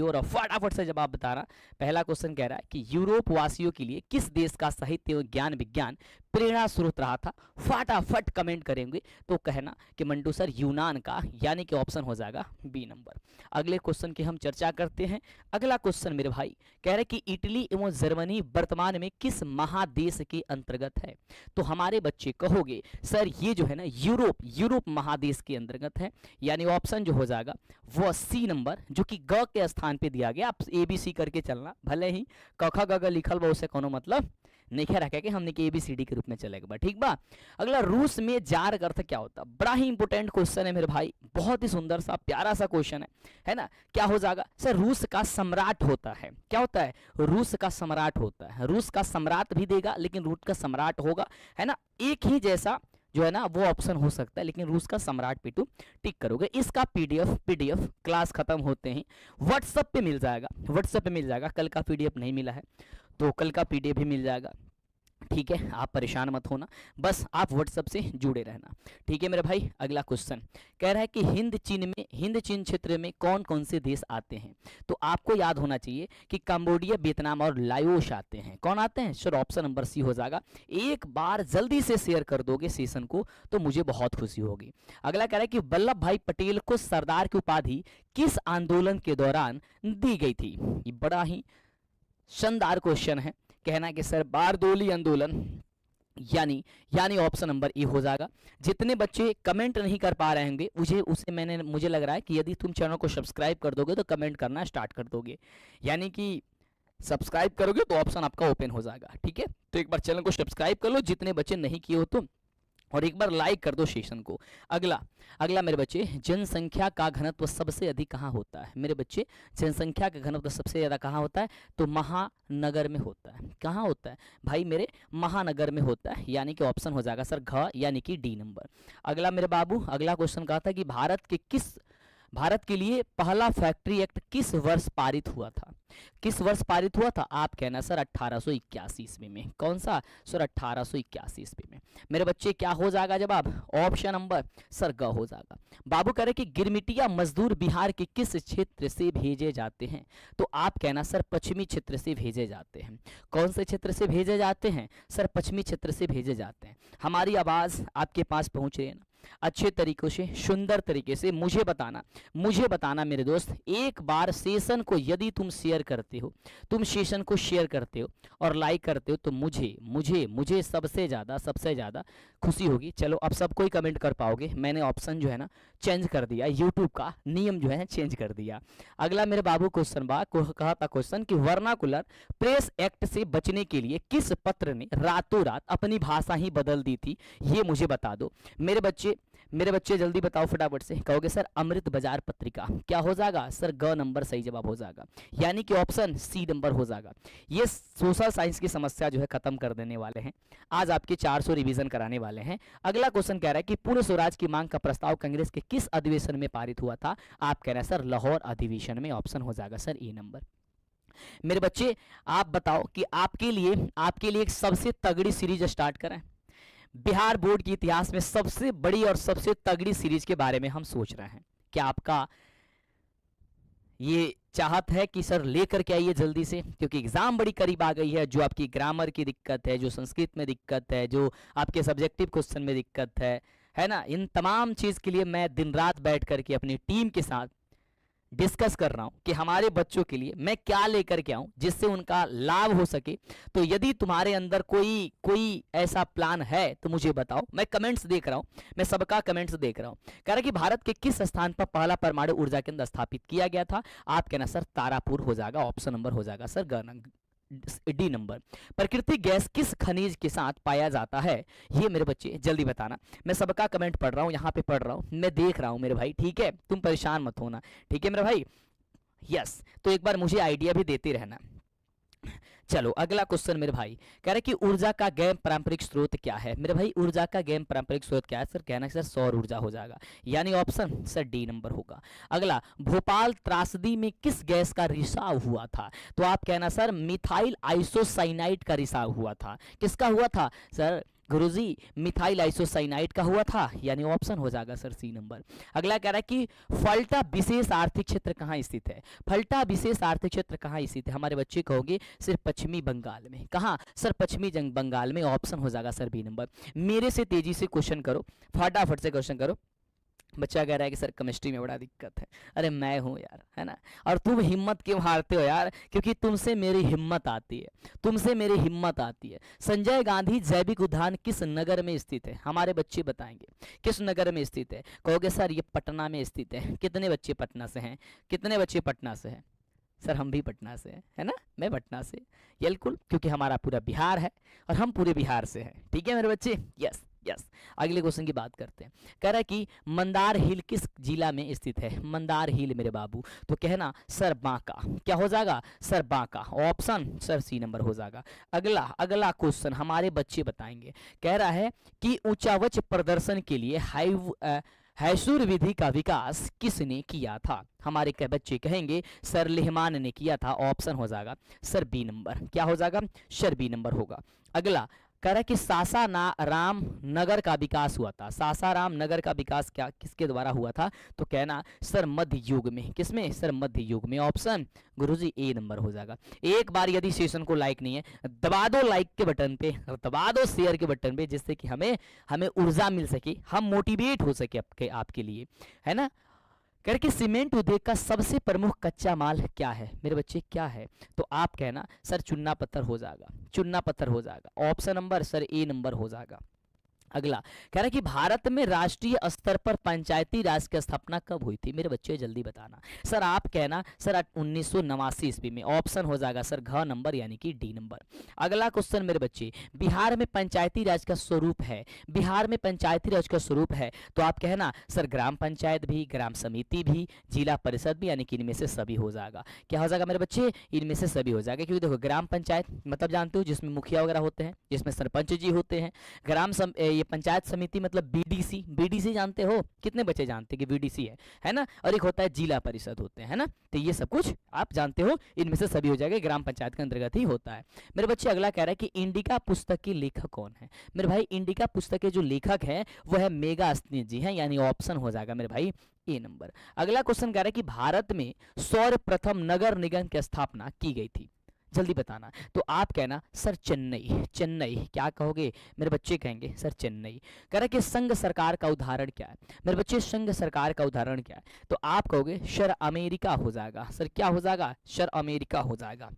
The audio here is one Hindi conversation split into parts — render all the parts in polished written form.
और फटाफट से जवाब बताना। पहला क्वेश्चन कह रहा है कि यूरोप वासियों के लिए किस देश का साहित्य एवं ज्ञान विज्ञान प्रेरणा स्रोत रहा था? फटाफट कमेंट करेंगे तो कहना कि मंटू सर यूनान का, यानी कि ऑप्शन हो जाएगा बी नंबर। अगले क्वेश्चन की हम चर्चा करते हैं। अगला क्वेश्चन मेरे भाई कह रहे कि इटली एवं जर्मनी वर्तमान में किस महादेश के अंतर्गत है? तो हमारे बच्चे कहोगे सर ये जो है ना यूरोप महादेश के अंतर्गत है, यानी ऑप्शन जो हो जाएगा वो सी नंबर, जो कि ग के स्थान पे दिया गया। आप ए बी सी करके चलना, भले ही क ख ग घ लिखल बा उससे कोनो मतलब नहीं रखे कि हमने ए बी सी डी के रूप में चलेगा, ठीक बा। अगला, रूस में जार का अर्थ क्या होता है? बड़ा ही इंपोर्टेंट क्वेश्चन है मेरे भाई, बहुत ही सुंदर सा प्यारा सा क्वेश्चन है ना। क्या हो जाएगा सर? रूस का सम्राट होता है। क्या होता है? रूस का सम्राट होता है। रूस का सम्राट भी देगा लेकिन रूस का सम्राट होगा, है ना। एक ही जैसा जो है ना वो ऑप्शन हो सकता है, लेकिन रूस का सम्राट पे टिक करोगे। इसका पीडीएफ क्लास खत्म होते ही व्हाट्सएप पे मिल जाएगा, व्हाट्सएप पे मिल जाएगा। कल का पीडीएफ नहीं मिला है तो कल का पीडीएफ भी मिल जाएगा, ठीक है। आप परेशान मत होना, बस आप व्हाट्सएप से जुड़े रहना, ठीक है मेरे भाई। अगला क्वेश्चन कह रहा है कि हिंद चीन क्षेत्र में कौन कौन से देश आते हैं? तो आपको याद होना चाहिए कि कंबोडिया, वियतनाम और लाओस आते हैं। कौन आते हैं सर? ऑप्शन नंबर सी हो जाएगा। एक बार जल्दी से शेयर कर दोगे सेशन को तो मुझे बहुत खुशी होगी। अगला कह रहा है कि वल्लभ भाई पटेल को सरदार की उपाधि किस आंदोलन के दौरान दी गई थी? ये बड़ा ही शानदार क्वेश्चन है। कहना कि सर बारदोली आंदोलन, यानी ऑप्शन नंबर ए हो जाएगा। जितने बच्चे कमेंट नहीं कर पा रहे होंगे मुझे लग रहा है कि यदि तुम चैनल को सब्सक्राइब कर दोगे तो कमेंट करना स्टार्ट कर दोगे, यानी कि सब्सक्राइब करोगे तो ऑप्शन आपका ओपन हो जाएगा, ठीक है। तो एक बार चैनल को सब्सक्राइब कर लो जितने बच्चे नहीं किए हो तो, और एक बार लाइक कर दो सेशन को। अगला मेरे बच्चे, जनसंख्या का घनत्व सबसे अधिक कहाँ होता है? मेरे बच्चे, जनसंख्या का घनत्व सबसे ज़्यादा कहाँ होता है? तो महानगर में होता है। कहाँ होता है भाई मेरे? महानगर में होता है, यानी कि ऑप्शन हो जाएगा सर घ, यानी कि डी नंबर। अगला मेरे बाबू, अगला क्वेश्चन कहा था कि भारत के लिए पहला फैक्ट्री एक्ट किस वर्ष पारित हुआ था? किस वर्ष पारित हुआ था? आप कहना सर 1881 ईस्वी में। कौन सा सर? 1881 ईस्वी में। मेरे बच्चे क्या हो जाएगा जवाब? ऑप्शन नंबर सर ग हो जाएगा। बाबू कह रहे कि गिरमिटिया मजदूर बिहार के किस क्षेत्र से भेजे जाते हैं? तो आप कहना सर पश्चिमी क्षेत्र से भेजे जाते हैं। कौन से क्षेत्र से भेजे जाते हैं सर? पश्चिमी क्षेत्र से भेजे जाते हैं। हमारी आवाज आपके पास पहुंच रही है ना? अच्छे तरीकों से, सुंदर तरीके से मुझे बताना मेरे दोस्त। एक बार सेशन को यदि तुम शेयर करते हो, तुम सेशन को शेयर करते हो और लाइक करते हो तो मुझे सबसे ज़्यादा खुशी होगी। चलो अब सब कोई कमेंट कर पाओगे, मैंने ऑप्शन जो है ना चेंज कर दिया, यूट्यूब का नियम जो है चेंज कर दिया। अगला मेरे बाबू क्वेश्चन कहा था क्वेश्चन कि वर्नाकुलर प्रेस एक्ट से बचने के लिए किस पत्र ने रातों रात अपनी भाषा ही बदल दी थी? ये मुझे बता दो मेरे बच्चे जल्दी बताओ फटाफट से। कहोगे सर अमृत बाजार पत्रिका। क्या हो जाएगा सर? ग नंबर सही जवाब हो जाएगा, यानी कि ऑप्शन सी नंबर हो जाएगा। ये सोशल साइंस की समस्या जो है खत्म कर देने वाले हैं, आज आपके 400 रिवीजन कराने वाले हैं। अगला क्वेश्चन कह रहा है कि पूर्ण स्वराज की मांग का प्रस्ताव कांग्रेस के किस अधिवेशन में पारित हुआ था? आप कह रहे हैं सर लाहौर अधिवेशन में। ऑप्शन हो जाएगा सर ए नंबर। मेरे बच्चे आप बताओ कि आपके लिए एक सबसे तगड़ी सीरीज स्टार्ट करें। बिहार बोर्ड के इतिहास में सबसे बड़ी और सबसे तगड़ी सीरीज के बारे में हम सोच रहे हैं। क्या आपका ये चाहत है कि सर लेकर के आइए जल्दी से, क्योंकि एग्जाम बड़ी करीब आ गई है। जो आपकी ग्रामर की दिक्कत है, जो संस्कृत में दिक्कत है, जो आपके सब्जेक्टिव क्वेश्चन में दिक्कत है ना, इन तमाम चीज़ के लिए मैं दिन रात बैठ करके अपनी टीम के साथ डिस्कस कर रहा हूं कि हमारे बच्चों के लिए मैं क्या लेकर के आऊं जिससे उनका लाभ हो सके। तो यदि तुम्हारे अंदर कोई ऐसा प्लान है तो मुझे बताओ। मैं कमेंट्स देख रहा हूं, मैं सबका कमेंट्स देख रहा हूं। कह रहा कि भारत के किस स्थान पर पहला परमाणु ऊर्जा केंद्र स्थापित किया गया था? आप कहना सर तारापुर हो जाएगा। ऑप्शन नंबर हो जाएगा सर डी नंबर। प्राकृतिक गैस किस खनिज के साथ पाया जाता है? ये मेरे बच्चे जल्दी बताना। मैं सबका कमेंट पढ़ रहा हूँ, यहाँ पे पढ़ रहा हूँ, मैं देख रहा हूँ मेरे भाई, ठीक है। तुम परेशान मत होना, ठीक है मेरे भाई। यस, तो एक बार मुझे आइडिया भी देते रहना। चलो अगला क्वेश्चन मेरे भाई कह रहे कि ऊर्जा का गैर पारंपरिक स्रोत क्या है? मेरे भाई ऊर्जा का गैर पारंपरिक स्रोत क्या है? सर कहना सर सौर ऊर्जा हो जाएगा, यानी ऑप्शन सर डी नंबर होगा। अगला, भोपाल त्रासदी में किस गैस का रिसाव हुआ था? तो आप कहना सर मिथाइल आइसोसाइनाइड का रिसाव हुआ था। किसका हुआ था सर? गुरुजी मिथाइल आइसोसाइनाइड का हुआ था, यानी ऑप्शन हो जाएगा सर सी नंबर। अगला कह रहा है कि फल्टा विशेष आर्थिक क्षेत्र कहाँ स्थित है? फल्टा विशेष आर्थिक क्षेत्र कहाँ स्थित है? हमारे बच्चे कहोगे सिर्फ पश्चिमी बंगाल में। कहाँ सर? पश्चिमी बंगाल में, ऑप्शन हो जाएगा सर बी नंबर। मेरे से तेजी से क्वेश्चन करो, फटाफट से क्वेश्चन करो। बच्चा कह रहा है कि सर केमिस्ट्री में बड़ा दिक्कत है। अरे मैं हूँ यार, है ना। और तुम हिम्मत क्यों हारते हो यार? क्योंकि तुमसे मेरी हिम्मत आती है, तुमसे मेरी हिम्मत आती है। संजय गांधी जैविक उद्यान किस नगर में स्थित है? हमारे बच्चे बताएंगे किस नगर में स्थित है। कहोगे सर ये पटना में स्थित है। कितने बच्चे पटना से हैं? कितने बच्चे पटना से हैं? सर हम भी पटना से हैं, है ना। मैं पटना से, बिल्कुल, क्योंकि हमारा पूरा बिहार है और हम पूरे बिहार से हैं। ठीक है मेरे बच्चे, यस यस। अगले क्वेश्चन की बात करते हैं। कह रहा है कि मंदार हिल किस जिला में स्थित है? मंदार हिल मेरे बाबू, तो कहना सर बांका। क्या हो जाएगा sir? Banka. Option sir C number हो जाएगा। अगला क्वेश्चन हमारे बच्चे बताएंगे। कह रहा है कि ऊंचावच प्रदर्शन के लिए हैसूर विधि का विकास किसने किया था? हमारे के बच्चे कहेंगे सर लेहमान ने किया था। ऑप्शन हो जाएगा सर बी नंबर। क्या हो जाएगा? सर बी नंबर होगा। अगला कह रहा है कि सासाराम नगर का विकास हुआ था। सासाराम नगर का विकास क्या किसके द्वारा हुआ था? तो कहना सर मध्य युग में। किसमें? सर मध्य युग में। ऑप्शन गुरुजी ए नंबर हो जाएगा। एक बार यदि सेशन को लाइक नहीं है, दबा दो लाइक के बटन पे और दबा दो शेयर के बटन पे, जिससे कि हमें ऊर्जा मिल सके, हम मोटिवेट हो सके आपके लिए, है ना। करके सीमेंट उद्योग का सबसे प्रमुख कच्चा माल क्या है? मेरे बच्चे क्या है? तो आप कहना सर चुन्ना पत्थर हो जाएगा। चुन्ना पत्थर हो जाएगा। ऑप्शन नंबर सर ए नंबर हो जाएगा। अगला कह रहा है कि भारत में राष्ट्रीय स्तर पर पंचायती राज की स्थापना कब हुई थी? मेरे बच्चे जल्दी बताना। सर आप कहना सर 1989 ईस्वी में। ऑप्शन हो जाएगा सर घ नंबर, यानी कि डी नंबर। अगला क्वेश्चन मेरे बच्चे, बिहार में पंचायती राज का स्वरूप है। बिहार में पंचायती राज का स्वरूप है, तो आप कहना सर ग्राम पंचायत भी, ग्राम समिति भी, जिला परिषद भी, यानी कि इनमें से सभी हो जाएगा। क्या हो जाएगा मेरे बच्चे? इनमें से सभी हो जाएगा। क्योंकि देखो ग्राम पंचायत मतलब जानते हो जिसमें मुखिया वगैरह होते हैं, जिसमें सरपंच जी होते हैं। ये पंचायत समिति मतलब बीडीसी। बीडीसी जानते हो? कितने बच्चे जानते हैं कि बीडीसी है ना। और एक होता है जिला परिषद होते हैं, है ना। तो ये सब कुछ आप जानते हो, इनमें से सभी हो जाएगा, ग्राम पंचायत के अंतर्गत ही होता है। मेरे बच्चे अगला कह रहा है कि इंडिका पुस्तक के लेखक कौन है? मेरे भाई इंडिका पुस्तक के जो लेखक है वो है मेगास्थनीज जी हैं, यानी ऑप्शन हो जाएगा मेरे भाई ए नंबर। अगला क्वेश्चन कह रहा है कि भारत में सर्वप्रथम नगर निगम की स्थापना की गई थी। जल्दी बताना। तो आप कहना सर चेन्नई। चेन्नई क्या कहोगे? मेरे बच्चे कहेंगे सर चेन्नई। कह रहा है कि संघ सरकार का उदाहरण क्या है? मेरे बच्चे संघ सरकार का उदाहरण क्या है? तो आप कहोगे सर अमेरिका हो जाएगा। सर क्या हो जाएगा? सर अमेरिका हो जाएगा।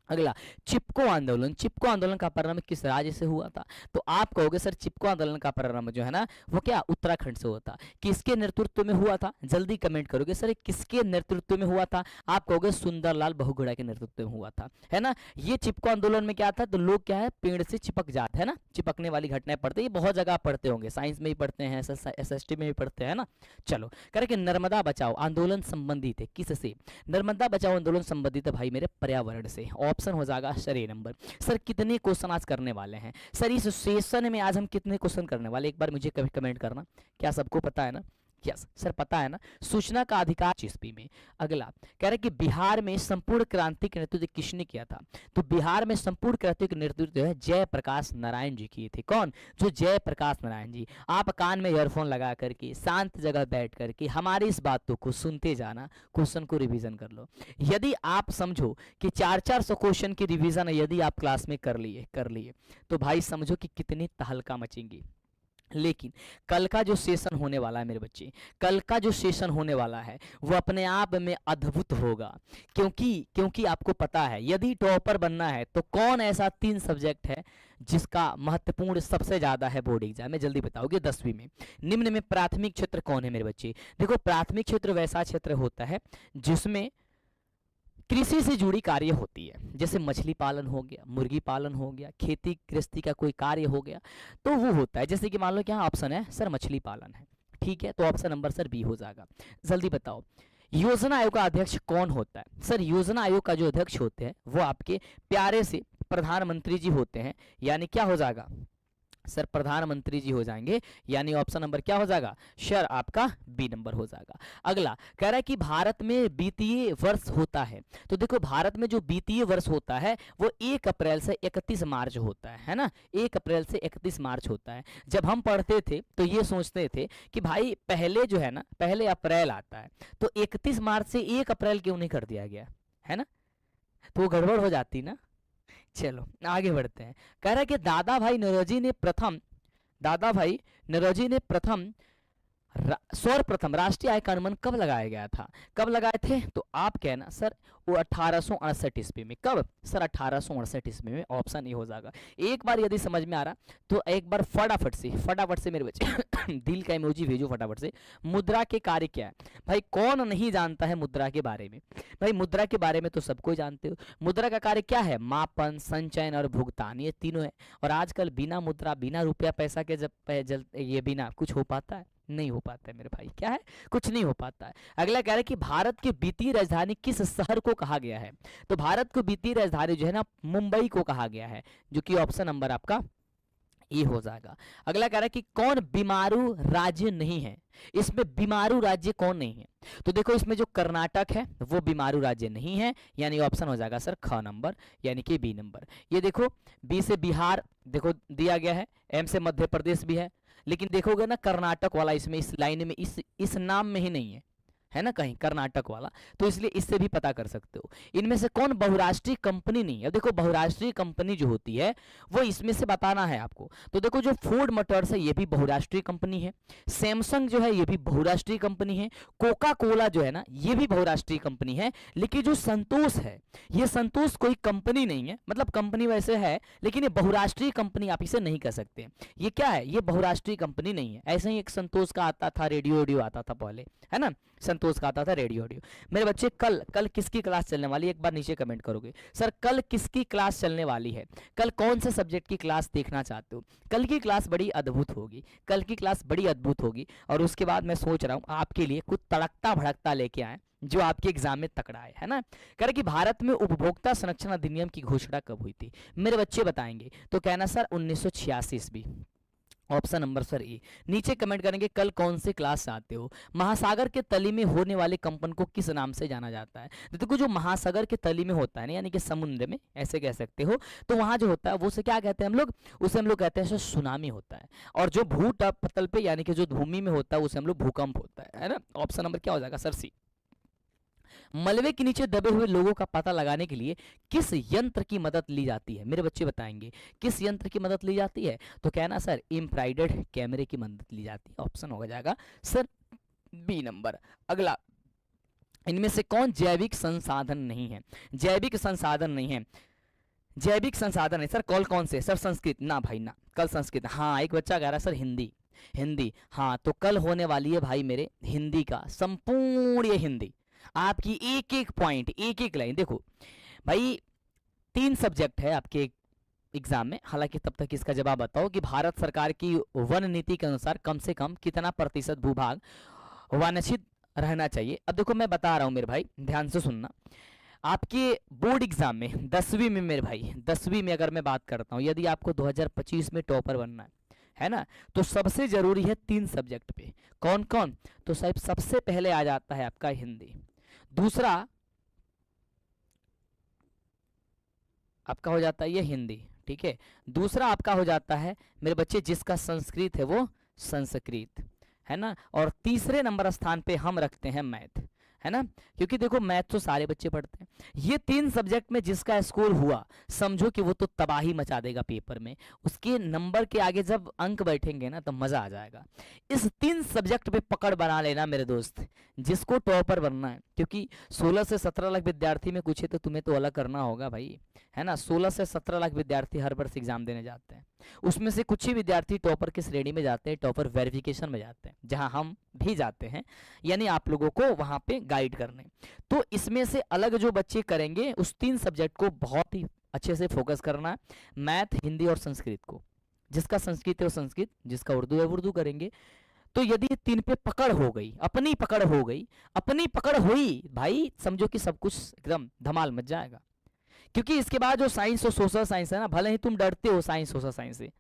अगला चिपको आंदोलन। चिपको आंदोलन का प्रारंभ किस राज्य से हुआ था? तो आप कहोगे सर चिपको आंदोलन का प्रारंभ जो है ना वो क्या उत्तराखंड से हुआ था। किसके नेतृत्व में हुआ था? जल्दी कमेंट करोगे सर किसके नेतृत्व में हुआ था? आप कहोगे सुंदरलाल बहुगुणा के नेतृत्व में हुआ था, है ना। ये चिपको आंदोलन में क्या था? तो लोग क्या है पेड़ से चिपक जाते हैं ना, चिपकने वाली घटनाएं पढ़ते, ये बहुत जगह पढ़ते होंगे, साइंस में भी पढ़ते हैं, SST में भी पढ़ते हैं ना। चलो कह रहे कि नर्मदा बचाओ आंदोलन संबंधित है किससे? नर्मदा बचाओ आंदोलन संबंधित है भाई मेरे पर्यावरण से। ऑप्शन हो जाएगा सर ए नंबर। सर कितने क्वेश्चन आज करने वाले हैं? सर इस सेशन में आज हम कितने क्वेश्चन करने वाले, एक बार मुझे कभी कमेंट करना। क्या सबको पता है ना? यस सर पता है ना। सूचना का अधिकार ईस्वी में। अगला कह रहे कि बिहार में संपूर्ण क्रांति का नेतृत्व किसने किया था? तो बिहार में संपूर्ण क्रांति का नेतृत्व है जयप्रकाश नारायण जी किए थे। कौन? जो जयप्रकाश नारायण जी। आप कान में ईयरफोन लगा करके शांत जगह बैठ करके हमारी इस बातों को सुनते जाना, क्वेश्चन को रिवीजन कर लो। यदि आप समझो कि 400 क्वेश्चन की रिवीजन यदि आप क्लास में कर लिए तो भाई समझो कि कितनी तहलका मचेंगी। लेकिन कल का जो सेशन होने वाला है मेरे बच्चे, कल का जो सेशन होने वाला है वो अपने आप में अद्भुत होगा। क्योंकि आपको पता है यदि टॉपर बनना है तो कौन ऐसा 3 सब्जेक्ट है जिसका महत्वपूर्ण सबसे ज्यादा है बोर्ड एग्जाम में? जल्दी बताओगे 10वीं में। निम्न में प्राथमिक क्षेत्र कौन है मेरे बच्चे? देखो प्राथमिक क्षेत्र वैसा क्षेत्र होता है जिसमें कृषि से जुड़ी कार्य होती है, जैसे मछली पालन हो गया, मुर्गी पालन हो गया, खेती गृहस्थी का कोई कार्य हो गया, तो वो होता है। जैसे कि मान लो क्या ऑप्शन है सर मछली पालन है, ठीक है, तो ऑप्शन नंबर सर बी हो जाएगा। जल्दी बताओ योजना आयोग का अध्यक्ष कौन होता है? सर योजना आयोग का जो अध्यक्ष होते हैं वो आपके प्यारे से प्रधानमंत्री जी होते हैं, यानी क्या हो जाएगा सर प्रधानमंत्री जी हो जाएंगे, यानी ऑप्शन नंबर क्या हो जाएगा सर आपका बी नंबर हो जाएगा। अगला कह रहा है कि भारत में वित्तीय वर्ष होता है, तो देखो भारत में जो वित्तीय वर्ष होता है वो 1 अप्रैल से 31 मार्च होता है ना, 1 अप्रैल से 31 मार्च होता है। जब हम पढ़ते थे तो ये सोचते थे कि भाई पहले जो है ना पहले अप्रैल आता है, तो 31 मार्च से 1 अप्रैल क्यों नहीं कर दिया गया है ना, तो वो गड़बड़ हो जाती ना। चलो आगे बढ़ते हैं। कह रहा है कि दादा भाई नौरोजी ने प्रथम सर्वप्रथम राष्ट्रीय आय का अनुमान कब लगाया गया था, कब लगाए थे, तो आप कहना सर वो 1868 ईस्वी में। कब सर 1868 ईस्वी में, ऑप्शन ए हो जाएगा। एक बार यदि समझ में आ रहा तो एक बार फटाफट से मेरे बच्चे दिल का इमोजी भेजो फटाफट से। मुद्रा के कार्य क्या है भाई, कौन नहीं जानता है मुद्रा के बारे में, भाई मुद्रा के बारे में तो सबको जानते हो। मुद्रा का कार्य क्या है, मापन, संचयन और भुगतान, ये तीनों है। और आजकल बिना मुद्रा बिना रुपया पैसा के ये बिना कुछ हो पाता है, नहीं हो पाता है मेरे भाई, क्या है कुछ नहीं हो पाता है। अगला कह रहा है कि भारत की वित्तीय राजधानी किस शहर को कहा गया है, तो भारत को वित्तीय राजधानी जो है ना मुंबई को कहा गया है, जो कि ऑप्शन नंबर आपका ये हो जाएगा। अगला कह रहा है कि कौन बीमारू राज्य नहीं है, इसमें बीमारू राज्य कौन नहीं है, तो देखो इसमें जो कर्नाटक है वो बीमारू राज्य नहीं है, यानी ऑप्शन हो जाएगा सर ख नंबर, यानी कि बी नंबर। ये देखो बी से बिहार देखो दिया गया है, एम से मध्य प्रदेश भी है, लेकिन देखोगे ना कर्नाटक वाला इसमें इस लाइन में इस नाम में ही नहीं है ना कहीं कर्नाटक वाला, तो इसलिए इससे भी पता कर सकते हो। इनमें से कौन बहुराष्ट्रीय कंपनी नहीं है, देखो बहुराष्ट्रीय कंपनी जो होती है वो इसमें से बताना है आपको। तो देखो जो फोर्ड मोटर्स है ये भी बहुराष्ट्रीय कंपनी है, सैमसंग जो है ये भी बहुराष्ट्रीय कंपनी है, कोका कोला जो है ना ये भी बहुराष्ट्रीय कंपनी है, लेकिन जो संतोष है ये संतोष कोई कंपनी नहीं है, मतलब कंपनी वैसे है लेकिन ये बहुराष्ट्रीय कंपनी आप इसे नहीं कह सकते। ये क्या है, ये बहुराष्ट्रीय कंपनी नहीं है। ऐसे ही एक संतोष का आता था, रेडियो आता था पहले, है ना, संतोष का आता था रेडियो। मेरे बच्चे कल किसकी क्लास चलने वाली है, एक बार नीचे कमेंट करोगे सर कल किसकी क्लास चलने वाली है, कल कौन से सब्जेक्ट की क्लास देखना चाहते हो। कल की क्लास बड़ी अद्भुत होगी, कल की क्लास बड़ी अद्भुत होगी, और उसके बाद मैं सोच रहा हूँ आपके लिए कुछ तड़कता भड़कता लेके आए जो आपके एग्जाम में तकड़ा है ना। कह रहे कि भारत में उपभोक्ता संरक्षण अधिनियम की घोषणा कब हुई थी, मेरे बच्चे बताएंगे, तो कहना सर 1986 ईस्वी, ऑप्शन नंबर सर ए। नीचे कमेंट करेंगे कल कौन से क्लास से आते हो। महासागर के तली में होने वाले कंपन को किस नाम से जाना जाता है, तो देखो जो महासागर के तली में होता है ना, यानी कि समुद्र में ऐसे कह सकते हो, तो वहां जो होता है वो से क्या कहते हैं हम लोग, उसे हम लोग कहते हैं सुनामी होता है। और जो भूतल पे यानी कि जो भूमि में होता है उसे हम लोग भूकंप होता है ना। ऑप्शन नंबर क्या हो जाएगा सर सी। मलबे के नीचे दबे हुए लोगों का पता लगाने के लिए किस यंत्र की मदद ली जाती है, मेरे बच्चे बताएंगे किस यंत्र की मदद ली जाती है, तो कहना सर इंफ्रारेड कैमरे की मदद ली जाती है, ऑप्शन हो जाएगा सर बी नंबर। अगला, इनमें से कौन जैविक संसाधन नहीं है, जैविक संसाधन नहीं है, जैविक संसाधन है सर कौन से, सर संस्कृत ना भाई ना, कल संस्कृत, हाँ एक बच्चा कह रहा है सर हिंदी, हाँ तो कल होने वाली है भाई मेरे हिंदी का संपूर्ण ये हिंदी, आपकी एक एक पॉइंट एक एक लाइन। देखो भाई 3 सब्जेक्ट है आपके एग्जाम में, हालांकि तब तक इसका जवाब बताओ कि भारत सरकार की वन नीति के अनुसार कम से कम कितना प्रतिशत भूभाग वनक्षित रहना चाहिए। अब देखो मैं बता रहा हूं मेरे भाई, ध्यान से सुनना, आपके बोर्ड एग्जाम में 10वीं में मेरे भाई 10वीं में अगर मैं बात करता हूं, यदि आपको 2025 में टॉपर बनना है ना, तो सबसे जरूरी है 3 सब्जेक्ट पे, कौन कौन, तो साहब सबसे पहले आ जाता है आपका हिंदी, दूसरा आपका हो जाता है ये हिंदी, ठीक है, दूसरा आपका हो जाता है मेरे बच्चे जिसका संस्कृत है वो संस्कृत, है ना, और तीसरे नंबर स्थान पे हम रखते हैं मैथ, है ना, क्योंकि देखो मैथ तो सारे बच्चे पढ़ते हैं। ये 3 सब्जेक्ट में जिसका स्कोर हुआ समझो कि वो तो तबाही मचा देगा पेपर में, उसके नंबर के आगे जब अंक बैठेंगे ना तो मजा आ जाएगा। इस 3 सब्जेक्ट पे पकड़ बना लेना मेरे दोस्त, जिसको टॉपर बनना है, क्योंकि 16 से 17 लाख विद्यार्थी में कुछ है तो तुम्हें तो अलग करना होगा भाई, है ना। 16 से 17 लाख विद्यार्थी हर वर्ष एग्जाम देने जाते हैं, उसमें से कुछ ही विद्यार्थी टॉपर की श्रेणी में जाते हैं, टॉपर वेरिफिकेशन में जाते हैं, जहां हम भी जाते हैं, यानी आप लोगों को वहां पे गाइड करने। तो इसमें से अलग जो बच्चे करेंगे उस 3 सब्जेक्ट को बहुत ही अच्छे से फोकस करना है, मैथ, हिंदी और संस्कृत को, जिसका संस्कृत है वो संस्कृत, जिसका उर्दू है उर्दू करेंगे। तो यदि 3 पे पकड़ हो गई, अपनी पकड़ हो गई, अपनी पकड़ हुई भाई, समझो कि सब कुछ एकदम धमाल मच जाएगा। क्योंकि इसके बाद जो साइंस और सोशल साइंस है ना, भले ही तुम डरते हो साइंस सोशल साइंस से,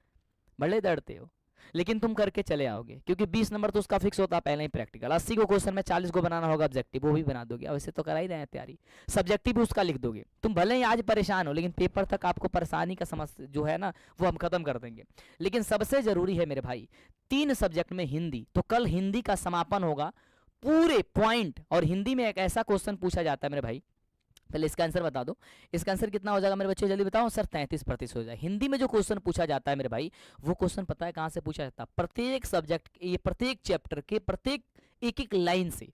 बड़े डरते हो, लेकिन तुम करके चले आओगे, क्योंकि 20 नंबर तो उसका फिक्स होता है पहले ही प्रैक्टिकल। 80 को क्वेश्चन में 40 को बनाना होगा ऑब्जेक्टिव, वो भी बना दोगे। वैसे तो करा ही रहे हैं तैयारी, सब्जेक्टिव भी उसका लिख दोगे। तुम भले ही आज परेशान हो, लेकिन पेपर तक आपको परेशानी का समस्या जो है ना वो हम खत्म कर देंगे। लेकिन सबसे जरूरी है मेरे भाई 3 सब्जेक्ट में हिंदी, तो कल हिंदी का समापन होगा पूरे पॉइंट। और हिंदी में एक ऐसा क्वेश्चन पूछा जाता है मेरे भाई, पहले इसका आंसर बता दो। इसका आंसर कितना हो जाएगा मेरे बच्चे, जल्दी बताओ सर। 33% हो जाए। हिंदी में जो क्वेश्चन पूछा जाता है मेरे भाई, वो क्वेश्चन पता है कहाँ से पूछा जाता है? प्रत्येक सब्जेक्ट, ये प्रत्येक चैप्टर के प्रत्येक एक एक लाइन से।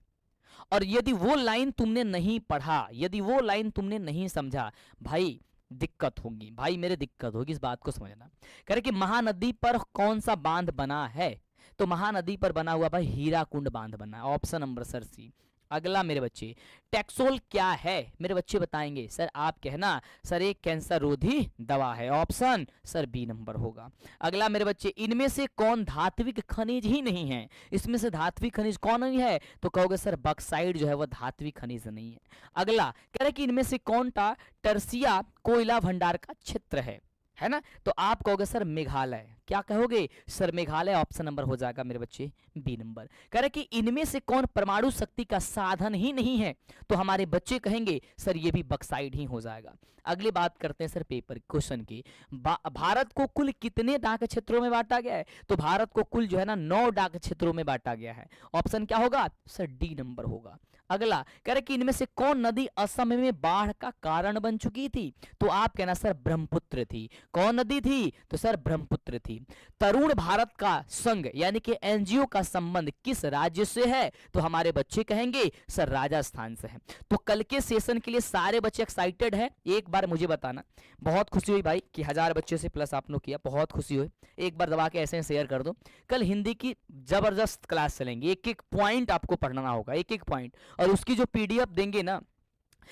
और यदि वो लाइन तुमने नहीं पढ़ा, यदि वो लाइन तुमने नहीं समझा, भाई दिक्कत होगी, भाई मेरे दिक्कत होगी, इस बात को समझना। कह रहे कि महानदी पर कौन सा बांध बना है? तो महानदी पर बना हुआ भाई हीराकुंड बांध बना है, ऑप्शन नंबर सर सी। अगला मेरे बच्चे, टैक्सोल क्या है? मेरे बच्चे बताएंगे सर, आप कहना सर एक कैंसर रोधी दवा है, ऑप्शन सर बी नंबर होगा। अगला मेरे बच्चे, इनमें से कौन धात्विक खनिज ही नहीं है? इसमें से धात्विक खनिज कौन नहीं है? तो कहोगे सर बक्साइड जो है वह धात्विक खनिज नहीं है। अगला कह रहे कि इनमें से कौन सा टर्सिया कोयला भंडार का क्षेत्र है ना? तो आप कहोगे सर मेघालय। क्या कहोगे सर? मेघालय, ऑप्शन नंबर हो जाएगा मेरे बच्चे बी नंबर। कह रहे कि इनमें से कौन परमाणु शक्ति का साधन ही नहीं है? तो हमारे बच्चे कहेंगे सर ये भी बक्साइड ही हो जाएगा। अगली बात करते हैं सर पेपर क्वेश्चन की। भारत को कुल कितने डाक क्षेत्रों में बांटा गया है? तो भारत को कुल जो है ना 9 डाक क्षेत्रों में बांटा गया है। ऑप्शन क्या होगा सर? डी नंबर होगा। अगला कह रहे कि इनमें से कौन नदी असम में बाढ़ का कारण बन चुकी थी? तो आप कहना सर ब्रह्मपुत्र थी। कौन नदी थी? तो सर ब्रह्मपुत्र थी। तरुण भारत का संघ यानी कि एनजीओ का संबंध किस राज्य से है? तो हमारे बच्चे कहेंगे सर राजस्थान से है। तो कल के सेशन के लिए सारे बच्चे एक्साइटेड हैं? एक बार मुझे बताना। बहुत खुशी हुई भाई कि 1000 बच्चे से प्लस आप लोग किया, बहुत खुशी हुई। एक बार दबा के ऐसे शेयर कर दो। कल हिंदी की जबरदस्त क्लास चलेंगी, एक एक पॉइंट आपको पढ़ना होगा, एक एक पॉइंट। और उसकी जो पीडीएफ देंगे ना,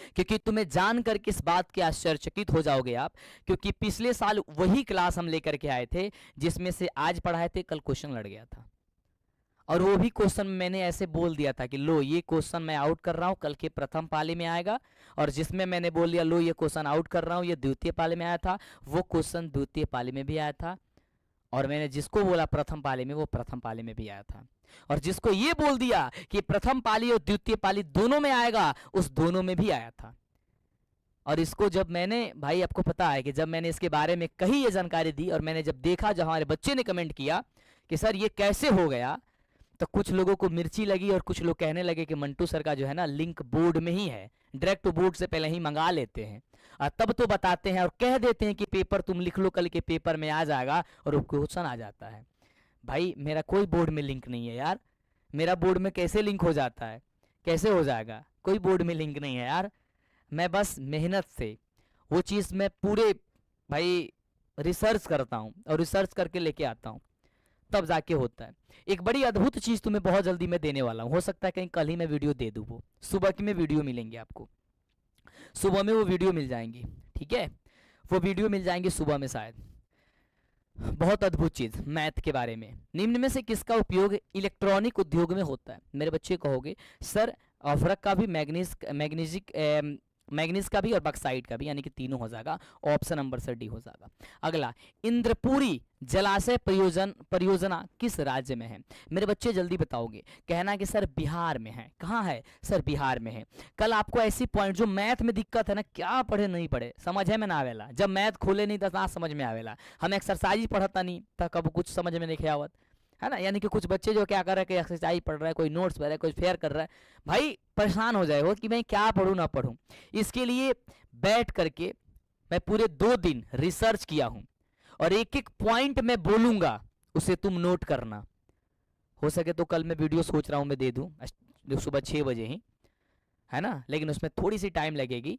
क्योंकि तुम्हें जान करके इस बात के आश्चर्यचकित हो जाओगे आप, क्योंकि पिछले साल वही क्लास हम लेकर के आए थे जिसमें से आज पढ़ाए थे, कल क्वेश्चन लड़ गया था। और वो भी क्वेश्चन मैंने ऐसे बोल दिया था कि लो ये क्वेश्चन मैं आउट कर रहा हूँ, कल के प्रथम पाली में आएगा। और जिसमें मैंने बोल दिया लो ये क्वेश्चन आउट कर रहा हूँ, ये द्वितीय पाली में आया था, वो क्वेश्चन द्वितीय पाली में भी आया था। और मैंने जिसको बोला प्रथम पाली में, वो प्रथम पाली में भी आया था। और जिसको ये बोल दिया कि प्रथम पाली और द्वितीय पाली दोनों में आएगा, उस दोनों में भी आया था। और इसको जब मैंने, भाई आपको पता है कि जब मैंने इसके बारे में कही ये जानकारी दी, और मैंने जब देखा, जब हमारे बच्चे ने कमेंट किया कि सर ये कैसे हो गया, तो कुछ लोगों को मिर्ची लगी और कुछ लोग कहने लगे कि मंटू सर का जो है ना लिंक बोर्ड में ही है, डायरेक्ट बोर्ड से पहले ही मंगा लेते हैं और तब तो बताते हैं और कह देते हैं कि पेपर तुम लिख लो, कल के पेपर में आ जाएगा, और वो क्वेश्चन आ जाता है। भाई मेरा कोई बोर्ड में लिंक नहीं है यार, मेरा बोर्ड में कैसे लिंक हो जाता है? कैसे हो जाएगा? कोई बोर्ड में लिंक नहीं है यार। मैं बस मेहनत से वो चीज़ मैं पूरे भाई रिसर्च करता हूँ और रिसर्च करके लेके आता हूँ, तब जाके होता है। एक बड़ी अद्भुत चीज़ तुम्हें बहुत जल्दी मैं देने वाला हूँ, हो सकता है कहीं कल ही मैं वीडियो दे दूँ। वो सुबह की में वीडियो मिलेंगे आपको, सुबह में वो वीडियो मिल जाएंगी, ठीक है? वो वीडियो मिल जाएंगे सुबह में शायद। बहुत अद्भुत चीज मैथ के बारे में। निम्न में से किसका उपयोग इलेक्ट्रॉनिक उद्योग में होता है? मेरे बच्चे कहोगे सर अभ्रक का भी, मैग्नीज का भी और बक्साइड का भी, यानी कि तीनों हो जाएगा। ऑप्शन नंबर सर डी हो जाएगा। अगला, इंद्रपुरी जलाशय परियोजना किस राज्य में है? मेरे बच्चे जल्दी बताओगे, कहना कि सर बिहार में है। कहाँ है? सर बिहार में है। कल आपको ऐसी पॉइंट जो मैथ में दिक्कत है ना, क्या पढ़े नहीं पढ़े समझ है में ना आवेला, जब मैथ खोले नहीं तो ना समझ में आवेला। हम एक्सरसाइज पढ़ता नहीं था, कब कुछ समझ में नहीं आवत है ना। यानी कि कुछ बच्चे जो क्या कर रहे हैं कि एक्सरसाइज पढ़ रहा है, कोई नोट्स पढ़ रहा है, कोई फेयर कर रहा है, भाई परेशान हो जाए हो कि मैं क्या पढ़ूँ ना पढ़ूँ। इसके लिए बैठ करके मैं पूरे 2 दिन रिसर्च किया हूँ और एक एक पॉइंट मैं बोलूँगा, उसे तुम नोट करना। हो सके तो कल मैं वीडियो सोच रहा हूँ मैं दे दूँ सुबह 6 बजे ही, है ना, लेकिन उसमें थोड़ी सी टाइम लगेगी।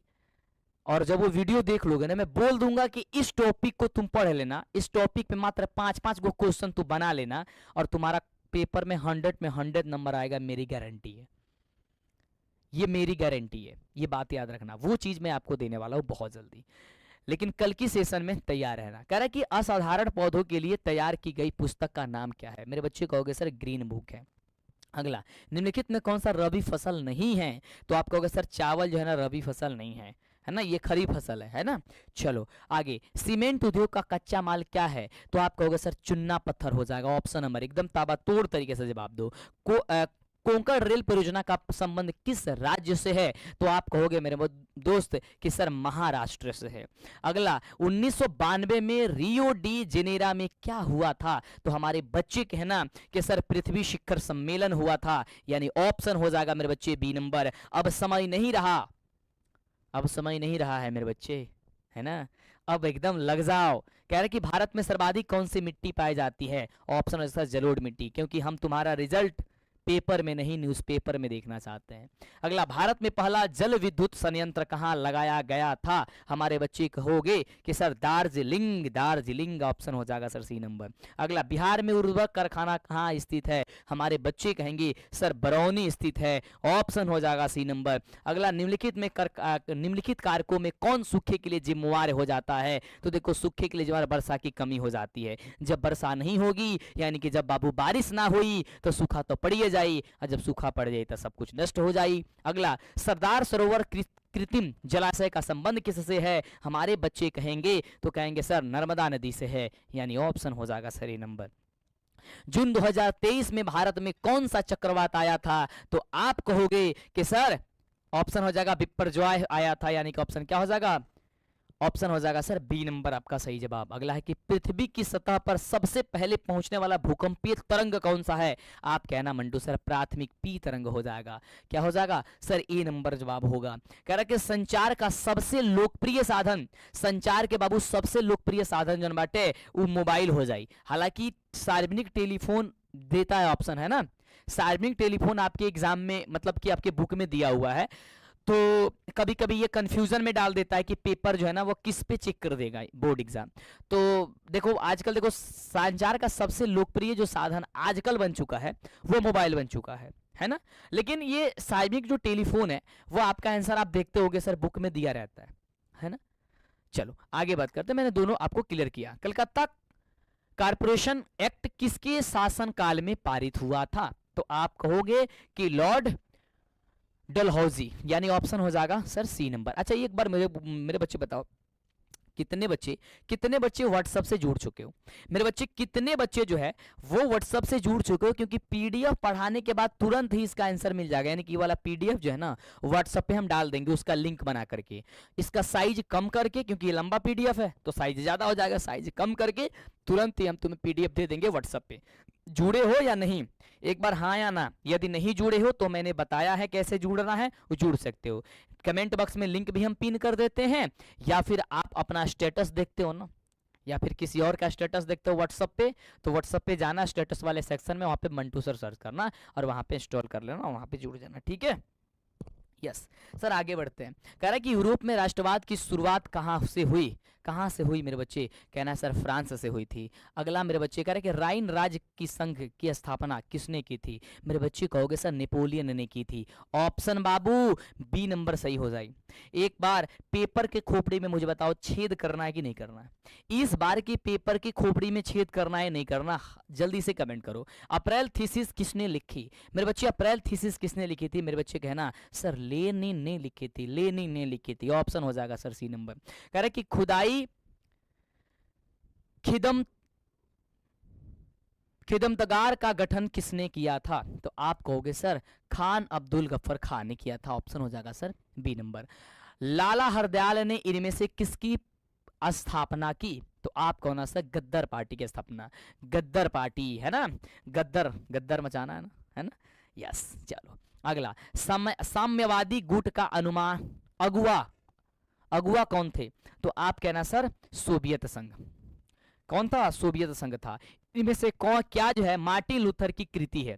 और जब वो वीडियो देख लोगे ना, मैं बोल दूंगा कि इस टॉपिक को तुम पढ़ लेना, इस टॉपिक पे मात्र 5-5 गो क्वेश्चन तू बना लेना और तुम्हारा पेपर में 100 में 100 नंबर आएगा, मेरी गारंटी है। ये मेरी गारंटी है, ये बात याद रखना। वो चीज मैं आपको देने वाला हूँ बहुत जल्दी, लेकिन कल की सेशन में तैयार रहना। कह रहा है कि असाधारण पौधों के लिए तैयार की गई पुस्तक का नाम क्या है? मेरे बच्चे कहोगे सर ग्रीन बुक है। अगला, निम्नलिखित में कौन सा रबी फसल नहीं है? तो आप कहोगे सर चावल जो है ना रबी फसल नहीं है। है ना, ये खरीफ फसल है ना। चलो आगे, सीमेंट उद्योग का कच्चा माल क्या है, तो आप कहोगे सर चुन्ना पत्थर हो जाएगा। ऑप्शन नंबर एकदम ताबड़तोड़ तरीके से जवाब दो। कोंकण रेल परियोजना का संबंध किस राज्य से है, तो आप कहोगे मेरे दोस्त कि सर महाराष्ट्र से है। अगला, 1992 में रियो डी जेनेरा में क्या हुआ था, तो हमारे बच्चे कहना कि सर पृथ्वी शिखर सम्मेलन हुआ था, यानी ऑप्शन हो जाएगा मेरे बच्चे बी नंबर। अब समय नहीं रहा, अब समय नहीं रहा है मेरे बच्चे, है ना, अब एकदम लग जाओ। कह रहे कि भारत में सर्वाधिक कौन सी मिट्टी पाई जाती है, ऑप्शन है सर जलोढ़ मिट्टी, क्योंकि हम तुम्हारा रिजल्ट पेपर में नहीं न्यूज़पेपर में देखना चाहते हैं। अगला, भारत में पहला जल विद्युत संयंत्र कहाँ लगाया गया था, हमारे बच्चे कहोगे कि सर दार्जिलिंग, दार्जिलिंग ऑप्शन हो जाएगा सर सी नंबर। अगला, बिहार में उर्वरक कारखाना कहाँ स्थित है, हमारे बच्चे कहेंगे सर बरौनी स्थित है, ऑप्शन हो जाएगा सी नंबर। अगला, निम्नलिखित कारकों में कौन सूखे के लिए जिम्मेवार हो जाता है, तो देखो सूखे के लिए जिम्मेवार वर्षा की कमी हो जाती है। जब वर्षा नहीं होगी, यानी कि जब बाबू बारिश ना हुई, तो सूखा तो पड़िए जाई, और जब सूखा पड़ जाए तो सब कुछ नष्ट हो जाए। अगला, सरदार सरोवर कृत्रिम जलाशय का संबंध किससे है, हमारे बच्चे कहेंगे तो कहेंगे सर नर्मदा नदी से है, यानी ऑप्शन हो जाएगा सर ए नंबर। जून 2023 में भारत में कौन सा चक्रवात आया था, तो आप कहोगे कि सर ऑप्शन हो जाएगा बिपरजॉय आया था, यानी कि ऑप्शन क्या हो जाएगा, ऑप्शन हो जाएगा सर बी नंबर आपका सही जवाब। अगला है कि पृथ्वी की सतह पर सबसे पहले पहुंचने वाला भूकंपीय तरंग कौन सा है, आप कहना मंटू सर प्राथमिक पी तरंग हो जाएगा। क्या हो जाएगा सर ए नंबर जवाब होगा। कह रहा कि संचार का सबसे लोकप्रिय साधन, संचार के बाबू सबसे लोकप्रिय साधन जो बाटे वो मोबाइल हो जाए। हालांकि सार्वजनिक टेलीफोन देता है ऑप्शन, है ना, सार्वजनिक टेलीफोन आपके एग्जाम में मतलब कि आपके बुक में दिया हुआ है, तो कभी कभी ये कंफ्यूजन में डाल देता है कि पेपर जो है ना वो किस पे चेक कर देगा बोर्ड एग्जाम। तो देखो आजकल देखो संचार का सबसे लोकप्रिय जो साधन आजकल बन चुका है वो मोबाइल बन चुका है ना। लेकिन ये सार्वजनिक जो टेलीफोन है वो आपका आंसर आप देखते होगे सर बुक में दिया रहता है ना। चलो आगे बात करते हैं, मैंने दोनों आपको क्लियर किया। कलकत्ता कारपोरेशन एक्ट किसके शासन काल में पारित हुआ था, तो आप कहोगे कि लॉर्ड डलहौजी, यानी ऑप्शन हो जाएगा सर सी नंबर। अच्छा एक बार मेरे बच्चे बताओ, कितने बच्चे व्हाट्सएप से जुड़ चुके हो, मेरे बच्चे कितने बच्चे जो है वो व्हाट्सएप से जुड़ चुके हो, क्योंकि पीडीएफ पढ़ाने के बाद तुरंत ही इसका आंसर मिल जाएगा। यानी कि वाला पीडीएफ जो है ना व्हाट्सएप पे हम डाल देंगे उसका लिंक बना करके, इसका साइज कम करके, क्योंकि ये लंबा पीडीएफ है तो साइज ज्यादा हो जाएगा, साइज कम करके तुरंत ही हम तुम्हें पीडीएफ दे देंगे व्हाट्सएप पे। जुड़े हो या नहीं, एक बार हाँ या ना। यदि नहीं जुड़े हो तो मैंने बताया है कैसे जुड़ना है, वो जुड़ सकते हो। कमेंट बॉक्स में लिंक भी हम पिन कर देते हैं, या फिर आप अपना स्टेटस देखते हो ना, या फिर किसी और का स्टेटस देखते हो व्हाट्सएप पे, तो व्हाट्सएप पे जाना, स्टेटस वाले सेक्शन में वहाँ पे मंटू सर सर्च करना और वहाँ पे इंस्टॉल कर लेना, वहाँ पे जुड़ जाना, ठीक है। यस सर आगे बढ़ते हैं। कह रहा है कि यूरोप में राष्ट्रवाद की शुरुआत कहाँ से हुई मेरे बच्चे, कहना है सर फ्रांस से हुई थी। अगला मेरे बच्चे कह रहे हैं कि राइन राज्य की संघ की स्थापना किसने की थी, मेरे बच्चे कहोगे सर नेपोलियन ने की थी। ऑप्शन बाबू बी नंबर सही हो जाए। एक बार पेपर के खोपड़ी में मुझे बताओ छेद करना है कि नहीं करना है, इस बार के पेपर की खोपड़ी में छेद करना है नहीं करना, जल्दी से कमेंट करो। अप्रैल थीसिस किसने लिखी, मेरे बच्चे अप्रैल थीसिस किसने लिखी थी, मेरे बच्चे कहना सर लेनिन ने लिखी थी, लेनिन ने लिखी थी, ऑप्शन हो जाएगा सर सी नंबर। कह रहे कि खुदाई खिदमतगार का गठन किसने किया था, तो आप कहोगे सर खान अब्दुल गफ्फर खान ने किया था, ऑप्शन हो जाएगा सर बी नंबर। लाला हरदयाल ने इनमें से किसकी स्थापना की, तो आप कहो ना सर गद्दर पार्टी की स्थापना, गद्दर पार्टी है ना, गद्दर मचाना है ना, यस। चलो अगला, साम्यवादी गुट का अनुमान अगुआ कौन थे, तो आप कहना सर सोवियत संघ। कौन था, सोवियत संघ था। इनमें से कौन क्या जो है मार्टिन लूथर की कृति है,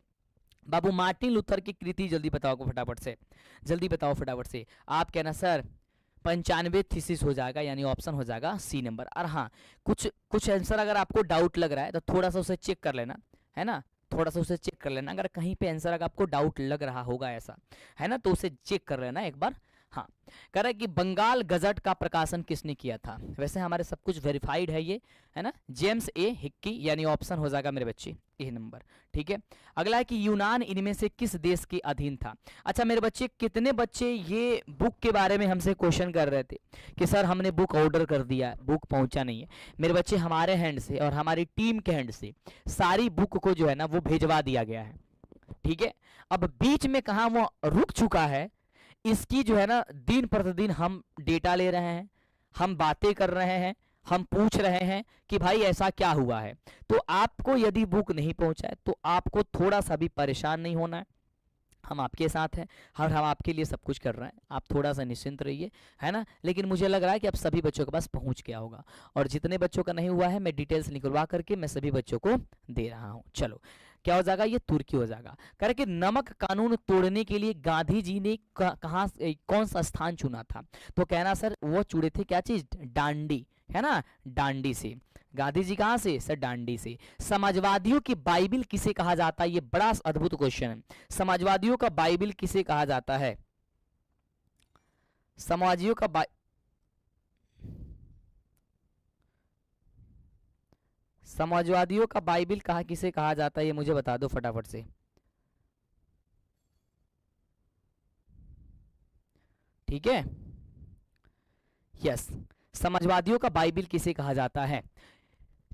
बाबू मार्टिन लूथर की कृति जल्दी बताओ फटाफट से, जल्दी बताओ फटाफट से। आप कहना सर 95 थीसिस हो जाएगा, यानी ऑप्शन हो जाएगा सी नंबर। और हाँ कुछ आंसर अगर आपको डाउट लग रहा है तो थोड़ा सा उसे चेक कर लेना, है ना, थोड़ा सा उसे चेक कर लेना। अगर कहीं पे आंसर अगर आपको डाउट लग रहा होगा ऐसा, है ना, तो उसे चेक कर लेना एक बार, हाँ, कह रहा है कि बंगाल गजट का प्रकाशन किसने किया था। वैसे हमारे सब कुछ वेरीफाइड है ये, है ना। जेम्स ए हिक्की, यानी ऑप्शन हो जाएगा मेरे बच्चे ए नंबर। ठीक है, अगला है कि यूनान इनमें से किस देश के अधीन था। अच्छा मेरे बच्चे, कितने बच्चे ये बुक के बारे में हमसे क्वेश्चन कर रहे थे कि सर हमने बुक ऑर्डर कर दिया, बुक पहुंचा नहीं है। मेरे बच्चे, हमारे हैंड से और हमारी टीम के हैंड से सारी बुक को जो है ना वो भेजवा दिया गया है। ठीक है, अब बीच में कहाँ वो रुक चुका है, इसकी जो है ना दिन प्रतिदिन हम डेटा ले रहे हैं, हम बातें कर रहे हैं, हम पूछ रहे हैं कि भाई ऐसा क्या हुआ है। तो आपको यदि बुक नहीं पहुंचा है तो आपको थोड़ा सा भी परेशान नहीं होना है, हम आपके साथ हैं और हम आपके लिए सब कुछ कर रहे हैं, आप थोड़ा सा निश्चिंत रहिए, है ना। लेकिन मुझे लग रहा है कि अब सभी बच्चों के पास पहुंच गया होगा, और जितने बच्चों का नहीं हुआ है मैं डिटेल्स निकलवा करके मैं सभी बच्चों को दे रहा हूं। चलो क्या हो जाएगा, ये तुर्की हो जाएगा। कह रहे कि नमक कानून तोड़ने के लिए गांधी जी ने कहाँ कौन सा स्थान चुना था। तो कहना सर वो चुने थे क्या चीज, डांडी, है ना, डांडी से। गांधी जी कहाँ से सर, डांडी से। समाजवादियों की बाइबिल किसे कहा जाता है, ये बड़ा अद्भुत क्वेश्चन है। समाजवादियों का बाइबिल किसे कहा जाता है, समाजवादियों का समाजवादियों का बाइबिल कहा किसे कहा जाता है, ये मुझे बता दो फटाफट से। ठीक है, यस, समाजवादियों का बाइबिल किसे कहा जाता है।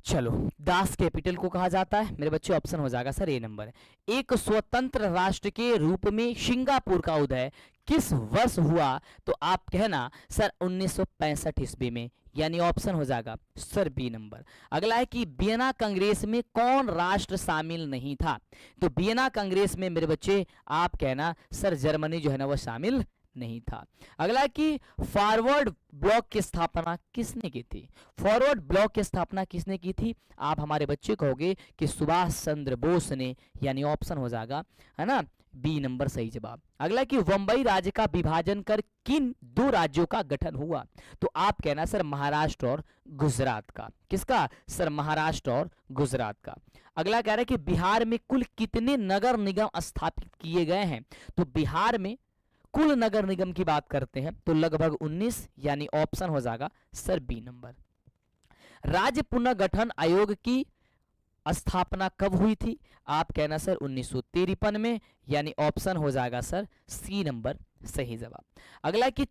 चलो, दास कैपिटल को कहा जाता है मेरे बच्चे, ऑप्शन हो जाएगा सर ए नंबर। एक स्वतंत्र राष्ट्र के रूप में सिंगापुर का उदय किस वर्ष हुआ, तो आप कहना सर 1965 ईस्वी में, यानी ऑप्शन हो जाएगा सर बी नंबर। अगला है कि वियना कांग्रेस में कौन राष्ट्र शामिल नहीं था, तो वियना कांग्रेस में मेरे बच्चे आप कहना सर जर्मनी जो है ना वो शामिल नहीं था। अगला कि फॉरवर्ड ब्लॉक की स्थापना किसने की थी, फॉरवर्ड ब्लॉक की स्थापना किसने की थी, आप हमारे बच्चे कहोगे कि सुभाष चंद्र बोस ने, यानी ऑप्शन हो जाएगा, है ना, बी नंबर सही जवाब। अगला कि बंबई राज्य का विभाजन कर किन दो राज्यों का गठन हुआ, तो आप कहना सर महाराष्ट्र और गुजरात का। किसका सर, महाराष्ट्र और गुजरात का। अगला कह रहा है कि बिहार में कुल कितने नगर निगम स्थापित किए गए हैं, तो बिहार में कुल नगर निगम की बात करते हैं तो लगभग 19, यानी ऑप्शन हो जाएगा सर बी नंबर। राज्य पुनर्गठन आयोग की स्थापना कब हुई थी, आप कहना सर 1953 में, यानी ऑप्शन हो जाएगा सर सी नंबर सही जवाब। अगला कि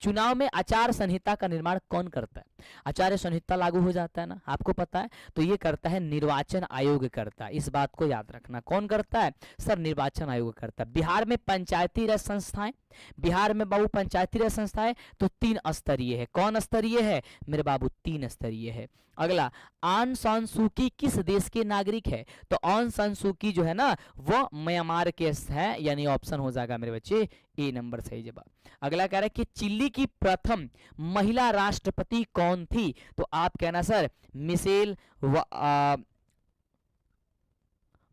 चुनाव में आचार संहिता का निर्माण कौन करता है, आचार संहिता लागू हो जाता है ना, आपको पता है, तो ये करता है निर्वाचन आयोग करता है, इस बात को याद रखना। कौन करता है सर, निर्वाचन आयोग करता है। बिहार में पंचायती राज संस्थाएं, बिहार में बाबू पंचायती राज संस्थाएं तो 3 स्तरीय है। कौन स्तरीय है मेरे बाबू, 3 स्तरीय है। अगला, आन सान सू की किस देश के नागरिक है, तो आन सान सू की जो है ना वो म्यांमार के है, यानी ऑप्शन हो जाएगा मेरे बच्चे ए नंबर सही जवाब। अगला कह रहा है कि चिली की प्रथम महिला राष्ट्रपति कौन थी, तो आप कहना सर मिशेल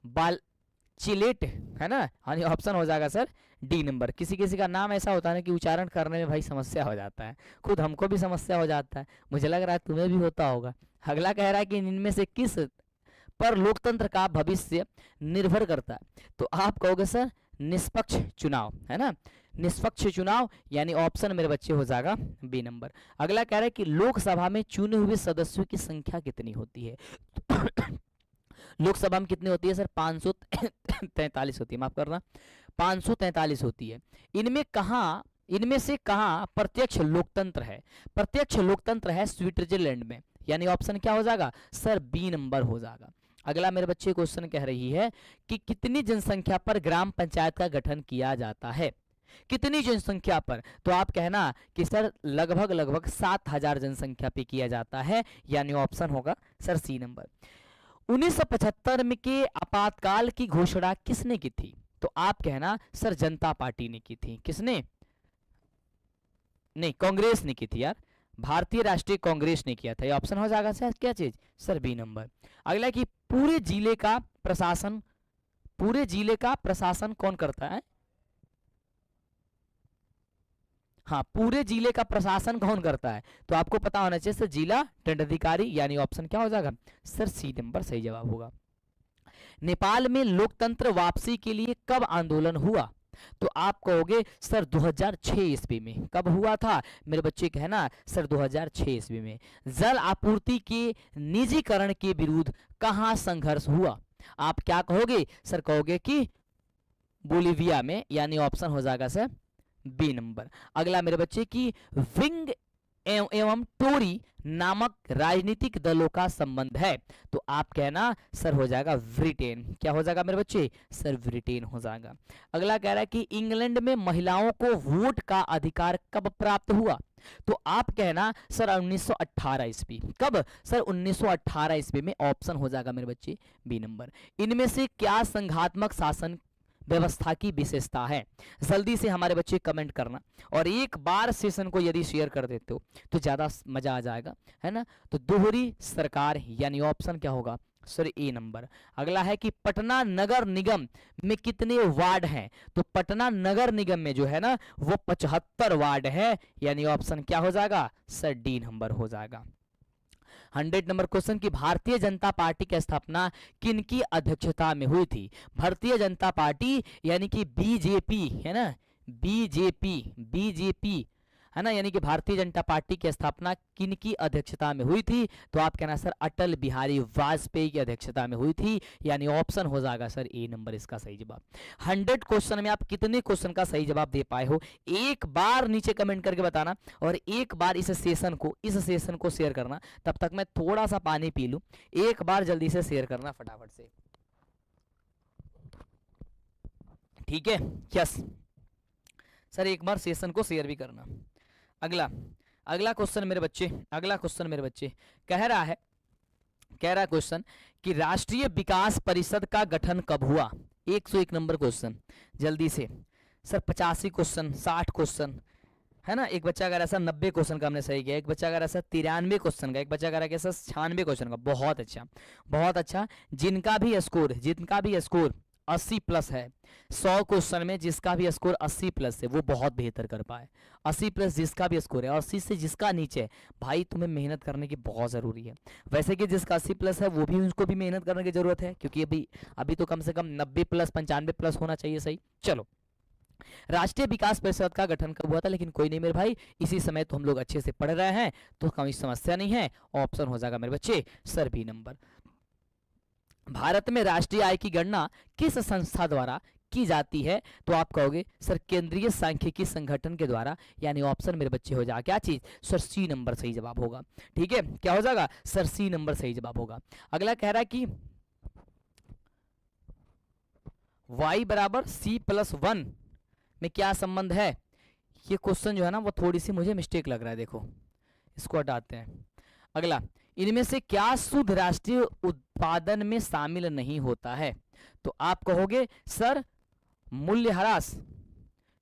बाचेलेट, है ना, यानी ऑप्शन हो जाएगा सर डी नंबर। किसी किसी का नाम ऐसा होता है ना कि उच्चारण करने में भाई समस्या हो जाता है, खुद हमको भी समस्या हो जाता है, मुझे लग रहा है तुम्हें भी होता होगा। अगला कह रहा है कि इनमें से किस पर लोकतंत्र का भविष्य निर्भर करता है, तो आप कहोगे सर निष्पक्ष चुनाव, है ना, निष्पक्ष चुनाव, यानी ऑप्शन मेरे बच्चे हो जाएगा बी नंबर। अगला कह रहा है कि लोकसभा में चुने हुए सदस्यों की संख्या कितनी होती है, लोकसभा में कितनी होती है सर, 543 होती है, माफ करना 543 होती है। इनमें से कहाँ प्रत्यक्ष लोकतंत्र है, प्रत्यक्ष लोकतंत्र है स्विट्जरलैंड में, यानी ऑप्शन क्या हो जाएगा सर बी नंबर हो जाएगा। अगला मेरे बच्चे क्वेश्चन कह रही है कि कितनी जनसंख्या पर ग्राम पंचायत का गठन किया जाता है, कितनी जनसंख्या पर, तो आप कहना कि सर लगभग 7000 जनसंख्या पे किया जाता है, यानी ऑप्शन होगा सर सी नंबर। 1975 में के आपातकाल की घोषणा किसने की थी, तो आप कहना सर जनता पार्टी ने की थी। किसने, नहीं कांग्रेस ने की थी यार, भारतीय राष्ट्रीय कांग्रेस ने किया था, ये ऑप्शन हो जाएगा सर क्या चीज सर बी नंबर। अगला कि पूरे जिले का प्रशासन कौन करता है, हाँ पूरे जिले का प्रशासन कौन करता है, तो आपको पता होना चाहिए सर जिला दंडाधिकारी, यानी ऑप्शन क्या हो जाएगा सर सी नंबर सही जवाब होगा। नेपाल में लोकतंत्र वापसी के लिए कब आंदोलन हुआ, तो आप कहोगे सर 2006 ईस्वी में। कब हुआ था मेरे बच्चे? कहना सर 2006 ईस्वी में। जल आपूर्ति के निजीकरण के विरुद्ध कहाँ संघर्ष हुआ? आप क्या कहोगे सर? कहोगे कि बोलिविया में, यानी ऑप्शन हो जाएगा सर बी नंबर। अगला मेरे बच्चे की विंग एवं टोरी नामक राजनीतिक दलों का संबंध है, तो आप कहना सर हो जाएगा ब्रिटेन। क्या हो जाएगा मेरे बच्चे? सर ब्रिटेन हो जाएगा। अगला कह रहा है कि इंग्लैंड में महिलाओं को वोट का अधिकार कब प्राप्त हुआ? तो आप कहना सर 1918 ईस्वी। कब सर? 1918 ईस्वी में। ऑप्शन हो जाएगा मेरे बच्चे बी नंबर। इनमें से क्या संघात्मक शासन व्यवस्था की विशेषता है? जल्दी से हमारे बच्चे कमेंट करना, और एक बार सेशन को यदि शेयर कर देते हो तो ज्यादा मजा आ जाएगा, है ना। तो दोहरी सरकार, यानी ऑप्शन क्या होगा सर? ए नंबर। अगला है कि पटना नगर निगम में कितने वार्ड हैं? तो पटना नगर निगम में जो है ना वो 75 वार्ड है, यानी ऑप्शन क्या हो जाएगा सर? डी नंबर हो जाएगा। 100 नंबर क्वेश्चन की भारतीय जनता पार्टी की स्थापना किनकी अध्यक्षता में हुई थी? भारतीय जनता पार्टी यानी कि बीजेपी, है ना, बीजेपी है ना, यानी कि भारतीय जनता पार्टी की स्थापना किनकी अध्यक्षता में हुई थी? तो आप कहना सर अटल बिहारी वाजपेयी की अध्यक्षता में हुई थी, यानी ऑप्शन हो जाएगा सर ए नंबर इसका सही जवाब। 100 क्वेश्चन में आप कितने क्वेश्चन का सही जवाब दे पाए हो? एक बार नीचे कमेंट करके बताना, और एक बार इस सेशन को शेयर करना। तब तक मैं थोड़ा सा पानी पी लूं। एक बार जल्दी से शेयर करना फटाफट से, ठीक है? यस सर, एक बार सेशन को शेयर भी करना। अगला क्वेश्चन मेरे बच्चे कह रहा है क्वेश्चन कि राष्ट्रीय विकास परिषद का गठन कब हुआ? 101 नंबर क्वेश्चन, जल्दी से सर। 85 क्वेश्चन, 60 क्वेश्चन, है ना। एक बच्चा कह रहा है सर 90 क्वेश्चन का हमने सही किया, एक बच्चा कह रहा है सर 93 क्वेश्चन का, एक बच्चा कह रहा है सर 96 क्वेश्चन का। बहुत अच्छा। जिनका भी स्कोर 80 प्लस है 100 क्वेश्चन में, जिसका भी स्कोर 80 प्लस है वो बहुत बेहतर कर पाए। 80 प्लस जिसका भी स्कोर है, 80 से जिसका नीचे है, भाई तुम्हें मेहनत करने की बहुत ज़रूरी है। वैसे कि जिसका 80 प्लस है वो भी, उसको भी मेहनत करने की ज़रूरत है, क्योंकि अभी तो कम से कम 90 प्लस 95 प्लस होना चाहिए। सही, चलो। राष्ट्रीय विकास परिषद का गठन कब हुआ था? लेकिन कोई नहीं मेरे भाई, इसी समय तो हम लोग अच्छे से पढ़ रहे हैं, तो कोई समस्या नहीं है। ऑप्शन हो जाएगा मेरे बच्चे सर बी नंबर। भारत में राष्ट्रीय आय की गणना किस संस्था द्वारा की जाती है? तो आप कहोगे सर केंद्रीय सांख्यिकी संगठन के द्वारा, यानी ऑप्शन मेरे बच्चे हो जाएगा क्या चीज सर? सी नंबर सही जवाब होगा, ठीक है? क्या हो जाएगा सर? सी नंबर सही जवाब होगा। अगला कह रहा है कि y बराबर c+1 में क्या संबंध है? ये क्वेश्चन जो है ना वो थोड़ी सी मुझे मिस्टेक लग रहा है, देखो इसको हटाते हैं। अगला, इनमें से क्या शुद्ध राष्ट्रीय उत्पादन में शामिल नहीं होता है? तो आप कहोगे सर मूल्यह्रास।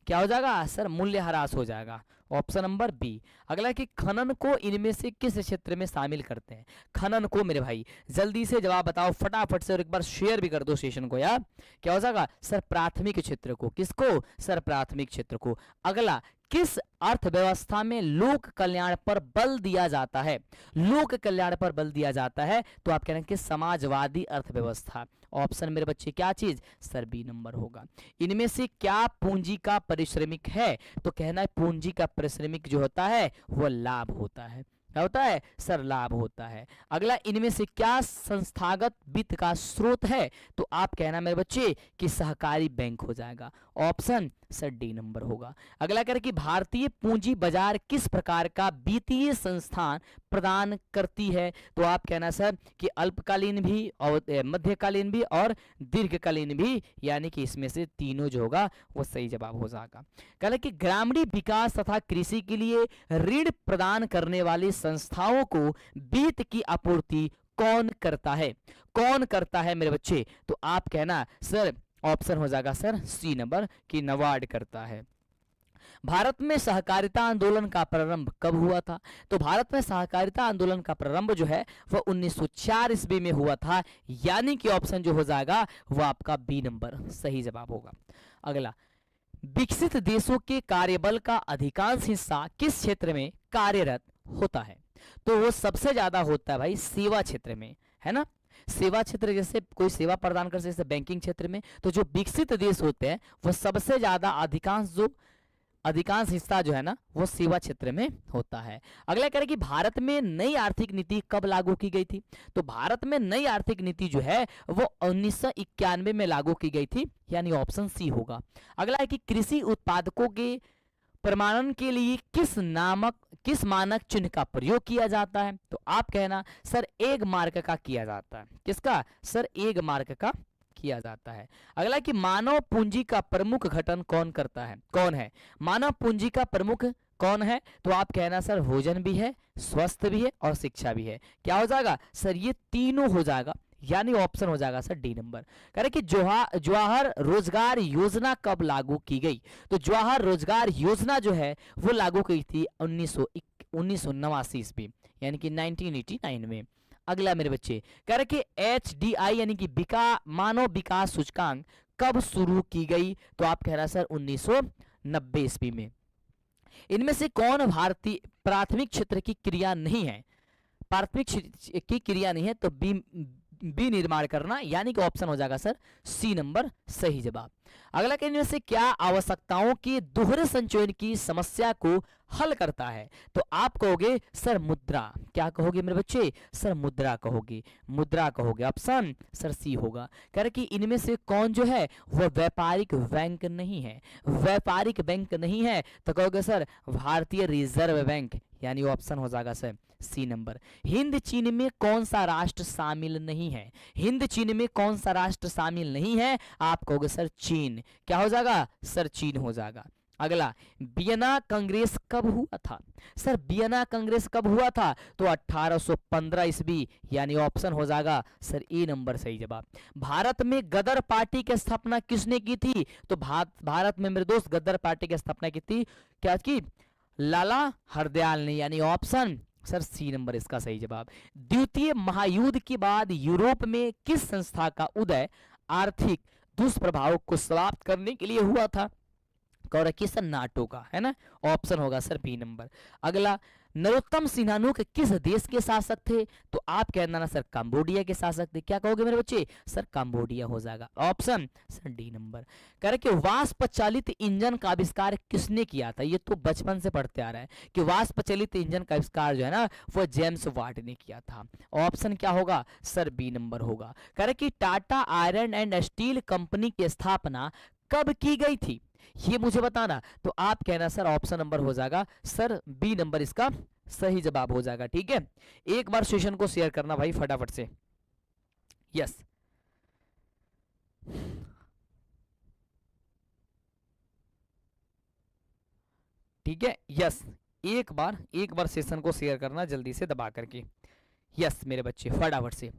क्या हो जाएगा सर? मूल्यह्रास हो जाएगा, ऑप्शन नंबर बी। अगला कि खनन को इनमें से किस क्षेत्र में शामिल करते हैं? खनन को मेरे भाई जल्दी से जवाब बताओ फटाफट से, और एक बार शेयर भी कर दो सेशन को यार। क्या हो जाएगा सर? प्राथमिक क्षेत्र को। किसको सर? प्राथमिक क्षेत्र को। अगला, किस अर्थव्यवस्था में लोक कल्याण पर बल दिया जाता है? लोक कल्याण पर बल दिया जाता है, तो आप कह रहे हैं कि समाजवादी अर्थव्यवस्था। ऑप्शन मेरे बच्चे क्या चीज सर? बी नंबर होगा। इनमें से क्या पूंजी का पारिश्रमिक है? तो कहना है पूंजी का पारिश्रमिक जो होता है वो लाभ होता है। क्या होता है सर? लाभ होता है। अगला, इनमें से क्या संस्थागत वित्त का स्रोत है? तो आप कहना मेरे बच्चे कि सहकारी बैंक हो जाएगा, ऑप्शन सर डी नंबर होगा। अगला कह रहे कि भारतीय पूंजी बाजार किस प्रकार का वित्तीय संस्थान प्रदान करती है? तो आप कहना सर कि अल्पकालीन भी और मध्यकालीन भी और दीर्घकालीन भी, यानी कि इसमें से तीनों जो होगा वो सही जवाब हो जाएगा। कह रहे कि ग्रामीण विकास तथा कृषि के लिए ऋण प्रदान करने वाली संस्थाओं को वित्त की आपूर्ति कौन करता है? कौन करता है मेरे बच्चे? तो आप कहना सर ऑप्शन हो जाएगा सर सी नंबर कि नाबार्ड करता है। भारत में सहकारिता आंदोलन का प्रारंभ कब हुआ था? तो भारत में सहकारिता आंदोलन का प्रारंभ जो है वह 1904 ईस्वी में हुआ था, यानी कि ऑप्शन जो हो जाएगा वह आपका बी नंबर सही जवाब होगा। अगला, विकसित देशों के कार्यबल का अधिकांश हिस्सा किस क्षेत्र में कार्यरत होता है? तो वो सबसे ज्यादा होता है भाई सेवा क्षेत्र में, है ना। सेवा क्षेत्र जैसे कोई सेवा प्रदान कर, जैसे बैंकिंग क्षेत्र में, तो जो विकसित देश होते हैं वो सबसे ज्यादा अधिकांश हिस्सा जो है ना वो सेवा क्षेत्र में होता है। अगला कह रहे कि भारत में नई आर्थिक नीति कब लागू की गई थी? तो भारत में नई आर्थिक नीति जो है वो 1991 में लागू की गई थी, यानी ऑप्शन सी होगा। अगला है कि कृषि उत्पादकों के प्रमाणन के लिए किस मानक चिन्ह का प्रयोग किया जाता है? तो आप कहना सर एक मार्क का किया जाता है। किसका? सर एक मार्क का किया जाता है। अगला कि मानव पूंजी का प्रमुख गठन कौन करता है? कौन है मानव पूंजी का प्रमुख? कौन है? तो आप कहना सर भोजन भी है, स्वास्थ्य भी है और शिक्षा भी है। क्या हो जाएगा सर? ये तीनों हो जाएगा, यानी ऑप्शन हो जाएगा सर डी नंबर। कह रहे कि जवाहर रोजगार योजना कब लागू की गई? तो जवाहर रोजगार योजना जो है वो लागू की थी 1989 ईस्वी, यानी कि 1989 में। अगला मेरे बच्चे कह रहे कि HDI यानी कि मानव विकास सूचकांक कब शुरू की गई? तो आप कह रहा सर 1990 ईस्वी में। इनमें से कौन भारतीय प्राथमिक क्षेत्र की क्रिया नहीं है? प्राथमिक की क्रिया नहीं है तो बी निर्माण करना, यानी कि ऑप्शन हो जाएगा सर सी नंबर सही जवाब। अगला कहने से क्या आवश्यकताओं के दोहरे संचयन की समस्या को हल करता है? तो आप कहोगे सर मुद्रा। क्या कहोगे मेरे बच्चे? सर मुद्रा कहोगे, मुद्रा कहोगे। ऑप्शन सर सी होगा। कह रहे कि इनमें से कौन जो है वह व्यापारिक बैंक नहीं है? व्यापारिक बैंक नहीं है तो कहोगे सर भारतीय रिजर्व बैंक, यानी ऑप्शन हो जाएगा सर सी नंबर। हिंद चीन में कौन सा राष्ट्र शामिल नहीं है? हिंद चीन में कौन सा राष्ट्र शामिल नहीं है? आप कहोगे सर चीन। क्या हो जाएगा सर? चीन हो जाएगा। अगला वियना कांग्रेस कब हुआ था? सर वियना कांग्रेस कब हुआ था? तो 1815 ईस्वी, यानी ऑप्शन हो जाएगा सर ए नंबर सही जवाब। भारत में गदर पार्टी की स्थापना किसने की थी? तो भारत में मेरे दोस्त गदर पार्टी की स्थापना की थी, क्या की? लाला हरदयाल ने, यानी ऑप्शन सर सी नंबर इसका सही जवाब। द्वितीय महायुद्ध के बाद यूरोप में किस संस्था का उदय आर्थिक दुष्प्रभाव को समाप्त करने के लिए हुआ था? कह रहा सर नाटो का, है ना, ऑप्शन होगा सर बी नंबर। अगला नरोत्तम सिन्हा किस देश के शासक थे? तो आप कहना ना सर कंबोडिया के शासक थे। क्या कहोगे मेरे बच्चे? सर कंबोडिया हो जाएगा, ऑप्शन सर डी नंबर। कह रहे कि वाष्प चालित इंजन का आविष्कार किसने किया था? ये तो बचपन से पढ़ते आ रहा है कि वाष्प चालित इंजन का आविष्कार जो है ना वो जेम्स वाट ने किया था। ऑप्शन क्या होगा सर बी नंबर होगा। कह रहे कि Tata iron and steel company की स्थापना कब की गई थी? ये मुझे बताना। तो आप कहना सर ऑप्शन नंबर हो जाएगा सर बी नंबर इसका सही जवाब हो जाएगा। ठीक है, एक बार सेशन को शेयर करना भाई फटाफट से। यस, ठीक है, यस, एक बार सेशन को शेयर करना जल्दी से दबा करके। यस मेरे बच्चे फटाफट से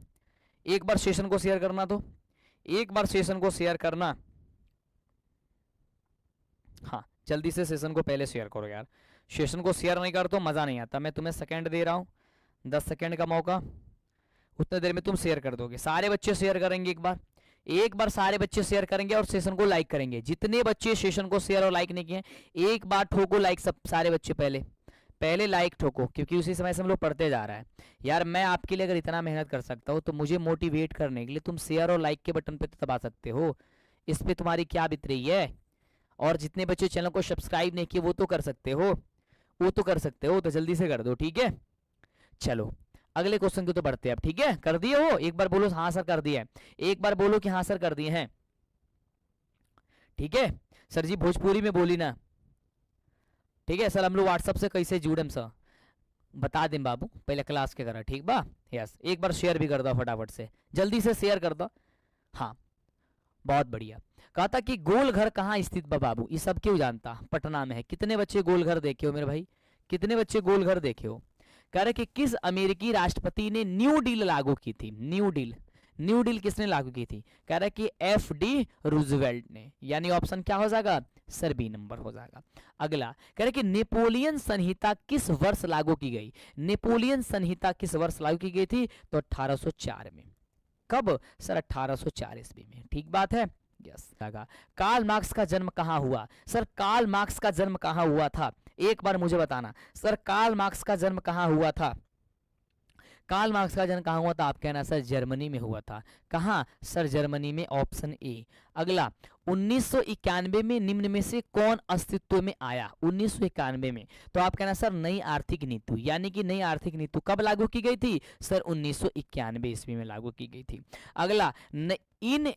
एक बार सेशन को शेयर करना, तो एक बार सेशन को शेयर करना। हाँ जल्दी से सेशन को पहले शेयर करो यार, सेशन को शेयर नहीं कर तो मज़ा नहीं आता। मैं तुम्हें सेकंड दे रहा हूँ, 10 सेकंड का मौका, उतने देर में तुम शेयर कर दोगे। सारे बच्चे शेयर करेंगे एक बार सारे बच्चे शेयर करेंगे और सेशन को लाइक करेंगे। जितने बच्चे सेशन को शेयर और लाइक नहीं किए एक बार ठोको लाइक, सब सारे बच्चे पहले लाइक ठोको, क्योंकि उसी समय से हम लोग पढ़ते जा रहा है यार। मैं आपके लिए अगर इतना मेहनत कर सकता हूँ तो मुझे मोटिवेट करने के लिए तुम शेयर और लाइक के बटन पे तो दबा सकते हो। इस पे तुम्हारी क्या बीत रही है? और जितने बच्चे चैनल को सब्सक्राइब नहीं किए वो तो कर सकते हो, तो जल्दी से कर दो। ठीक है, चलो अगले क्वेश्चन को तो बढ़ते हैं अब। ठीक है, कर दिए हो? एक बार बोलो हाँ सर कर दिए, एक बार बोलो कि हाँ सर कर दिए हैं। ठीक है सर जी, भोजपुरी में बोली ना। ठीक है सर, हम लोग व्हाट्सएप से कैसे जुड़े सर बता दें बाबू, पहले क्लास के करा। ठीक बा, यस, एक बार शेयर भी कर दो फटाफट से, जल्दी से शेयर कर दो। हाँ बहुत बढ़िया। कहा था कि गोल घर कहाँ स्थित बा बाबू? ये सब क्यों जानता? पटना में है। कितने बच्चे गोल घर देखे हो मेरे भाई? कितने बच्चे गोल घर देखे हो? कह रहे कि किस अमेरिकी राष्ट्रपति ने न्यू डील लागू की थी? न्यू डील किसने लागू की थी? कह रहे कि FD रूजवेल्ट ने, यानी ऑप्शन क्या हो जाएगा सर बी नंबर हो जाएगा। अगला कह रहे कि नेपोलियन संहिता किस वर्ष लागू की गई? नेपोलियन संहिता किस वर्ष लागू की गई थी? तो 1804 में। कब सर? 1804 ईस्वी में। ठीक बात है, यस। कार्ल मार्क्स का जन्म कहाँ हुआ? सर कार्ल मार्क्स का जन्म कहाँ हुआ था? एक बार मुझे बताना सर, कार्ल मार्क्स का जन्म कहाँ हुआ था? कार्ल मार्क्स का जन्म कहाँ हुआ था? आप कहना सर जर्मनी में हुआ था। कहाँ? सर जर्मनी में, ऑप्शन ए। अगला, 1991 में निम्न में से कौन अस्तित्व में आया? 1991 में, तो आप कहना सर नई आर्थिक नीति, यानी कि नई आर्थिक नीति कब लागू की गई थी? सर 1991 ईस्वी में लागू की गई थी। अगला, इन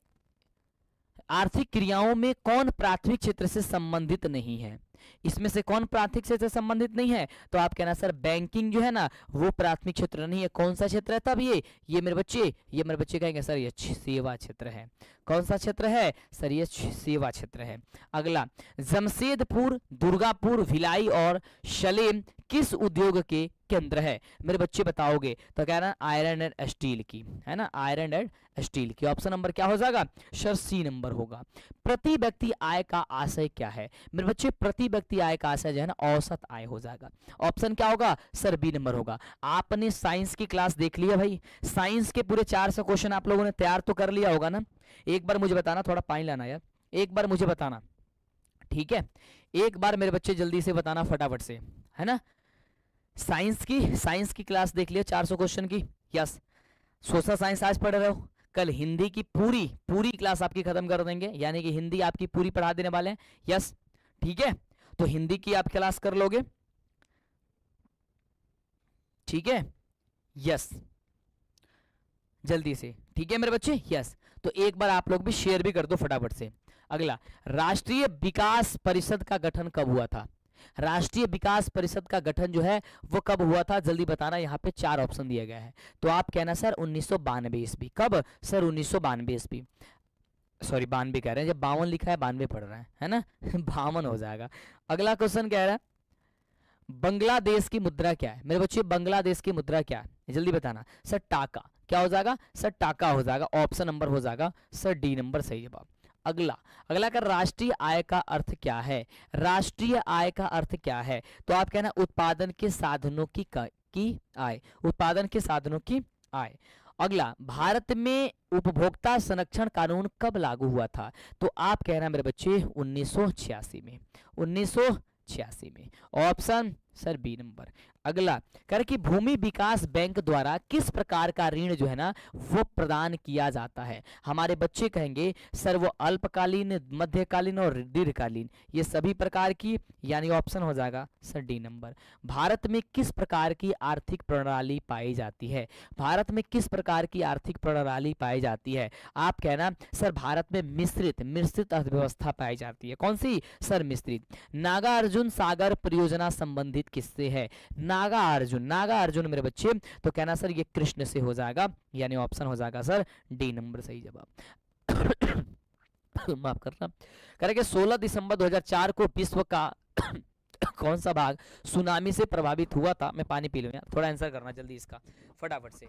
आर्थिक क्रियाओं में कौन प्राथमिक क्षेत्र से संबंधित नहीं है? इसमें से कौन प्राथमिक क्षेत्र से संबंधित नहीं है? तो आप कहना सर बैंकिंग जो है ना वो प्राथमिक क्षेत्र नहीं है। कौन सा क्षेत्र है तब? ये मेरे बच्चे कहेंगे सर ये सेवा क्षेत्र है। कौन सा क्षेत्र है? सर ये सेवा क्षेत्र है। अगला, जमशेदपुर, दुर्गापुर, भिलाई और सलेम किस उद्योग के केंद्र है? मेरे बच्चे बताओगे तो कह रहा आयरन एंड स्टील की, है ना, आयरन एंड स्टील की। ऑप्शन नंबर क्या हो जाएगा? सर सी नंबर होगा। प्रति व्यक्ति आय का आशय क्या है? मेरे बच्चे प्रति व्यक्ति आय का आशय जो है ना औसत आय हो जाएगा। ऑप्शन क्या होगा? सर बी नंबर होगा। आपने साइंस की क्लास देख लिया भाई, साइंस के पूरे 400 क्वेश्चन आप लोगों ने तैयार तो कर लिया होगा ना। एक बार मुझे बताना, थोड़ा पानी लाना यार, एक बार मुझे बताना, ठीक है? एक बार मेरे बच्चे जल्दी से बताना फटाफट से, है ना। साइंस की क्लास देख लिया 400 क्वेश्चन की? यस। सोशल साइंस आज पढ़ रहे हो, कल हिंदी की पूरी क्लास आपकी खत्म कर देंगे, यानी कि हिंदी आपकी पूरी पढ़ा देने वाले हैं। यस, ठीक है, तो हिंदी की आप क्लास कर लोगे, ठीक है? यस, जल्दी से, ठीक है मेरे बच्चे? यस, तो एक बार आप लोग भी शेयर भी कर दो फटाफट से। अगला, राष्ट्रीय विकास परिषद का गठन कब हुआ था? राष्ट्रीय विकास परिषद का गठन जो है वो कब हुआ था? जल्दी बताना। यहाँ पे 4 ऑप्शन दिया गया है, तो आप कहना सर 1992 ईस्वी। कब? सर 1992 ईस्वी। सॉरी 92 कह रहे हैं, जब 52 लिखा है 92 पढ़ रहे हैं, है ना। 52 हो जाएगा। अगला क्वेश्चन कह रहा है बांग्लादेश की मुद्रा क्या है? मेरे बच्चे बांग्लादेश की मुद्रा क्या है? जल्दी बताना। सर टाका। क्या हो जाएगा? सर टाका हो जाएगा। ऑप्शन नंबर हो जाएगा सर डी नंबर सही जवाब। अगला का राष्ट्रीय आय का अर्थ क्या है? राष्ट्रीय आय का अर्थ क्या है? तो आप कहना उत्पादन के साधनों की आय, उत्पादन के साधनों की आय। अगला, भारत में उपभोक्ता संरक्षण कानून कब लागू हुआ था? तो आप कहना मेरे बच्चे 1986 में, 1986 में। Option sir B number. अगला कर कि भूमि विकास बैंक द्वारा किस प्रकार का ऋण जो है ना वो प्रदान किया जाता है? हमारे बच्चे कहेंगे सर वो अल्पकालीन, मध्यकालीन और दीर्घकालीन, ये सभी प्रकार की, यानी ऑप्शन हो जाएगा सर डी नंबर। भारत में किस प्रकार की आर्थिक प्रणाली पाई जाती है? भारत में किस प्रकार की आर्थिक प्रणाली पाई जाती है? आप कहना सर भारत में मिश्रित अर्थव्यवस्था पाई जाती है। कौन सी? सर मिश्रित। नागार्जुन सागर परियोजना संबंधित किससे है? नागा अर्जुन मेरे बच्चे, तो कहना सर ये कृष्ण से हो जाएगा, यानी ऑप्शन हो जाएगा सर डी नंबर सही जवाब। माफ करना। करेंगे 16 दिसंबर 2004 को विश्व का कौन सा भाग सुनामी से प्रभावित हुआ था? मैं पानी पी लूं यार, थोड़ा आंसर करना जल्दी इसका फटाफट से।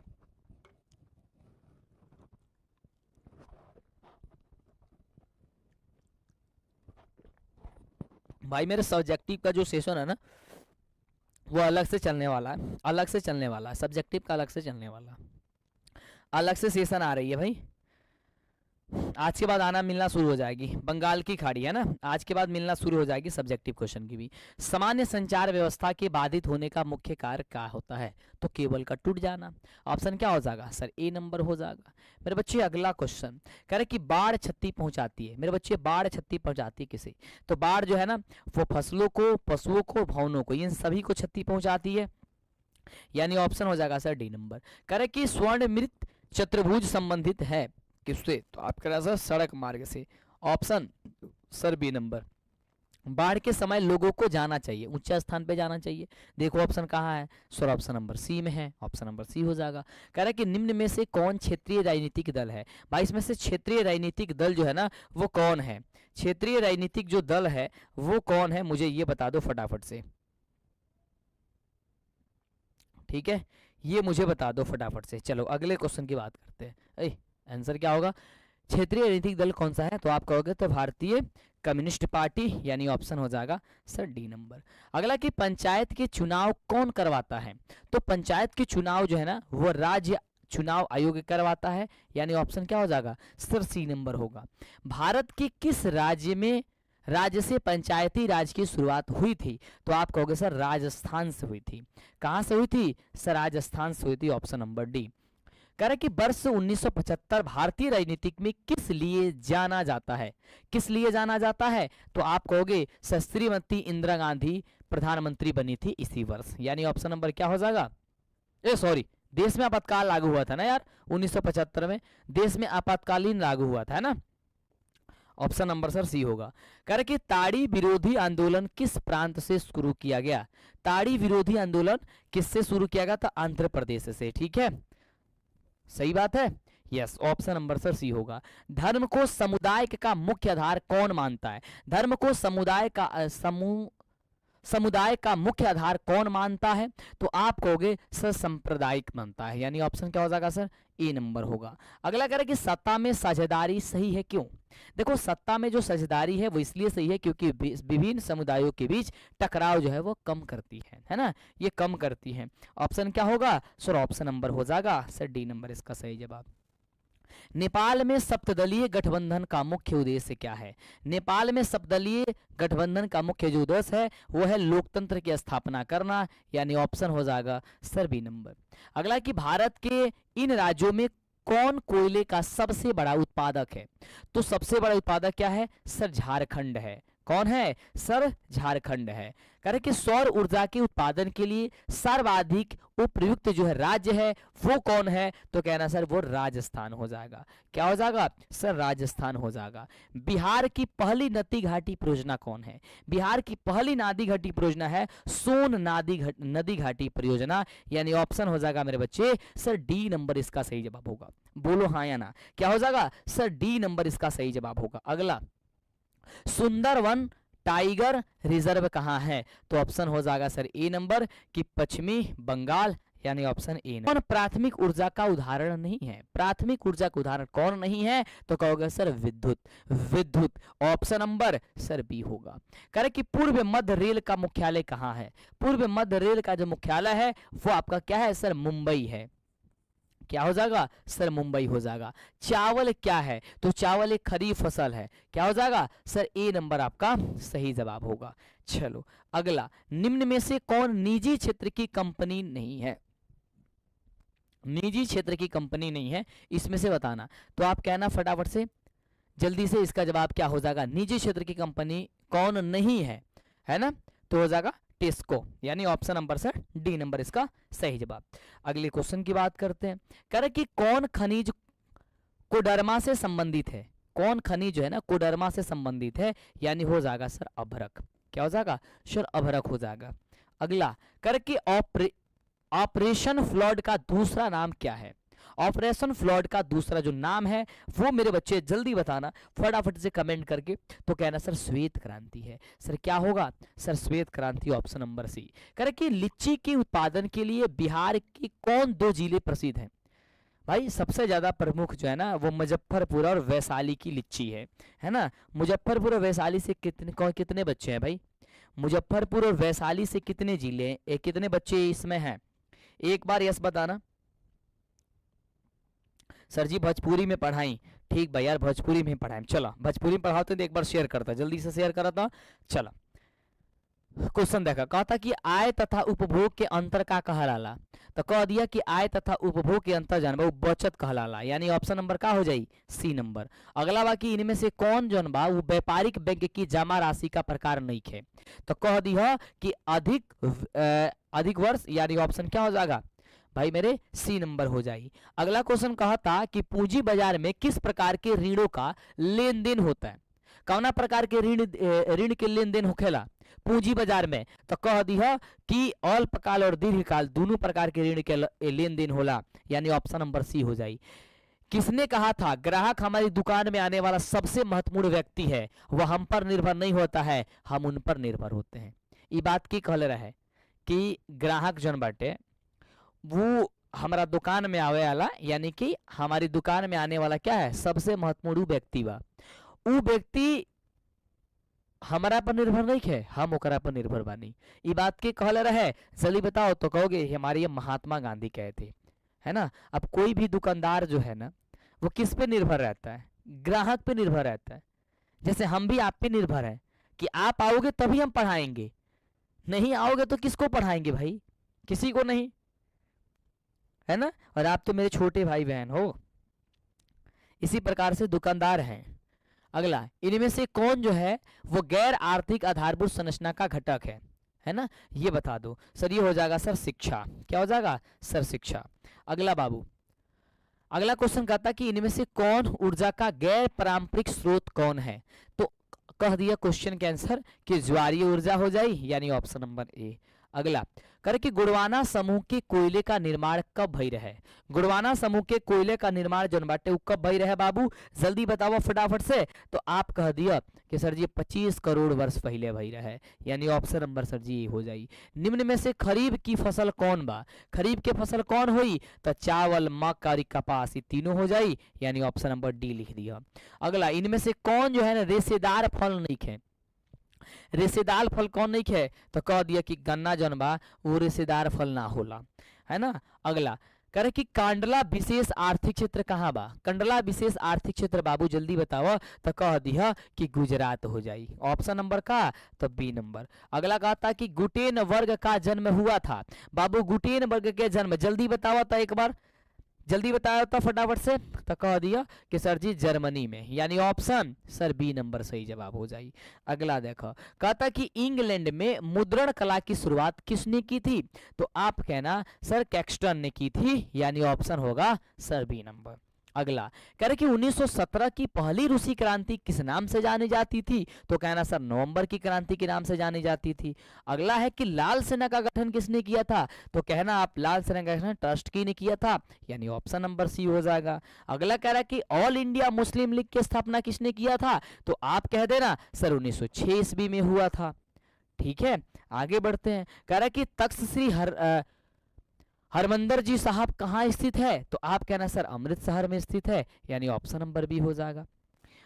भाई मेरे सब्जेक्टिव का जो सेशन है ना वो अलग से चलने वाला है, अलग से चलने वाला है, सब्जेक्टिव का अलग से चलने वाला, अलग से सेशन आ रही है भाई। आज के बाद आना मिलना शुरू हो जाएगी, बंगाल की खाड़ी है ना, आज के बाद मिलना शुरू हो जाएगी सब्जेक्टिव क्वेश्चन की भी। सामान्य संचार व्यवस्था के बाधित होने का मुख्य कारण क्या होता है? तो केबल का टूट जाना। ऑप्शन क्या हो जाएगा? सर ए नंबर हो जाएगा मेरे बच्चे। अगला क्वेश्चन कह रहे कि बाढ़ क्षति पहुंचाती है। मेरे बच्चे बाढ़ क्षति पहुंचाती है किसे? तो बाढ़ जो है ना वो फसलों को, पशुओं को, भवनों को, इन सभी को क्षति पहुंचाती है, यानी ऑप्शन हो जाएगा सर डी नंबर। कह रहे कि स्वर्ण मृत चतुर्भुज संबंधित है किससे? तो आप कह रहे सर सड़क मार्ग से। Option sir B number. बाढ़ के समय लोगों को जाना चाहिए, ऊंचे स्थान पे जाना चाहिए। देखो ऑप्शन कहाँ है? सर ऑप्शन नंबर सी में है, ऑप्शन नंबर सी हो जाएगा। कह रहा है कि निम्न में से कौन क्षेत्रीय राजनीतिक दल है? भाई इसमें से क्षेत्रीय राजनीतिक दल जो है ना वो कौन है? क्षेत्रीय राजनीतिक जो दल है वो कौन है, मुझे ये बता दो फटाफट से, ठीक है? ये मुझे बता दो फटाफट से। चलो अगले क्वेश्चन की बात करते हैं। आंसर क्या होगा? क्षेत्रीय राजनीतिक दल कौन सा है? तो आप कहोगे तो भारतीय कम्युनिस्ट पार्टी, यानी ऑप्शन हो जाएगा सर डी नंबर। अगला कि पंचायत के चुनाव कौन करवाता है? तो पंचायत के चुनाव जो है ना वो राज्य चुनाव आयोग करवाता है, यानी ऑप्शन क्या हो जाएगा? सर सी नंबर होगा। भारत के किस राज्य में राज्य से पंचायती राज की शुरुआत हुई थी? तो आप कहोगे सर राजस्थान से हुई थी। कहां से हुई थी सर? राजस्थान से हुई थी, ऑप्शन नंबर डी। कह रहे कि वर्ष 1975 भारतीय राजनीतिक में किस लिए जाना जाता है? किस लिए जाना जाता है? तो आप कहोगे सर श्रीमती इंदिरा गांधी प्रधानमंत्री बनी थी इसी वर्ष, यानी ऑप्शन नंबर क्या हो जाएगा? सॉरी, देश में आपातकाल लागू हुआ था ना यार 1975 में, देश में आपातकालीन लागू हुआ था, है ना। ऑप्शन नंबर सर सी होगा। कह रहे कि ताड़ी विरोधी आंदोलन किस प्रांत से शुरू किया गया? ताड़ी विरोधी आंदोलन किससे शुरू किया गया था? आंध्र प्रदेश से। ठीक है, सही बात है, यस, ऑप्शन नंबर सर सी होगा। धर्म को समुदाय का मुख्य आधार कौन मानता है? धर्म को समुदाय का मुख्य आधार कौन मानता है? तो आप कहोगे सर सांप्रदायिक मानता है, यानी ऑप्शन क्या हो जाएगा सर? ए नंबर होगा। अगला कह रहे कि सत्ता में साझेदारी सही है क्यों? देखो सत्ता में जो साझेदारी है वो इसलिए सही है क्योंकि विभिन्न समुदायों के बीच टकराव जो है वो कम करती है ना, ये कम करती है। ऑप्शन क्या होगा सर? ऑप्शन नंबर हो जाएगा सर डी नंबर इसका सही जवाब। नेपाल में सप्तदलीय गठबंधन का मुख्य उद्देश्य क्या है? नेपाल में सप्तदलीय गठबंधन का मुख्य जो उद्देश्य है वो है लोकतंत्र की स्थापना करना, यानी ऑप्शन हो जाएगा सर बी नंबर। अगला कि भारत के इन राज्यों में कौन कोयले का सबसे बड़ा उत्पादक है? तो सबसे बड़ा उत्पादक क्या है सर? झारखंड है। कौन है सर? झारखंड है। कह रहे कि सौर ऊर्जा के उत्पादन के लिए सर्वाधिक उपयुक्त जो है राज्य है वो कौन है? तो कहना सर वो राजस्थान हो जाएगा। क्या हो जाएगा सर? राजस्थान हो जाएगा। बिहार की पहली नदी घाटी परियोजना कौन है? बिहार की पहली नदी घाटी परियोजना है सोन नदी घाटी परियोजना, यानी ऑप्शन हो जाएगा मेरे बच्चे सर डी नंबर इसका सही जवाब होगा। बोलो हाँ या ना, क्या हो जाएगा सर? डी नंबर इसका सही जवाब होगा। अगला, सुंदरवन टाइगर रिजर्व कहाँ है? तो ऑप्शन हो जाएगा सर ए नंबर कि पश्चिमी बंगाल, यानी ऑप्शन ए। कौन प्राथमिक ऊर्जा का उदाहरण नहीं है? प्राथमिक ऊर्जा का उदाहरण कौन नहीं है? तो कहोगे सर विद्युत। विद्युत, ऑप्शन नंबर सर बी होगा। करें कि पूर्व मध्य रेल का मुख्यालय कहाँ है? पूर्व मध्य रेल का जो मुख्यालय है वो आपका क्या है सर? मुंबई है। क्या हो जाएगा सर? मुंबई हो जाएगा। चावल क्या है? तो चावल एक खरीफ फसल है। क्या हो जाएगा सर? ए नंबर आपका सही जवाब होगा। चलो अगला, निम्न में से कौन निजी क्षेत्र की कंपनी नहीं है? निजी क्षेत्र की कंपनी नहीं है, इसमें से बताना। तो आप कहना फटाफट से, जल्दी से, इसका जवाब क्या हो जाएगा? निजी क्षेत्र की कंपनी कौन नहीं है ना? तो हो जाएगा टेस्को, यानी option number sir D number इसका सही जवाब। अगले क्वेश्चन की बात करते हैं। कह रहे कि कौन खनिज कोडरमा से संबंधित है? कौन खनिज जो है ना कोडरमा से संबंधित है, यानी हो जाएगा सर अभ्रक। क्या हो जाएगा सर? अभ्रक हो जाएगा। अगला, कह रहे कि ऑपरेशन फ्लड का दूसरा नाम क्या है? ऑपरेशन फ्लड का दूसरा जो नाम है वो मेरे बच्चे जल्दी बताना फटाफट से कमेंट करके। तो कहना सर श्वेत क्रांति है। सर क्या होगा सर? श्वेत क्रांति, ऑप्शन नंबर सी। कह रहे कि लीची के उत्पादन के लिए बिहार की कौन दो जिले प्रसिद्ध हैं? भाई सबसे ज्यादा प्रमुख जो है ना वो मुजफ्फरपुर और वैशाली की लीची है ना। मुजफ्फरपुर और वैशाली से कितने बच्चे हैं भाई? मुजफ्फरपुर और वैशाली से कितने जिले हैं? कितने बच्चे इसमें हैं? एक बार यस बताना। सर जी भोजपुरी में पढ़ाई। ठीक भाई यार, भोजपुरी में पढ़ाएं। चलो भोजपुरी में पढ़ाते तो एक बार शेयर करता, जल्दी से शेयर करा था। चलो क्वेश्चन देखा, कहा था कि आय तथा उपभोग के अंतर का कहलाला। तो कह दिया कि आय तथा उपभोग के अंतर जानबा वो बचत कहलाला, यानी ऑप्शन नंबर का हो जाई सी नंबर। अगला बाकी इनमें से कौन जौन बा वो व्यापारिक बैंक की जमा राशि का प्रकार नहीं है। तो कह दिया कि अधिक वर्ष, यानी ऑप्शन क्या हो जाएगा भाई मेरे? सी नंबर हो जाएगी। अगला क्वेश्चन कहा था कि पूंजी बाजार में किस प्रकार के ऋणों का लेन देन होता है? कौना प्रकार के ऋण के लेन देन होखेला पूंजी बाजार में? तो कह दिया कि अल्पकाल और दीर्घकाल दोनों प्रकार के ऋण के लेन देन होला, यानी ऑप्शन नंबर सी हो जाएगी। किसने कहा था ग्राहक हमारी दुकान में आने वाला सबसे महत्वपूर्ण व्यक्ति है, वह हम पर निर्भर नहीं होता है, हम उन पर निर्भर होते हैं। ये बात की कहले रहे कि ग्राहक जन बाटे वो हमारा दुकान में आवे वाला, यानी कि हमारी दुकान में आने वाला क्या है? सबसे महत्वपूर्ण व्यक्ति बा। वो व्यक्ति हमारा पर निर्भर नहीं है, हम ओकरा पर निर्भर बानी। ये बात के कहले रहे, जल्दी बताओ। तो कहोगे हमारे ये महात्मा गांधी कहे थे, है ना। अब कोई भी दुकानदार जो है ना वो किस पे निर्भर रहता है? ग्राहक पे निर्भर रहता है। जैसे हम भी आप पे निर्भर है, कि आप आओगे तभी हम पढ़ाएंगे, नहीं आओगे तो किसको पढ़ाएंगे भाई, किसी को नहीं, है ना। और आप तो मेरे छोटे भाई बहन हो। इसी प्रकार से दुकानदार हैं। अगला, इनमें से कौन जो है वो गैर आर्थिक आधारभूत संरचना का घटक है ना, ये बता दो सर। ये हो जाएगा सर शिक्षा। क्या हो जाएगा सर शिक्षा। अगला बाबू, अगला क्वेश्चन कहता कि इनमें से कौन ऊर्जा का गैर पारंपरिक स्रोत कौन है। तो कह दिया क्वेश्चन के आंसर कि ज्वारीय ऊर्जा हो जाए, यानी ऑप्शन नंबर ए। अगला करे कि गोंडवाना समूह के कोयले का निर्माण कब भई रहे। गोंडवाना समूह के कोयले का निर्माण जौन बाटे कब भई रहे बाबू, जल्दी बताओ फटाफट से। तो आप कह दिया कि सर जी 25 करोड़ वर्ष पहले भई रहे, यानी ऑप्शन नंबर सर जी हो जाई। निम्न में से खरीफ की फसल कौन बा, खरीफ के फसल कौन हुई, तो चावल, मक्का और कपास, ये तीनों हो जाई, यानी ऑप्शन नंबर डी लिख दिया। अगला, इनमें से कौन जो है ना रेशेदार फल नहीं खे, रेशेदार फल कौन नहीं खे, तो कह दिया कि गन्ना जौन बा वो रेशेदार फल ना होला, है ना। अगला करे कि कांडला विशेष आर्थिक क्षेत्र कहाँ बा, कंडला विशेष आर्थिक क्षेत्र बाबू जल्दी बताओ, तो कह दिया कि गुजरात हो जाई, ऑप्शन नंबर का तो बी नंबर। अगला कहता कि गुटेन वर्ग का जन्म हुआ था बाबू, गुटेन वर्ग के जन्म जल्दी बताओ तो एक बार, जल्दी बताया था फटाफट से, तो कह दिया कि सर जी जर्मनी में, यानी ऑप्शन सर बी नंबर सही जवाब हो जाए। अगला देखो, कहता कि इंग्लैंड में मुद्रण कला की शुरुआत किसने की थी, तो आप कहना सर कैक्सटन ने की थी, यानी ऑप्शन होगा सर बी नंबर। अगला कह रहे कि 1917 की पहली रूसी क्रांति किस नाम से जानी जाती थी, तो कहना सर नवंबर की क्रांति के नाम से जानी जाती थी। अगला है कि लाल सेना का गठन किसने किया था, तो कहना आप लाल सेना का गठन ट्रस्की ने किया था, यानी ऑप्शन नंबर सी हो जाएगा। अगला कह रहा है कि ऑल इंडिया मुस्लिम लीग की स्थापना किसने किया था, तो आप कह देना सर 1906 ईस्वी में हुआ था। ठीक है, आगे बढ़ते हैं। कह रहा है कि तख्त श्री हरमंदर जी साहब कहाँ स्थित है, तो आप कहना सर अमृतसर में स्थित है, यानी ऑप्शन नंबर बी हो जाएगा।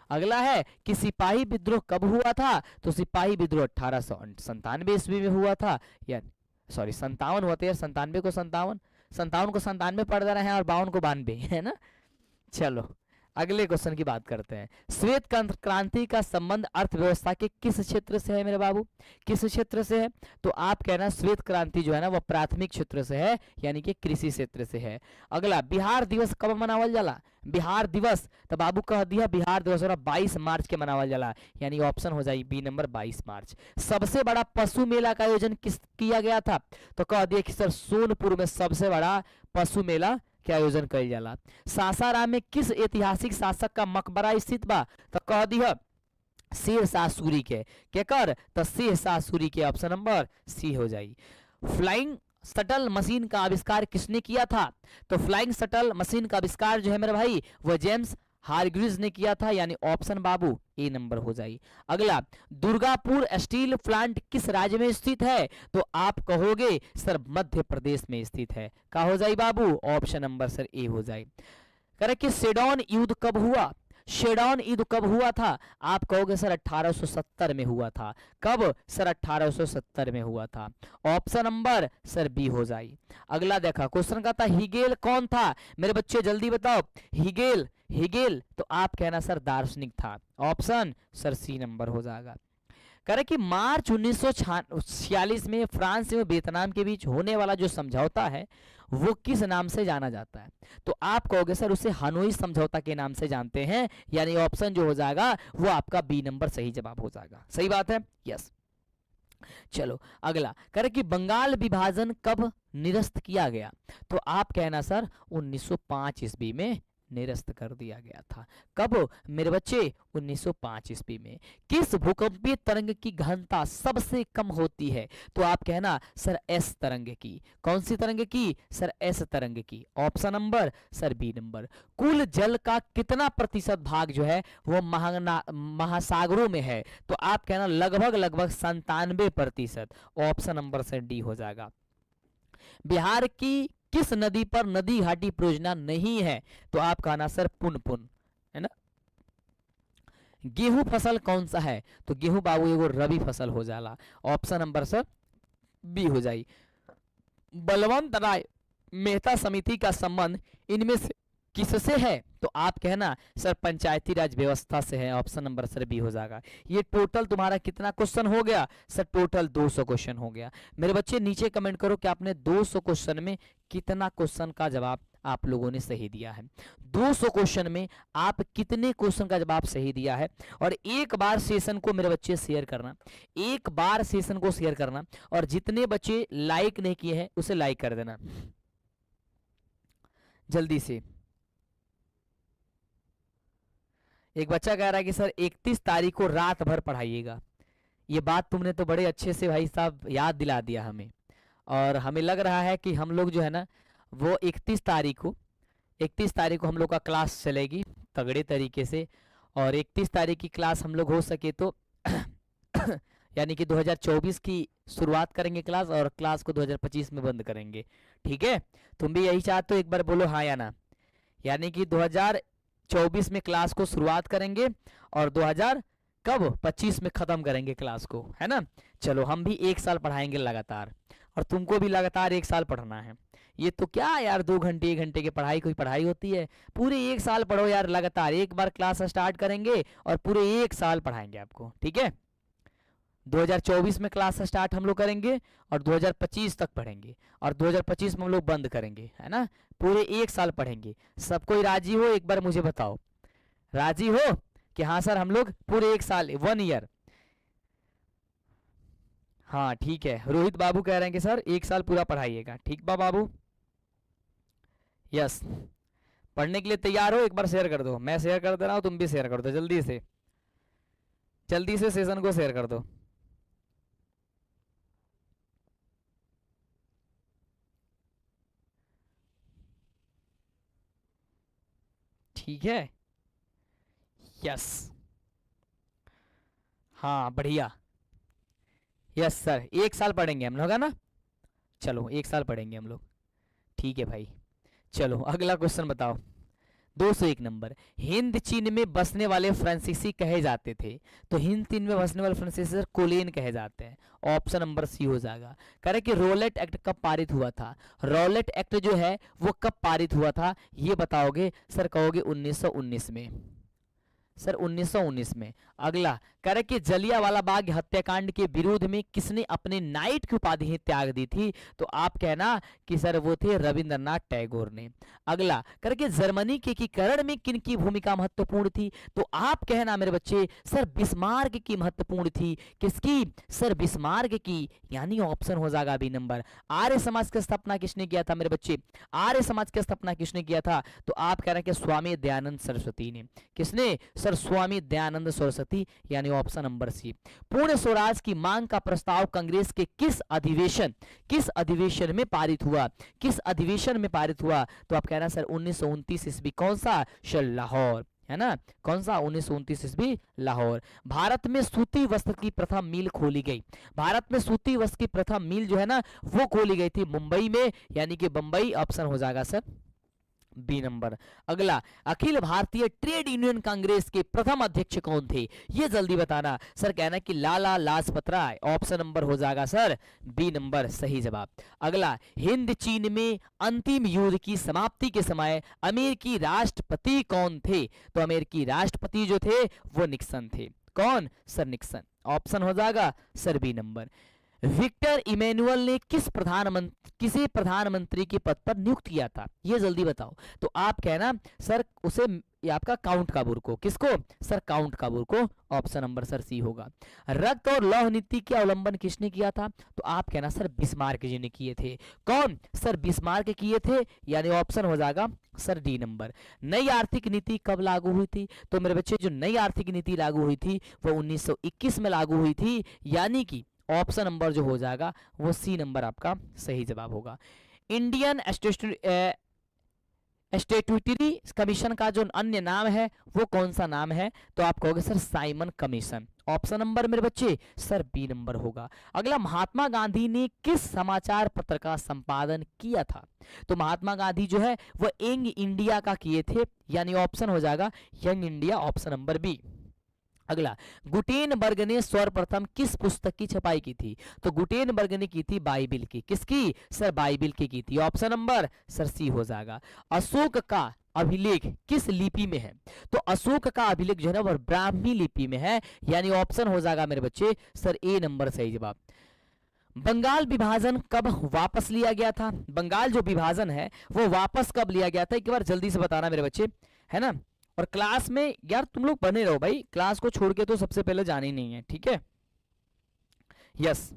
अगला है कि सिपाही विद्रोह कब हुआ था, तो सिपाही विद्रोह 1897 ईस्वी में हुआ था, या सॉरी 57 होते हैं, 97 को 57 को 97 पढ़ रहे हैं और 52 को 92, है ना। चलो अगले क्वेश्चन की बात करते हैं। श्वेत क्रांति का संबंध अर्थव्यवस्था के किस क्षेत्र से है मेरे बाबू, किस क्षेत्र से है, तो आप कहना श्वेत क्रांति जो है ना वो प्राथमिक क्षेत्र से है, यानी कि कृषि क्षेत्र से है। अगला, बिहार दिवस कब मनावल जाला, बिहार दिवस, तो बाबू कह दिया बिहार दिवस 22 मार्च के मनावल जाला, यानी ऑप्शन हो जाए बी नंबर 22 मार्च। सबसे बड़ा पशु मेला का आयोजन किस किया गया था, तो कह दिया कि सर सोनपुर में सबसे बड़ा पशु मेला के आयोजन कइल जाला। सासाराम में किस ऐतिहासिक शासक का मकबरा स्थित बा, तो कह दिया शेरशाह सूरी के कर, तो शेरशाह सूरी के, ऑप्शन नंबर सी हो जाई। फ्लाइंग शटल मशीन का आविष्कार किसने किया था, तो फ्लाइंग शटल मशीन का आविष्कार जो है मेरे भाई वो जेम्स हारग्रीव्स ने किया था, यानी ऑप्शन बाबू ए नंबर हो जाए। अगला, दुर्गापुर स्टील प्लांट किस राज्य में स्थित है, तो आप कहोगे सर मध्य प्रदेश में स्थित है, का हो जाए बाबू, ऑप्शन नंबर सर ए हो जाए। करे कि सेडोन युद्ध कब हुआ, शेडॉन युद्ध कब हुआ था, आप कहोगे सर 1870 में हुआ था, कब सर 1870 में हुआ था, ऑप्शन नंबर सर बी हो जाए। अगला देखा क्वेश्चन का था हिगेल कौन था, मेरे बच्चे जल्दी बताओ, हिगेल हिगेल तो आप कहना सर दार्शनिक था, ऑप्शन सर सी नंबर हो जाएगा। करे कि मार्च 1946 में फ्रांस एवं वियतनाम के बीच होने वाला जो समझौता है वो किस नाम से जाना जाता है, तो आप कहोगे सर उसे हनोई समझौता के नाम से जानते हैं, यानी ऑप्शन जो हो जाएगा वो आपका बी नंबर सही जवाब हो जाएगा। सही बात है, यस। चलो अगला, करे कि बंगाल विभाजन कब निरस्त किया गया, तो आप कहना सर 1905 ईस्वी में निरस्त कर दिया गया था, कब मेरे बच्चे 1905 ईस्वी में। किस भूकंपीय तरंग की घनता सबसे कम होती है, तो आप कहना सर एस तरंग की, कौन सी तरंग की, सर एस तरंग की, option number sir B number. कुल जल का कितना प्रतिशत भाग जो है वो महासागरों में है, तो आप कहना लगभग 97%, ऑप्शन नंबर सर डी हो जाएगा। बिहार की किस नदी पर नदी घाटी परियोजना नहीं है, तो आप कहना सर पुनपुन, है ना। गेहूं फसल कौन सा है, तो गेहूं बाबू एगो रबी फसल हो जाला, ऑप्शन नंबर सर बी हो जाई। बलवंत राय मेहता समिति का संबंध इनमें से किससे है? तो आप कहना सर पंचायती राज व्यवस्था से है, ऑप्शन नंबर सर बी हो जाएगा। ये टोटल तुम्हारा कितना क्वेश्चन हो गया सर? टोटल 200 क्वेश्चन हो गया। मेरे बच्चे नीचे कमेंट करो कि आपने 200 क्वेश्चन में कितना क्वेश्चन का जवाब आप लोगों ने सही दिया है। 200 क्वेश्चन में आप कितने क्वेश्चन का जवाब सही दिया है। और एक बार सेशन को मेरे बच्चे शेयर करना, एक बार सेशन को शेयर करना, और जितने बच्चे लाइक नहीं किए हैं उसे लाइक कर देना जल्दी से। एक बच्चा कह रहा है कि सर 31 तारीख को रात भर पढ़ाइएगा। ये बात तुमने तो बड़े अच्छे से भाई साहब याद दिला दिया हमें, और हमें लग रहा है कि हम लोग जो है ना वो 31 तारीख को हम लोग का क्लास चलेगी तगड़े तरीके से। और 31 तारीख की क्लास हम लोग हो सके तो यानी कि 2024 की शुरुआत करेंगे क्लास, और क्लास को 2025 में बंद करेंगे। ठीक है, तुम भी यही चाहते हो? एक बार बोलो हाँ या ना। यानी कि 2024 में क्लास को शुरुआत करेंगे और 2025 में खत्म करेंगे क्लास को, है ना। चलो हम भी 1 साल पढ़ाएंगे लगातार, और तुमको भी लगातार 1 साल पढ़ना है। ये तो क्या यार 2 घंटे 1 घंटे की पढ़ाई कोई पढ़ाई होती है? पूरे 1 साल पढ़ो यार लगातार। एक बार क्लास स्टार्ट करेंगे और पूरे 1 साल पढ़ाएंगे आपको, ठीक है। 2024 में क्लास स्टार्ट हम लोग करेंगे और 2025 तक पढ़ेंगे, और 2025 में हम लोग बंद करेंगे, है ना। पूरे 1 साल पढ़ेंगे। सब कोई राजी हो? एक बार मुझे बताओ, राजी हो कि हाँ सर हम लोग पूरे 1 साल 1 ईयर? हाँ ठीक है, रोहित बाबू कह रहे हैं कि सर 1 साल पूरा पढ़ाइएगा। ठीक बा बाबू, यस। पढ़ने के लिए तैयार हो? एक बार शेयर कर दो। मैं शेयर कर दे रहा हूँ, तुम भी शेयर कर दो जल्दी से, जल्दी से सेशन को शेयर कर दो। ठीक है, यस, हाँ बढ़िया, यस सर 1 साल पढ़ेंगे हम लोग, है ना। चलो 1 साल पढ़ेंगे हम लोग, ठीक है भाई। चलो अगला क्वेश्चन बताओ। 201 नंबर, हिंद चीन में बसने वाले फ्रांसीसी कहे जाते थे। तो हिंद चीन में बसने वाले फ्रांसीसी सर कोलेन कहे जाते हैं। ऑप्शन नंबर सी हो जाएगा। कह रहे कि रॉलेट एक्ट कब पारित हुआ था? रॉलेट एक्ट जो है वो कब पारित हुआ था ये बताओगे सर? कहोगे 1919 में सर, 1919 में। अगला कह रहे कि जलियांवाला बाग हत्याकांड के विरोध में किसने अपने नाइट की उपाधि त्याग दी थी? तो आप कहना कि सर वो थे रविंद्रनाथ टैगोर ने। अगला कह रहे कि जर्मनी के एकीकरण में किन की भूमिका महत्वपूर्ण थी? तो आप कहना मेरे बच्चे सर बिस्मार्क की महत्वपूर्ण थी। किसकी? सर बिस्मार्क की। यानी ऑप्शन हो जाएगा बी नंबर। आर्य समाज की स्थापना किसने किया था मेरे बच्चे? आर्य समाज की स्थापना किसने किया था? तो आप कह रहे हैं कि स्वामी दयानंद सरस्वती ने। किसने? सर स्वामी दयानंद सरस्वती, यानी ऑप्शन नंबर सी। पूर्ण स्वराज की मांग का प्रस्ताव कांग्रेस के किस अधिवेशन में पारित हुआ? किस अधिवेशन में पारित हुआ? तो आप कहना सर 1929 ईस्वी। कौन सा? सर लाहौर, है ना। कौन सा? 1929 ईस्वी लाहौर। भारत में सूती वस्त्र की प्रथम मिल खोली गई। भारत में सूती वस्त्र की प्रथम मिल जो है ना वो खोली गई थी मुंबई में, यानी कि बंबई। ऑप्शन हो जाएगा सर बी नंबर। अगला, अखिल भारतीय ट्रेड यूनियन कांग्रेस के प्रथम अध्यक्ष कौन थे? ये जल्दी बताना। सर कहना कि लाला लाजपत राय। ऑप्शन नंबर हो जाएगा सर बी नंबर, सही जवाब। अगला, हिंद चीन में अंतिम युद्ध की समाप्ति के समय अमेरिकी राष्ट्रपति कौन थे? तो अमेरिकी राष्ट्रपति जो थे वो निक्सन थे। कौन? Sir Nixon. ऑप्शन हो जाएगा sir B number. Victor Emmanuel ने किसे प्रधानमंत्री के पद पर नियुक्त किया था? ये जल्दी बताओ। तो आप कहना सर उसे आपका काउंट काबूर को। किसको? सर काउंट काबूर को। ऑप्शन नंबर सर सी होगा। रक्त और लौह नीति के अवलंबन किसने किया था? तो आप कहना सर बिस्मार्क जी ने किए थे। कौन? सर बिस्मार्क किए थे, यानी ऑप्शन हो जाएगा सर डी नंबर। नई आर्थिक नीति कब लागू हुई थी? तो मेरे बच्चे जो नई आर्थिक नीति लागू हुई थी वो 1921 में लागू हुई थी, यानी कि ऑप्शन नंबर जो हो जाएगा वो सी नंबर आपका सही जवाब होगा। इंडियन स्टैट्यूटरी कमीशन का जो अन्य नाम है वो कौन सा नाम है? तो आप कहोगे sir Simon commission. Option number मेरे बच्चे सर बी नंबर होगा। अगला, महात्मा गांधी ने किस समाचार पत्र का संपादन किया था? तो महात्मा गांधी जो है वो यंग इंडिया का किए थे, यानी ऑप्शन हो जाएगा young India. Option number B. अगला, गुटेनबर्ग ने सर्वप्रथम किस पुस्तक की छपाई की थी? तो गुटेनबर्ग ने की थी बाइबिल की। किसकी? सर बाइबिल की थी। ऑप्शन नंबर सर सी हो जाएगा। अशोक का अभिलेख किस लिपि में है? तो अशोक का अभिलेख जो है ना वो ब्राह्मी लिपि में है, यानी ऑप्शन हो जाएगा मेरे बच्चे सर ए नंबर सही जवाब। बंगाल विभाजन कब वापस लिया गया था? बंगाल जो विभाजन है वो वापस कब लिया गया था, एक बार जल्दी से बताना मेरे बच्चे, है ना। और क्लास में यार तुम लोग बने रहो भाई, क्लास को छोड़ के तो सबसे पहले जाना ही नहीं है, ठीक है। यस,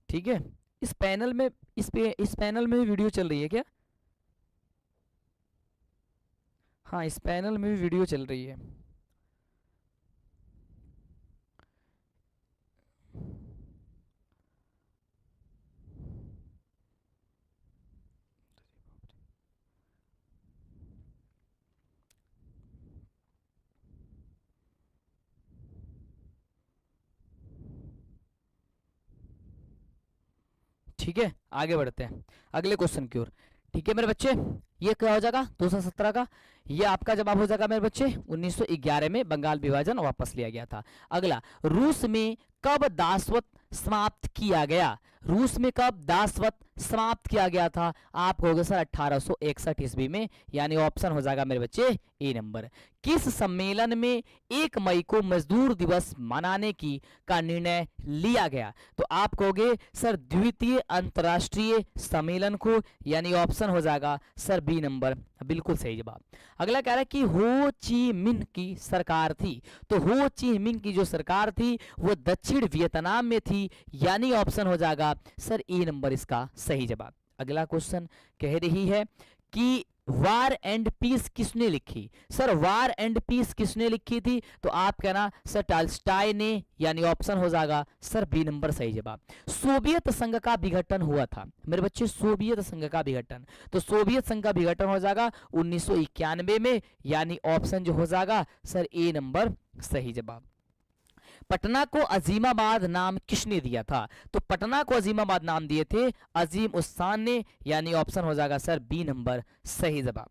ठीक है। इस पैनल में इस पैनल में भी वीडियो चल रही है क्या? हाँ, इस पैनल में भी वीडियो चल रही है। ठीक है, आगे बढ़ते हैं अगले क्वेश्चन की ओर। ठीक है मेरे बच्चे, ये क्या हो जाएगा 217 का, ये आपका जवाब हो जाएगा मेरे बच्चे 1911 में बंगाल विभाजन वापस लिया गया था। अगला, रूस में कब दासत्व समाप्त किया गया? रूस में कब दासत्व समाप्त किया गया था? आप कहोगे सर 1861 ईस्वी में, यानी ऑप्शन हो जाएगा मेरे बच्चे ए नंबर। किस सम्मेलन में 1 मई को मजदूर दिवस मनाने की का निर्णय लिया गया? तो आप कहोगे सर द्वितीय अंतर्राष्ट्रीय सम्मेलन को, यानी ऑप्शन हो जाएगा सर बी नंबर, बिल्कुल सही जवाब। अगला कह रहा है कि हो ची मिन्ह की सरकार थी, तो हो ची मिन्ह की जो सरकार थी वो दक्षिण वियतनाम में थी, यानी ऑप्शन हो जाएगा सर ए नंबर इसका सही जवाब। अगला क्वेश्चन कह रही है कि वार एंड पीस किसने लिखी? सर वार एंड पीस किसने लिखी थी? तो आप कहना सर टॉल्स्टॉय ने, यानी ऑप्शन हो जाएगा सर बी नंबर सही जवाब। सोवियत संघ का विघटन हुआ था मेरे बच्चे, सोवियत संघ का विघटन, तो सोवियत संघ का विघटन हो जाएगा 1991 में, यानी ऑप्शन जो हो जाएगा सर ए नंबर सही जवाब। पटना को अजीमाबाद नाम किसने दिया था? तो पटना को अजीमाबाद नाम दिए थे अजीम उस्सान ने, यानी ऑप्शन हो जाएगा सर बी नंबर सही जवाब।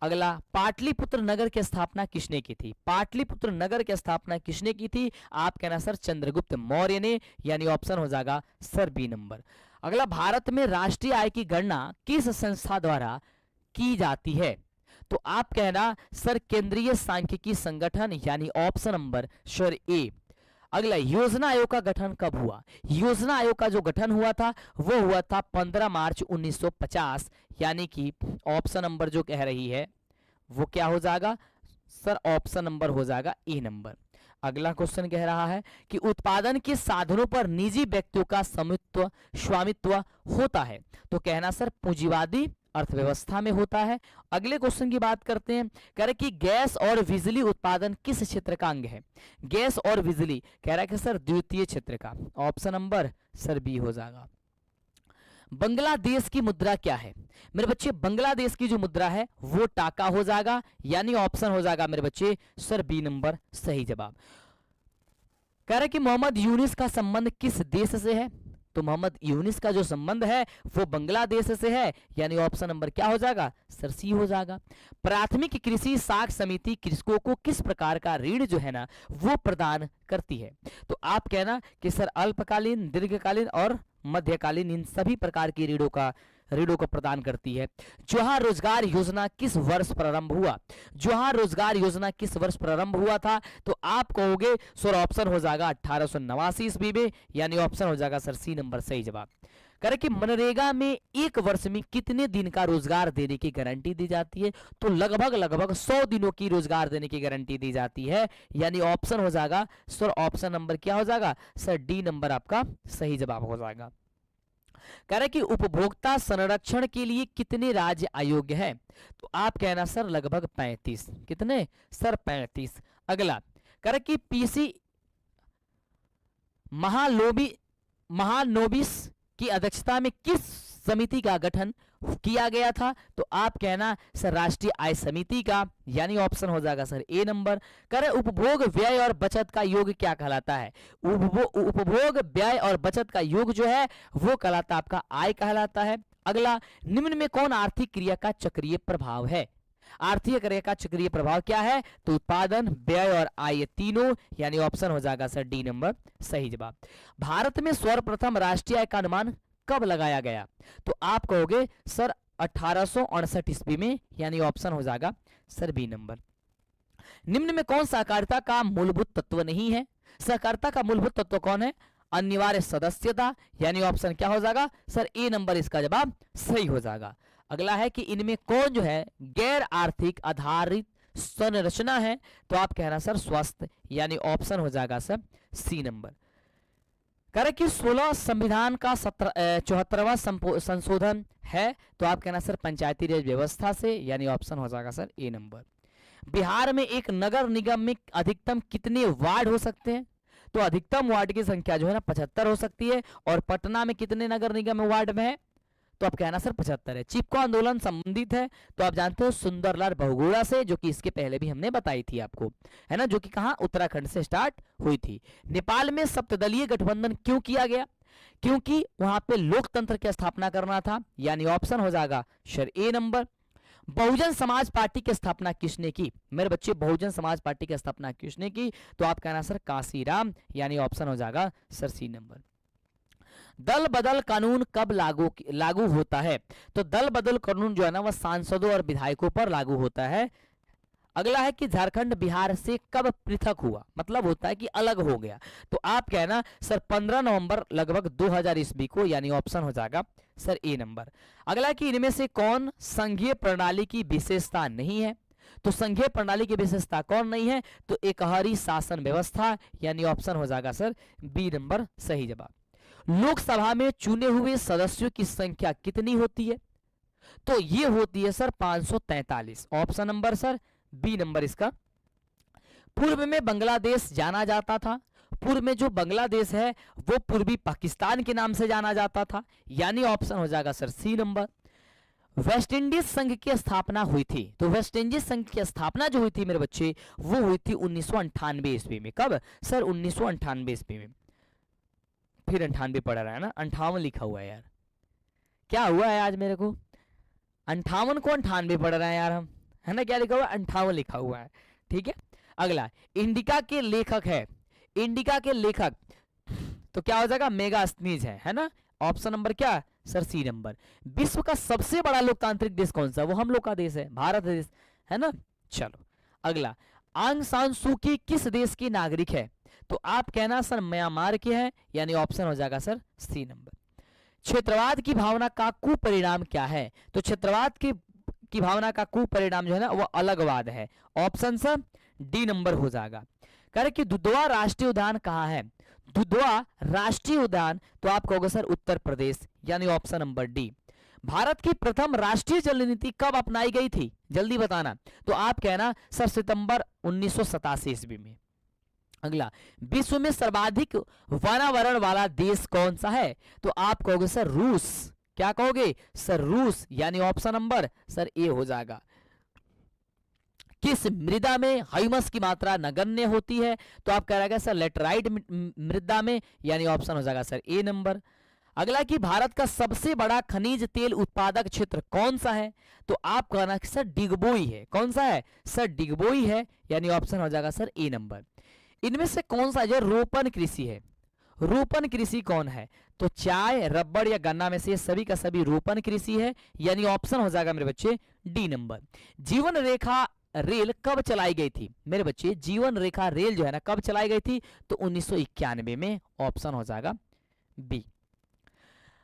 अगला, पाटलिपुत्र नगर की स्थापना किसने की थी? पाटलिपुत्र नगर की स्थापना किसने की थी? आप कहना सर चंद्रगुप्त मौर्य ने, यानी ऑप्शन हो जाएगा सर बी नंबर। अगला, भारत में राष्ट्रीय आय की गणना किस संस्था द्वारा की जाती है? तो आप कहना सर केंद्रीय सांख्यिकी संगठन, यानी ऑप्शन नंबर सर ए। अगला, योजना आयोग का गठन कब हुआ? योजना आयोग का जो गठन हुआ था वो हुआ था 15 मार्च 1950, यानी कि ऑप्शन नंबर जो कह रही है वो क्या हो जाएगा सर, ऑप्शन नंबर हो जाएगा ए नंबर। अगला क्वेश्चन कह रहा है कि उत्पादन के साधनों पर निजी व्यक्तियों का स्वामित्व होता है, तो कहना सर पूंजीवादी अर्थव्यवस्था में होता है। अगले क्वेश्चन की बात करते हैं, कह रहे कि गैस और बिजली उत्पादन किस क्षेत्र का अंग है? गैस और बिजली कह रहा है कि सर द्वितीय क्षेत्र का, ऑप्शन नंबर सर बी हो जाएगा। बांग्लादेश की मुद्रा क्या है? मेरे बच्चे बांग्लादेश की जो मुद्रा है वो टाका हो जाएगा, यानी ऑप्शन हो जाएगा मेरे बच्चे सर बी नंबर सही जवाब। कह रहे कि मोहम्मद यूनिस का संबंध किस देश से है? तो मोहम्मद यूनिस का जो संबंध है वो बांग्लादेश से है, यानी ऑप्शन नंबर क्या हो जाएगा सर सी हो जाएगा। प्राथमिक कृषि साख समिति कृषकों को किस प्रकार का ऋण जो है ना वो प्रदान करती है? तो आप कहना कि सर अल्पकालीन, दीर्घकालीन और मध्यकालीन, इन सभी प्रकार की ऋणों को प्रदान करती है। जवाहर रोजगार योजना किस वर्ष प्रारंभ हुआ? जवाहर रोजगार योजना किस वर्ष प्रारंभ हुआ था? तो आप कहोगे सर ऑप्शन हो जाएगा 1889 ईस्वी में, यानी ऑप्शन हो जाएगा सर सी नंबर सही जवाब। करे कि मनरेगा में एक वर्ष में कितने दिन का रोजगार देने की गारंटी दी जाती है? तो लगभग 100 दिनों की रोजगार देने की गारंटी दी जाती है, यानी ऑप्शन हो जाएगा सर ऑप्शन नंबर क्या हो जाएगा सर डी नंबर आपका सही जवाब हो जाएगा। कह रहे कि उपभोक्ता संरक्षण के लिए कितने राज्य अयोग्य हैं? तो आप कहना सर लगभग 35। कितने सर 35। अगला कह रहे कि पीसी महानोबिस की अध्यक्षता में किस समिति का गठन किया गया था? तो आप कहना सर राष्ट्रीय आय समिति का, यानी ऑप्शन हो जाएगा सर ए नंबर। करे उपभोग व्यय और बचत का योग क्या कहलाता है? उपभोग व्यय और बचत का योग जो है वो कहलाता आपका आय कहलाता है। अगला, निम्न में कौन आर्थिक क्रिया का चक्रीय प्रभाव है? आर्थिक क्रिया का चक्रीय प्रभाव क्या है? तो उत्पादन, व्यय और आय, ये तीनों, यानी ऑप्शन हो जाएगा सर डी नंबर सही जवाब। भारत में सर्वप्रथम राष्ट्रीय आय का अनुमान कब लगाया गया? तो आप कहोगे सर 1868 ईस्वी में, यानी ऑप्शन हो जाएगा सर बी नंबर। निम्न में कौन सहकारिता का मूलभूत तत्व नहीं है? सहकारिता का मूलभूत तत्व कौन है? अनिवार्य सदस्यता, यानी ऑप्शन क्या हो जाएगा सर ए नंबर, इसका जवाब सही हो जाएगा। अगला है कि इनमें कौन जो है गैर आर्थिक आधारित संरचना है? तो आप कहना सर स्वास्थ्य, यानी ऑप्शन हो जाएगा सर सी नंबर। कह रहे कि 16 संविधान का 74वां संशोधन है, तो आप कहना सर पंचायती राज व्यवस्था से, यानी ऑप्शन हो जाएगा सर ए नंबर। बिहार में एक नगर निगम में अधिकतम कितने वार्ड हो सकते हैं? तो अधिकतम वार्ड की संख्या जो है ना 75 हो सकती है। और पटना में कितने नगर निगम वार्ड में है? तो आप कहना सर 75 है। चिपको आंदोलन संबंधित है, तो आप जानते हो सुंदरलाल बहुगुणा से, जो कि इसके पहले भी हमने बताई थी आपको, है ना, जो कि कहाँ उत्तराखंड से स्टार्ट हुई थी। नेपाल में सप्तदलीय गठबंधन क्यों किया गया? क्योंकि वहां पे लोकतंत्र की स्थापना करना था, यानी ऑप्शन हो जाएगा सर ए नंबर। बहुजन समाज पार्टी की स्थापना किसने की? मेरे बच्चे, बहुजन समाज पार्टी की स्थापना किसने की? तो आप कहना सर कांसीराम, यानी ऑप्शन हो जाएगा सर सी नंबर। दल बदल कानून कब लागू होता है? तो दल बदल कानून जो है ना वह सांसदों और विधायकों पर लागू होता है। अगला है कि झारखंड बिहार से कब पृथक हुआ? मतलब होता है कि अलग हो गया। तो आप कहना सर 15 नवंबर लगभग 2000 ईस्वी को, यानी ऑप्शन हो जाएगा सर ए नंबर। अगला कि इनमें से कौन संघीय प्रणाली की विशेषता नहीं है? तो संघीय प्रणाली की विशेषता कौन नहीं है? तो एकहरी शासन व्यवस्था, यानी ऑप्शन हो जाएगा सर बी नंबर सही जवाब। लोकसभा में चुने हुए सदस्यों की संख्या कितनी होती है? तो ये होती है sir 543, option number sir B number इसका। पूर्व में बांग्लादेश जाना जाता था, पूर्व में जो बांग्लादेश है वो पूर्वी पाकिस्तान के नाम से जाना जाता था, यानी ऑप्शन हो जाएगा sir C number. West Indies संघ की स्थापना हुई थी, तो वेस्ट इंडीज संघ की स्थापना जो हुई थी मेरे बच्चे, वो हुई थी 1998 ईस्वी में। कब सर? 1998 ईस्वी में। फिर 98 पढ़ रहा है ना, 58 लिखा हुआ है यार, क्या हुआ है आज मेरे को? 58 को 98 पढ़ रहे हैं यार हम, है ना। क्या लिखा हुआ है? 58 लिखा हुआ है, ठीक है। अगला, इंडिका के लेखक है, इंडिका के लेखक, तो क्या हो जाएगा? मेगास्थनीज है ना, ऑप्शन नंबर क्या सर सी नंबर। विश्व का सबसे बड़ा लोकतांत्रिक देश कौन सा? वो हम लोग का देश है, भारत देश, है ना। चलो अगला, आंग सान सू की किस देश की नागरिक है? तो आप कहना सर म्यांमार के हैं, यानी ऑप्शन हो जाएगा सर सी नंबर। क्षेत्रवाद की भावना का कुपरिणाम क्या है? तो क्षेत्रवाद की भावना का कुपरिणाम जो है ना वो अलगवाद है, ऑप्शन सर डी नंबर हो जाएगा। कह रहे कि दुधवा राष्ट्रीय उद्यान कहाँ है? दुधवा राष्ट्रीय उद्यान, तो आप कहोगे सर उत्तर प्रदेश, यानी ऑप्शन नंबर डी। भारत की प्रथम राष्ट्रीय जल नीति कब अपनाई गई थी? जल्दी बताना। तो आप कहना सर सितंबर 1987 ईस्वी में। अगला, विश्व में सर्वाधिक वातावरण वाला देश कौन सा है? तो आप कहोगे सर रूस, क्या कहोगे सर रूस, यानी ऑप्शन नंबर सर ए हो जाएगा। किस मृदा में ह्यूमस की मात्रा नगण्य होती है? तो आप कह रहे सर लेटराइट मृदा में, यानी ऑप्शन हो जाएगा सर ए नंबर। अगला कि भारत का सबसे बड़ा खनिज तेल उत्पादक क्षेत्र कौन सा है? तो आप कहना कि सर डिगबोई है, कौन सा है सर? डिगबोई है, यानी ऑप्शन हो जाएगा सर ए नंबर। इनमें से कौन सा जो रोपण कृषि है? रोपण कृषि कौन है? तो चाय, रबड़ या गन्ना में से सभी का सभी रोपण कृषि है, यानी ऑप्शन हो जाएगा मेरे बच्चे डी नंबर। जीवन रेखा रेल कब चलाई गई थी? मेरे बच्चे जीवन रेखा रेल जो है ना कब चलाई गई थी? तो 1991 में, ऑप्शन हो जाएगा बी।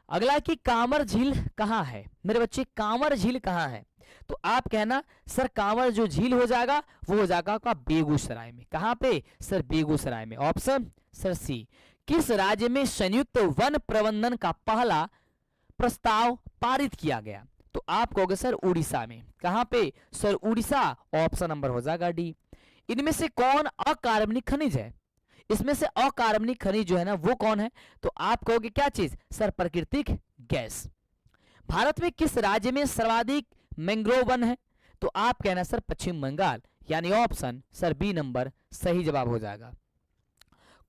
अगला कि कांवर झील कहाँ है? मेरे बच्चे कांवर झील कहाँ है? तो आप कहना सर कांवर जो झील हो जाएगा वो हो जाएगा का बेगूसराय में। कहाँ पे सर? बेगूसराय में, ऑप्शन सर सी। किस राज्य में संयुक्त वन प्रबंधन का पहला प्रस्ताव पारित किया गया? तो आप कहोगे सर उड़ीसा में। कहाँ पे सर? उड़ीसा, ऑप्शन नंबर हो जाएगा डी। इनमें से कौन अकार्बनिक खनिज है? इसमें से अकार्बनिक खनिज जो है ना वो कौन है? तो आप कहोगे क्या चीज सर? प्राकृतिक गैस। भारत में किस राज्य में सर्वाधिक मैंग्रोव वन है? तो आप कहना सर पश्चिम बंगाल, यानी ऑप्शन सर बी नंबर सही जवाब हो जाएगा।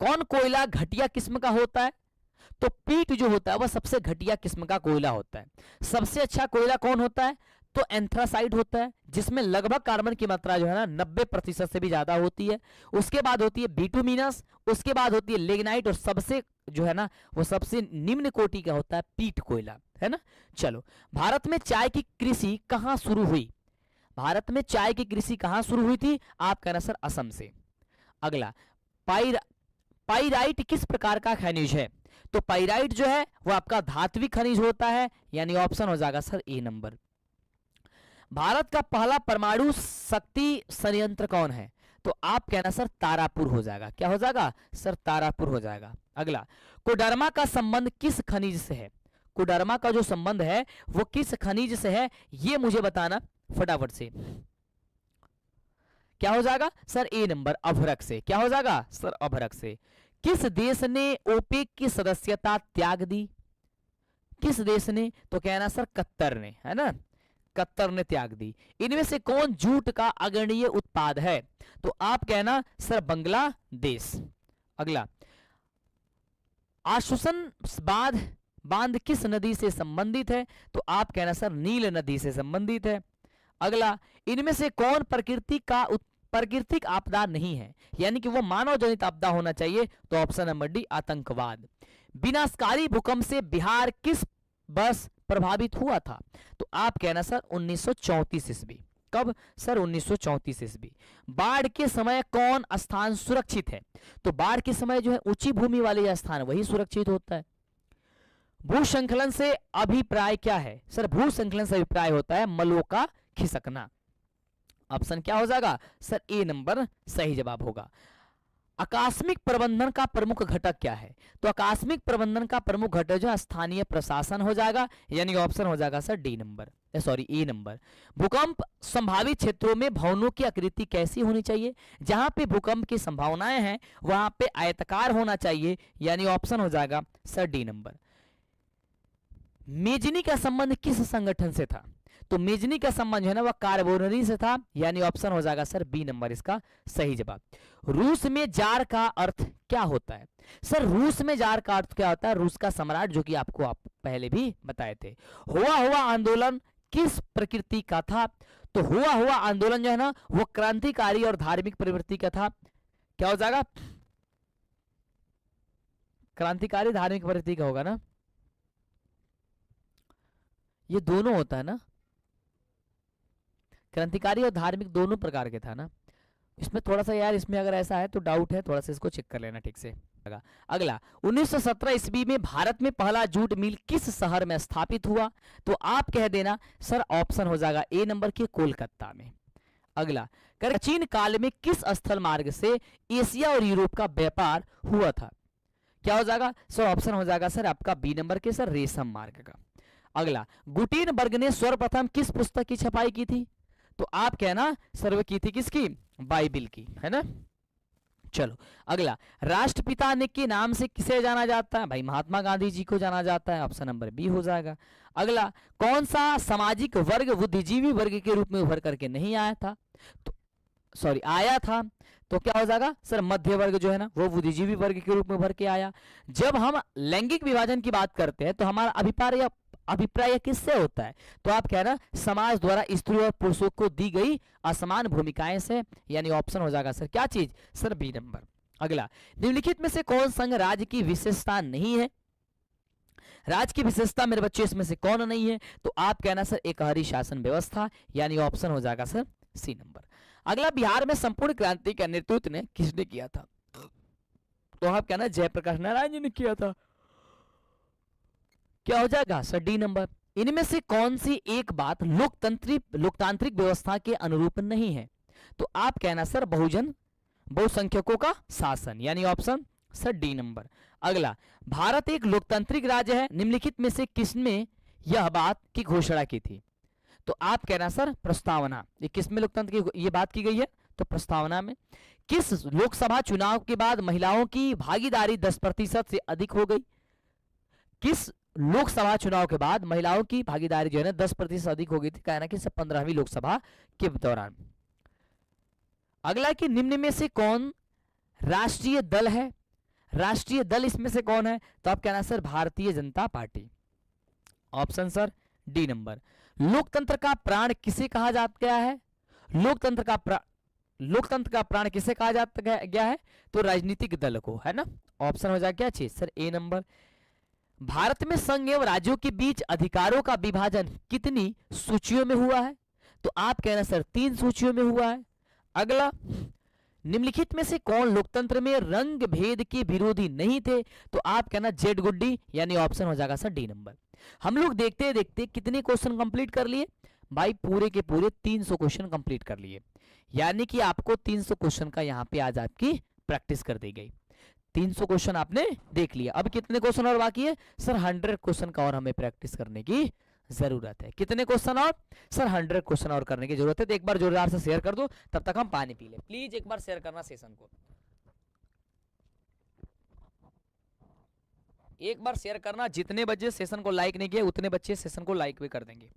कौन कोयला घटिया किस्म का होता है? तो पीट जो होता है वह सबसे घटिया किस्म का कोयला होता है। सबसे अच्छा कोयला कौन होता है? तो एंथ्रासाइड होता है, जिसमें लगभग कार्बन की मात्रा जो है ना 90% से भी ज्यादा होती है। उसके बाद होती है बिटुमिनस, उसके बाद होती है लिग्नाइट, और सबसे जो है ना वो सबसे निम्न कोटि का होता है पीट कोयला, है ना। चलो, भारत में चाय की कृषि कहाँ शुरू हुई? भारत में चाय की कृषि कहाँ शुरू हुई थी? आप कहना सर असम से। अगला, पाइराइट किस प्रकार का खनिज है? तो पाइराइट जो है वो आपका धात्विक खनिज होता है, यानी ऑप्शन हो जाएगा सर ए नंबर। भारत का पहला परमाणु शक्ति संयंत्र कौन है? तो आप कहना सर तारापुर हो जाएगा। क्या हो जाएगा सर? तारापुर हो जाएगा। अगला, कोडरमा का संबंध किस खनिज से है? कोडरमा का जो संबंध है वो किस खनिज से है, ये मुझे बताना फटाफट से। क्या हो जाएगा सर? ए नंबर, अभ्रक से। क्या हो जाएगा सर? अभ्रक से। किस देश ने ओपेक की सदस्यता त्याग दी? किस देश ने? तो कहना सर कतर ने, है ना, कतर ने त्याग दी। इनमें से कौन जूट का अग्रणीय उत्पाद है? तो आप कहना सर बांग्लादेश। अगला, आशुसन बांध किस नदी से संबंधित है? तो आप कहना सर नील नदी से संबंधित है। अगला, इनमें से कौन प्राकृतिक आपदा नहीं है, यानी कि वो मानव जनित आपदा होना चाहिए? तो ऑप्शन नंबर डी, आतंकवाद। विनाशकारी भूकंप से बिहार किस वर्ष प्रभावित हुआ था? तो आप कहना सर 1934 ईस्वी। कब सर? 1934 ईस्वी। बाढ़ के समय कौन स्थान सुरक्षित है? तो बाढ़ के समय जो है ऊंची भूमि वाले स्थान वही सुरक्षित होता है। भूसंकलन से अभिप्राय क्या है? सर भूसंकलन से अभिप्राय होता है मलबों का खिसकना। ऑप्शन क्या हो जाएगा सर? ए नंबर सही जवाब होगा। आकस्मिक प्रबंधन का प्रमुख घटक क्या है? तो आकस्मिक प्रबंधन का प्रमुख घटक जो स्थानीय प्रशासन हो जाएगा, यानी ऑप्शन हो जाएगा सर डी नंबर, सॉरी ए नंबर। भूकंप संभावित क्षेत्रों में भवनों की आकृति कैसी होनी चाहिए? जहां पे भूकंप की संभावनाएं हैं वहां पे आयताकार होना चाहिए, यानी ऑप्शन हो जाएगा सर डी नंबर। मेजनी का संबंध किस संगठन से था? तो मेजनी का संबंध है ना वह कार्बोनरी से था, यानी ऑप्शन हो जाएगा सर बी नंबर इसका सही जवाब। रूस में जार का अर्थ क्या होता है? सर रूस में जार का अर्थ क्या होता है? रूस का सम्राट, जो कि आपको आप पहले भी बताए थे। हुआ आंदोलन किस प्रकृति का था? तो हुआ आंदोलन जो है ना वो क्रांतिकारी और धार्मिक प्रवृत्ति का था। क्या हो जाएगा? क्रांतिकारी धार्मिक प्रवृत्ति का होगा ना, ये दोनों होता है ना, क्रांतिकारी और धार्मिक दोनों प्रकार के था ना। इसमें थोड़ा सा यार, इसमें अगर ऐसा है तो डाउट है, थोड़ा सा इसको चेक कर लेना ठीक से। अगला, 1917 ईस्वी में भारत में पहला जूट मिल किस शहर में स्थापित हुआ? तो आप कह देना सर ऑप्शन हो जाएगा ए नंबर के कोलकाता में। अगला, प्राचीन काल में किस स्थल मार्ग से एशिया और यूरोप का व्यापार हुआ था? क्या हो जाएगा सर? ऑप्शन हो जाएगा सर आपका बी नंबर के सर रेशम मार्ग का। अगला, गुटेनबर्ग ने सर्वप्रथम किस पुस्तक की छपाई की थी? तो आप कहना सर्वे की थी किसकी? बाइबिल की, है ना। चलो अगला, राष्ट्रपिता ने के नाम से किसे जाना जाता है? भाई महात्मा गांधी जी को जाना जाता है, ऑप्शन नंबर बी हो जाएगा। अगला, कौन सा सामाजिक वर्ग बुद्धिजीवी वर्ग के रूप में उभर करके नहीं आया था? तो सॉरी आया था, तो क्या हो जाएगा सर? मध्य वर्ग जो है ना वो बुद्धिजीवी वर्ग के रूप में उभर के आया। जब हम लैंगिक विभाजन की बात करते हैं तो हमारा अभिप्राय किससे होता है? तो आप कहना समाज द्वारा स्त्री और पुरुषों को दी गई असमान भूमिकाएं से, यानी ऑप्शन हो जाएगा सर क्या चीज? Sir B number. अगला, निम्नलिखित में से कौन संघ राज्य की विशेषता नहीं है? राज्य की विशेषता मेरे बच्चे इसमें से कौन नहीं है? तो आप कहना सर एकहरी शासन व्यवस्था, यानी ऑप्शन हो जाएगा सर सी नंबर। अगला, बिहार में संपूर्ण क्रांति का नेतृत्व ने किसने किया था? तो आप कहना जयप्रकाश नारायण जी ने किया था। क्या हो जाएगा सर डी नंबर। इनमें से कौन सी एक बात लोकतांत्रिक व्यवस्था के अनुरूप नहीं है? तो आप कहना सर बहुसंख्यकों का शासन, यानी ऑप्शन सर डी नंबर। अगला, भारत एक लोकतांत्रिक राज्य है, निम्नलिखित में से किसने यह बात की घोषणा की थी? तो आप कहना सर प्रस्तावना। ये किसमें लोकतंत्र की ये बात की गई है? तो प्रस्तावना में। किस लोकसभा चुनाव के बाद महिलाओं की भागीदारी 10% से अधिक हो गई? किस लोकसभा चुनाव के बाद महिलाओं की भागीदारी जो है ना 10% अधिक हो गई थी, कहना कि 15वीं लोकसभा के दौरान। अगला, कि निम्न में से कौन राष्ट्रीय दल है? राष्ट्रीय दल इसमें से कौन है? तो आप कहना sir Bharatiya Janata party. Option sir D number. लोकतंत्र का प्राण किसे कहा जाता गया है? लोकतंत्र का प्राण किसे कहा जाता गया है? तो राजनीतिक दल को, है ना। ऑप्शन हो जाएगा क्या चीज सर? ए नंबर। भारत में संघ एवं राज्यों के बीच अधिकारों का विभाजन कितनी सूचियों में हुआ है? तो आप कहना सर 3 सूचियों में हुआ है। अगला, निम्नलिखित में से कौन लोकतंत्र में रंग भेद के विरोधी नहीं थे? तो आप कहना जेड गुड्डी, यानी ऑप्शन हो जाएगा सर डी नंबर। हम लोग देखते देखते कितने क्वेश्चन कंप्लीट कर लिए भाई? पूरे के पूरे 300 क्वेश्चन कंप्लीट कर लिए, यानी कि आपको 300 क्वेश्चन का यहाँ पे आज आपकी प्रैक्टिस कर दी गई। 300 क्वेश्चन आपने देख लिया। अब कितने क्वेश्चन और बाकी है सर? 100 क्वेश्चन का और हमें प्रैक्टिस करने की जरूरत है। कितने क्वेश्चन और सर? 100 क्वेश्चन और करने की जरूरत है। तो एक बार जोरदार से शेयर कर दो, तब तक हम पानी पी ले। प्लीज एक बार शेयर करना सेशन को, एक बार शेयर करना। जितने बच्चे सेशन को लाइक नहीं किए उतने बच्चे सेशन को लाइक भी कर देंगे।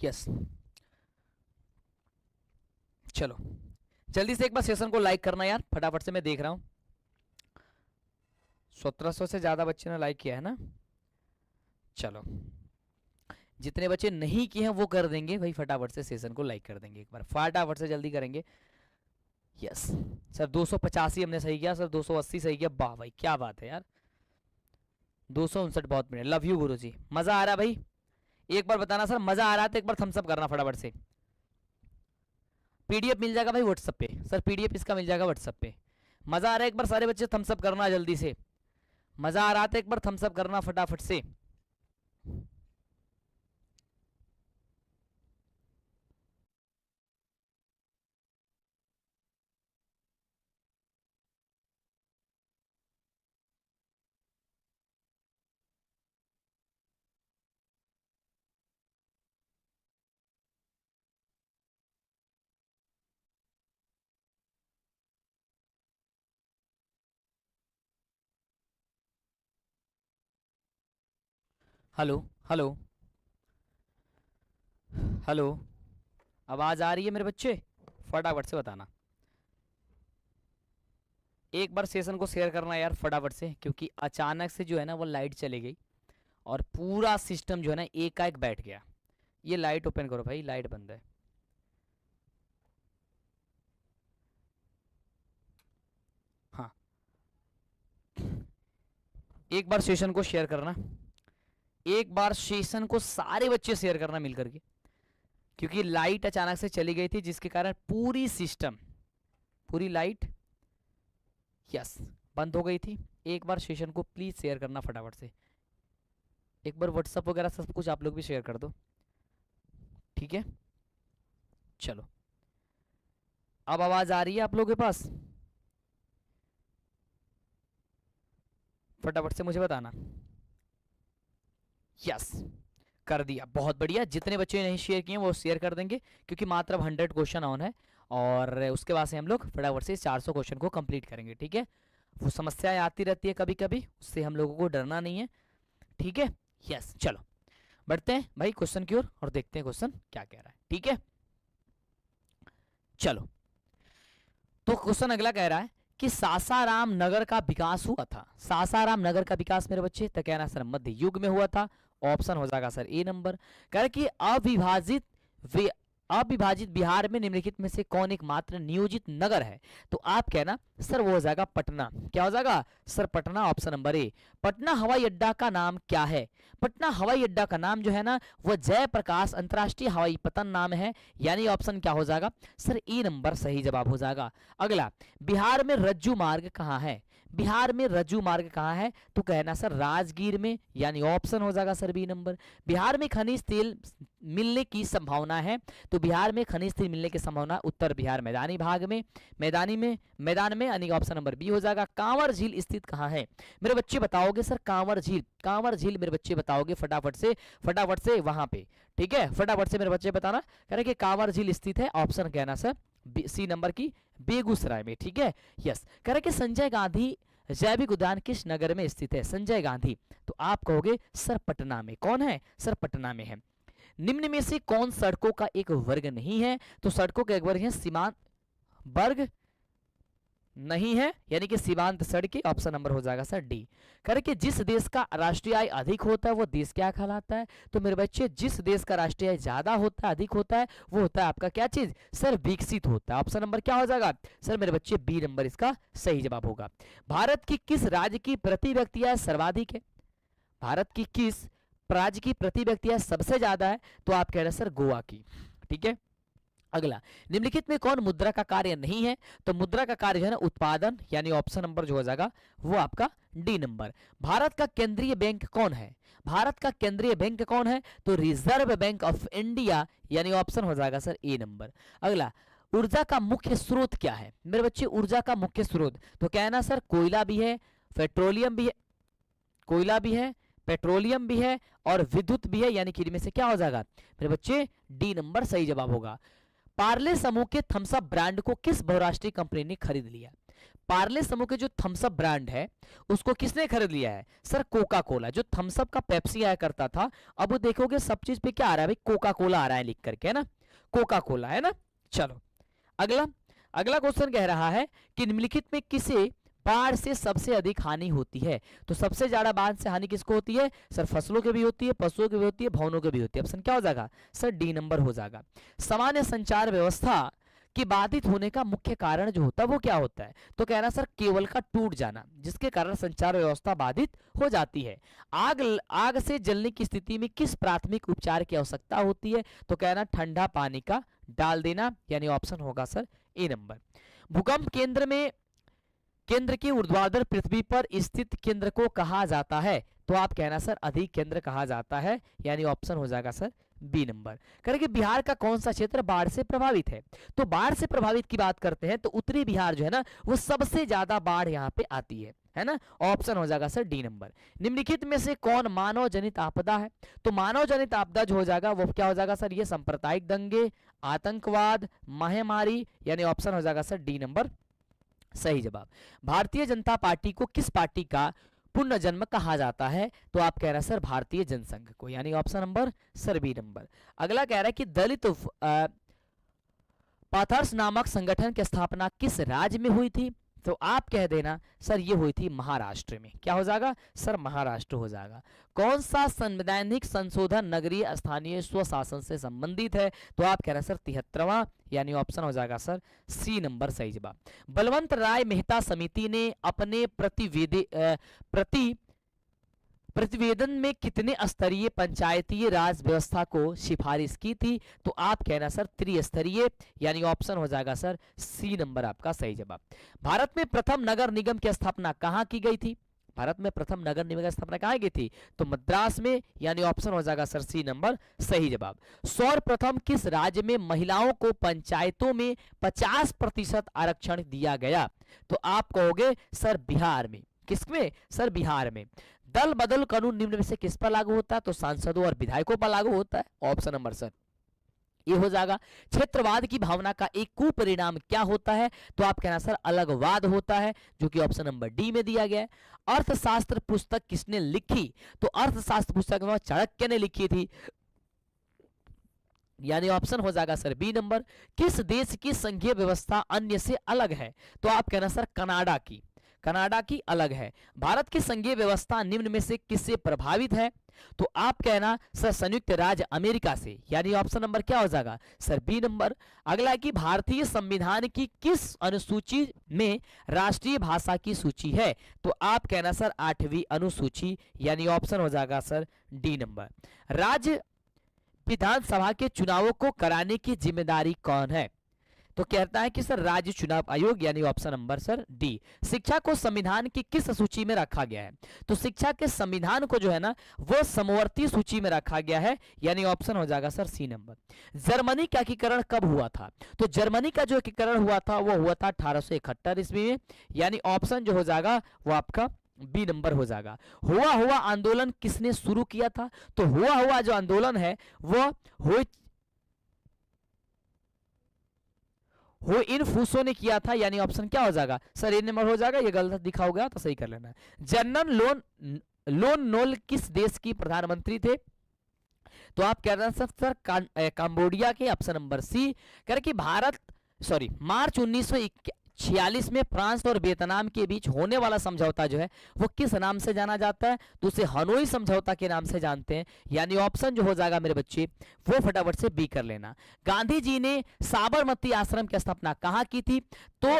यस, चलो जल्दी से एक बार सेशन को लाइक करना यार, फटाफट से। मैं देख रहा हूं 1700 से ज्यादा बच्चे ने लाइक किया है ना। चलो, जितने बच्चे नहीं किए हैं वो कर देंगे भाई, फटाफट से सेशन को लाइक कर देंगे एक बार, फटाफट से जल्दी करेंगे। यस सर, 285 हमने सही किया सर, 280 सही किया। वाह भाई क्या बात है यार, 259 बहुत बढ़िया। लव यू गुरु जी, मजा आ रहा है भाई? एक बार बताना सर मजा आ रहा है तो एक बार थम्स अप करना फटाफट से। पीडीएफ मिल जाएगा भाई व्हाट्सएप पे सर, पीडीएफ इसका मिल जाएगा व्हाट्सएप पे। मजा आ रहा है? एक बार सारे बच्चे थम्स अप करना जल्दी से। मजा आ रहा था? एक बार थम्स अप करना फटाफट से। हेलो हेलो हेलो, आवाज आ रही है मेरे बच्चे? फटाफट से बताना। एक बार सेशन को शेयर करना यार फटाफट से, क्योंकि अचानक से जो है ना वो लाइट चली गई और पूरा सिस्टम जो है ना एकाएक बैठ गया। ये लाइट ओपन करो भाई, लाइट बंद है। हाँ, एक बार सेशन को शेयर करना, एक बार सेशन को सारे बच्चे शेयर करना मिल करके, क्योंकि लाइट अचानक से चली गई थी जिसके कारण पूरी सिस्टम, पूरी लाइट यस बंद हो गई थी। एक बार सेशन को प्लीज शेयर करना फटाफट से। एक बार व्हाट्सएप वगैरह सब कुछ आप लोग भी शेयर कर दो, ठीक है। चलो, अब आवाज आ रही है आप लोगों के पास? फटाफट से मुझे बताना। यस, कर दिया, बहुत बढ़िया। जितने बच्चे नहीं शेयर किए वो शेयर कर देंगे, क्योंकि मात्र 100 क्वेश्चन ऑन है और उसके बाद से हम लोग फटाफट से 400 क्वेश्चन को कंप्लीट करेंगे, ठीक है। वो समस्याएं आती रहती है कभी कभी, उससे हम लोगों को डरना नहीं है, ठीक है। यस, चलो बढ़ते हैं भाई क्वेश्चन की ओर और देखते हैं क्वेश्चन क्या कह रहा है, ठीक है। चलो, तो क्वेश्चन अगला कह रहा है कि सासाराम नगर का विकास हुआ था। सासाराम नगर का विकास मेरे बच्चे तो कहना सर मध्य युग में हुआ था। ऑप्शन हो जाएगा सर ए नंबर। कह रहा कि अविभाजित बिहार में निम्नलिखित में से कौन एकमात्र नियोजित नगर है? तो आप कहना सर वो हो जाएगा पटना। क्या हो जाएगा sir? Patna, option number A. Patna हवाई अड्डा का नाम क्या है? पटना हवाई अड्डा का नाम जो है ना वो जयप्रकाश अंतरराष्ट्रीय हवाई पतन नाम है, यानी ऑप्शन क्या हो जाएगा सर? ए नंबर सही जवाब हो जाएगा। अगला, बिहार में रज्जू मार्ग कहाँ है? बिहार में रज्जू मार्ग कहाँ है? तो कहना सर राजगीर में, यानी ऑप्शन हो जाएगा सर बी नंबर। बिहार में खनिज तेल मिलने की संभावना है, तो बिहार में खनिज तेल मिलने की संभावना उत्तर बिहार मैदानी भाग में, मैदान में, यानी ऑप्शन नंबर बी हो जाएगा। कांवर झील स्थित कहाँ है? मेरे बच्चे बताओगे सर कांवर झील, कांवर झील मेरे बच्चे बताओगे फटाफट से वहां पे, ठीक है। फटाफट से मेरे बच्चे बताना। कह रहे कि कांवर झील स्थित है, ऑप्शन कहना सर सी नंबर की बेगूसराय में, ठीक है। यस, कह रहे कि संजय गांधी जैविक उद्यान किस नगर में स्थित है? संजय गांधी, तो आप कहोगे सर पटना में। कौन है सर? पटना में है। निम्न में से कौन सड़कों का एक वर्ग नहीं है? तो सड़कों का एक वर्ग है वर्ग नहीं है, यानी कि सीमांत सड़कें, ऑप्शन नंबर हो जाएगा सर डी। करके जिस देश का राष्ट्रीय आय अधिक होता है वो देश क्या कहलाता है? तो मेरे बच्चे जिस देश का राष्ट्रीय आय ज्यादा होता है, अधिक होता है, वो होता है आपका क्या चीज सर? विकसित होता है। ऑप्शन नंबर क्या हो जाएगा सर मेरे बच्चे? बी नंबर इसका सही जवाब होगा। भारत की किस राज्य की प्रति व्यक्ति आय सर्वाधिक है? भारत की किस राज्य की प्रति व्यक्ति आय सबसे ज्यादा है? तो आप कह रहे हैं सर गोवा की। ठीक है, अगला, निम्नलिखित में कौन मुद्रा का कार्य नहीं है? तो मुद्रा का कार्य जो है ना उत्पादन, यानी ऑप्शन नंबर जो हो जाएगा वो आपका डी नंबर। भारत का केंद्रीय बैंक कौन है? भारत का केंद्रीय बैंक कौन है? तो रिजर्व बैंक ऑफ इंडिया, यानी ऑप्शन हो जाएगा सर ए नंबर। अगला, ऊर्जा का मुख्य स्रोत क्या है? मेरे बच्चे ऊर्जा का मुख्य स्रोत तो क्या है ना सर? कोयला भी है, पेट्रोलियम भी है, कोयला भी है, पेट्रोलियम भी है और विद्युत भी है, यानी कि इनमें से क्या हो जाएगा मेरे बच्चे? डी नंबर सही जवाब होगा। पार्ले समूह के थम्स अप ब्रांड को किस बहुराष्ट्रीय कंपनी ने खरीद लिया? पार्ले समूह के जो थम्स अप ब्रांड है उसको किसने खरीद लिया है? Sir Coca Cola. जो थम्स अप का पेप्सी आया करता था, अब वो देखोगे सब चीज पे क्या आ रहा है भाई? कोका कोला आ रहा है लिख करके, है ना? कोका कोला, है ना? चलो अगला, अगला क्वेश्चन कह रहा है कि निम्नलिखित में किसे बाढ़ से सबसे अधिक हानि होती है? तो सबसे ज्यादा बाढ़ से हानि किसको होती है? सर फसलों की भी होती है, पशुओं की भी होती है, भवनों की भी होती है। ऑप्शन क्या हो जाएगा सर? डी नंबर हो जाएगा। सामान्य संचार व्यवस्था कि बाधित होने का मुख्य कारण जो होता है वो क्या होता है? तो कह रहा सर केबल का टूट जाना, जिसके कारण संचार व्यवस्था बाधित हो जाती है। आग से जलने की स्थिति में किस प्राथमिक उपचार की आवश्यकता होती है? तो कह रहा ठंडा पानी का डाल देना, यानी ऑप्शन होगा सर ए नंबर। भूकंप केंद्र के ऊर्ध्वाधर पृथ्वी पर स्थित केंद्र को कहा जाता है? तो आप कहना सर अधिक केंद्र कहा जाता है, यानी ऑप्शन हो जाएगा सर बी नंबर। करेंगे बिहार का कौन सा क्षेत्र बाढ़ से प्रभावित है? तो बाढ़ से प्रभावित की बात करते हैं तो उत्तरी बिहार जो है ना वो सबसे ज्यादा बाढ़ यहाँ पे आती है ना? ऑप्शन हो जाएगा सर डी नंबर। निम्नलिखित में से कौन मानव जनित आपदा है? तो मानव जनित आपदा जो हो जाएगा वो क्या हो जाएगा सर? ये सांप्रदायिक दंगे, आतंकवाद, महामारी, यानी ऑप्शन हो जाएगा सर डी नंबर सही जवाब। भारतीय जनता पार्टी को किस पार्टी का पुनर्जन्म कहा जाता है? तो आप कह रहे हैं सर भारतीय जनसंघ को, यानी option number sir B number. अगला कह रहा है कि दलित पाथर्स नामक संगठन की स्थापना किस राज्य में हुई थी? तो आप कह देना सर ये हुई थी महाराष्ट्र में। क्या हो जाएगा सर? महाराष्ट्र हो जाएगा। कौन सा संवैधानिक संशोधन नगरीय स्थानीय स्वशासन से संबंधित है? तो आप कह रहे हैं सर 73वां, यानी ऑप्शन हो जाएगा सर सी नंबर सही जवाब। बलवंत राय मेहता समिति ने अपने प्रतिवेदन में कितने स्तरीय पंचायतीय राज व्यवस्था को सिफारिश की थी? तो आप कहना सर त्रिस्तरीय, यानी ऑप्शन हो जाएगा सर सी नंबर आपका सही जवाब। भारत में प्रथम नगर निगम की स्थापना कहाँ की गई थी? भारत में प्रथम नगर निगम की स्थापना कहाँ की थी? तो मद्रास में, यानी ऑप्शन हो जाएगा सर सी नंबर सही जवाब। सर्वप्रथम किस राज्य में महिलाओं को पंचायतों में 50% आरक्षण दिया गया? तो आप कहोगे सर बिहार में। किसमें? सर बिहार में। दल बदल कानून निम्न में से किस पर लागू होता है? तो सांसदों और विधायकों पर लागू होता है। ऑप्शन नंबर सर ये हो जाएगा। क्षेत्रवाद की भावना का एक कुपरिणाम क्या होता है? तो आप कहना सर अलगवाद होता है, जो कि ऑप्शन नंबर डी में दिया गया है। अर्थशास्त्र पुस्तक किसने लिखी? तो अर्थशास्त्र पुस्तक में चाणक्य ने लिखी थी, यानी ऑप्शन हो जाएगा सर बी नंबर। किस देश की संघीय व्यवस्था अन्य से अलग है? तो आप कहना सर कनाडा की, कनाडा की अलग है। भारत की संघीय व्यवस्था निम्न में से किससे प्रभावित है? तो आप कहना सर संयुक्त राज्य अमेरिका से, यानी ऑप्शन नंबर क्या हो जाएगा सर बी नंबर। अगला कि भारतीय संविधान की किस अनुसूची में राष्ट्रीय भाषा की सूची है? तो आप कहना सर 8वीं अनुसूची, यानी ऑप्शन हो जाएगा सर डी नंबर। राज्य विधानसभा के चुनावों को कराने की जिम्मेदारी कौन है? तो कहता है कि सर राज्य चुनाव आयोग, यानी ऑप्शन नंबर सर डी। शिक्षा को संविधान की किस सूची में रखा गया है? तो शिक्षा के संविधान को जो है ना वो समवर्ती सूची में रखा गया है, यानी ऑप्शन हो जाएगा सर सी नंबर। जर्मनी का एकीकरण कब हुआ था? तो जर्मनी का जो एकीकरण हुआ था वो हुआ था 1871 ईस्वी में, यानी ऑप्शन जो हो जाएगा वो आपका बी नंबर हो जाएगा। हुआ आंदोलन किसने शुरू किया था? तो हुआ जो आंदोलन है वो इन फूसो ने किया था, यानी ऑप्शन क्या हो जाएगा सर ए नंबर हो जाएगा। ये गलत दिखा हो गया तो सही कर लेना। जनरल लोन नोल किस देश की प्रधानमंत्री थे? तो आप कह रहे हैं सर काम्बोडिया के, ऑप्शन नंबर सी। कर कि भारत मार्च 1946 में फ्रांस और वियतनाम के बीच होने वाला समझौता जो है वो किस नाम से जाना जाता है? तो उसे हनोई समझौता के नाम से जानते हैं, यानी ऑप्शन जो हो जाएगा मेरे बच्चे वो फटाफट से बी कर लेना। गांधी जी ने साबरमती आश्रम की स्थापना कहाँ की थी? तो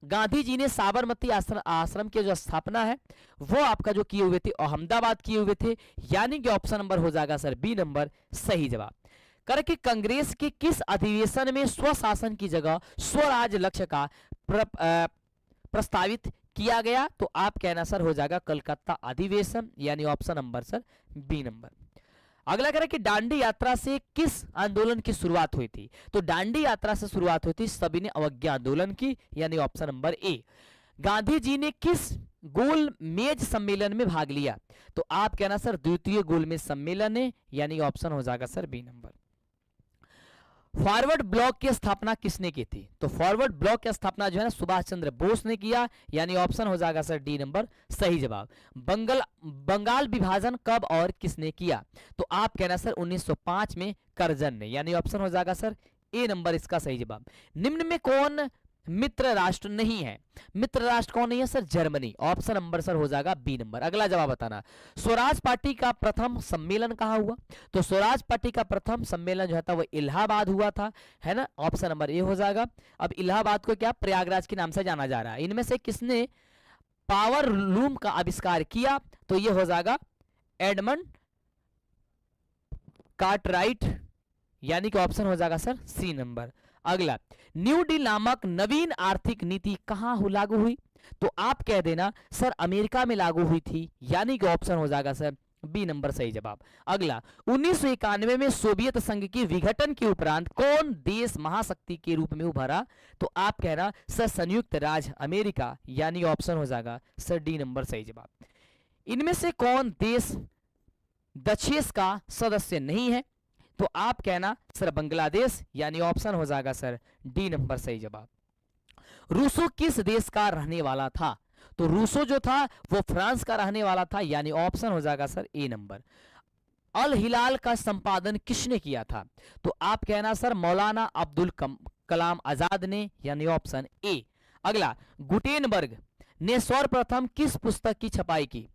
गांधी जी ने साबरमती आश्रम की जो स्थापना है वो आपका जो किए हुए थे अहमदाबाद किए हुए थे, यानी कि ऑप्शन नंबर हो जाएगा सर बी नंबर सही जवाब। कि कांग्रेस के किस अधिवेशन में स्वशासन की जगह स्वराज लक्ष्य का प्रस्तावित किया गया? तो आप कहना सर हो जाएगा कलकत्ता अधिवेशन, यानी option number sir B number. अगला कह रहा है कि दांडी यात्रा से किस आंदोलन की शुरुआत हुई थी? तो दांडी यात्रा से शुरुआत हुई थी सविनय अवज्ञा आंदोलन की, यानी option number A. Gandhi ji ने किस गोल मेज सम्मेलन में भाग लिया? तो आप कहना सर द्वितीय गोल मेज सम्मेलन है, यानी ऑप्शन हो जाएगा sir B number. Forward Bloc की स्थापना किसने की थी? तो फॉरवर्ड ब्लॉक की स्थापना जो है ना सुभाष चंद्र बोस ने किया, यानी ऑप्शन हो जाएगा सर डी नंबर सही जवाब। बंगाल विभाजन कब और किसने किया? तो आप कहना सर 1905 में करजन ने, यानी ऑप्शन हो जाएगा सर ए नंबर इसका सही जवाब। निम्न में कौन मित्र राष्ट्र नहीं है? मित्र राष्ट्र कौन नहीं है sir? Germany, option number sir हो जाएगा बी नंबर। अगला जवाब बताना, स्वराज पार्टी का प्रथम सम्मेलन कहाँ हुआ? तो स्वराज पार्टी का प्रथम सम्मेलन जो था वो इलाहाबाद हुआ था, है ना, ऑप्शन नंबर ए हो जाएगा। अब इलाहाबाद को क्या प्रयागराज के नाम से जाना जा रहा है। इनमें से किसने पावर लूम का आविष्कार किया? तो ये हो जाएगा एडमंड कार्टराइट, यानी कि ऑप्शन हो जाएगा सर सी नंबर। अगला, न्यू डील नामक नवीन आर्थिक नीति कहां लागू हुई? तो आप कह देना सर अमेरिका में लागू हुई थी, यानी कि ऑप्शन हो जाएगा सर बी नंबर सही जवाब। अगला, 1991 में सोवियत संघ के विघटन के उपरांत कौन देश महाशक्ति के रूप में उभरा? तो आप कहना सर संयुक्त राज्य अमेरिका, यानी ऑप्शन हो जाएगा सर डी नंबर सही जवाब। इनमें से कौन देश दक्षेस का सदस्य नहीं है? तो आप कहना सर बांग्लादेश, यानी ऑप्शन हो जाएगा सर डी नंबर सही जवाब। रूसो किस देश का रहने वाला था? तो रूसो जो था वो फ्रांस का रहने वाला था, यानी ऑप्शन हो जाएगा सर ए नंबर। अल हिलाल का संपादन किसने किया था? तो आप कहना सर मौलाना अब्दुल कलाम आजाद ने, यानी ऑप्शन ए। अगला, गुटेनबर्ग ने सर्वप्रथम किस पुस्तक की छपाई की?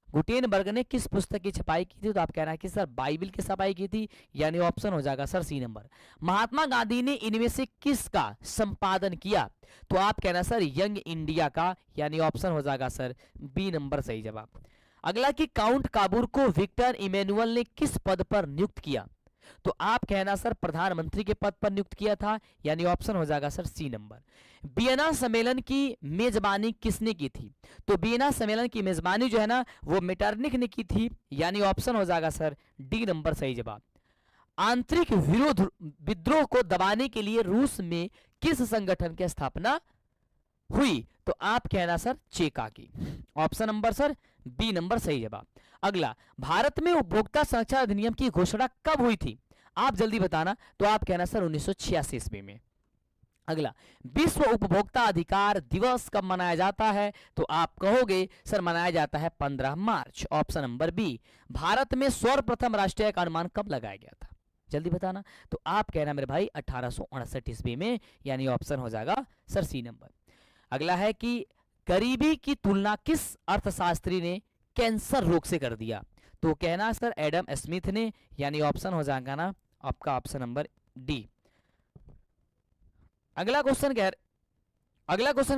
गुटेनबर्ग ने किस पुस्तक की छपाई की थी? तो आप कहना है कि सर बाइबल की छपाई की थी, यानी ऑप्शन हो जाएगा sir C number. Mahatma Gandhi ने इनमें से किसका संपादन किया? तो आप कहना सर यंग इंडिया का, यानी ऑप्शन हो जाएगा सर बी नंबर सही जवाब। अगला, कि काउंट काबूर को विक्टर इमैनुअल ने किस पद पर नियुक्त किया? तो आप कहना सर प्रधानमंत्री के पद पर नियुक्त किया था, यानी ऑप्शन हो जाएगा सर सी नंबर। वियना सम्मेलन की मेजबानी किसने की थी? तो वियना सम्मेलन की मेजबानी जो है ना वो मेटरनिक ने की थी, यानी ऑप्शन हो जाएगा सर डी नंबर सही जवाब। आंतरिक विद्रोह को दबाने के लिए रूस में किस संगठन की स्थापना हुई? तो आप कहना सर चेका की, option number sir B number सही जवाब। अगला, भारत में उपभोक्ता संरक्षण अधिनियम की घोषणा कब हुई थी? आप जल्दी बताना। तो आप कहना सर 1986 ईस्वी में। अगला, विश्व उपभोक्ता अधिकार दिवस कब मनाया जाता है? तो आप कहोगे सर मनाया जाता है 15 मार्च, ऑप्शन नंबर बी। भारत में सर्वप्रथम राष्ट्रीय का अनुमान कब लगाया गया था? जल्दी बताना। तो आप कहना मेरे भाई 1868 ईस्वी में, यानी ऑप्शन हो जाएगा सर सी नंबर। अगला है कि गरीबी की तुलना किस अर्थशास्त्री ने कैंसर रोग से कर दिया? तो कहना सर एडम स्मिथ ने, यानी ऑप्शन हो जाएगा ना आपका ऑप्शन नंबर डी। अगला क्वेश्चन कह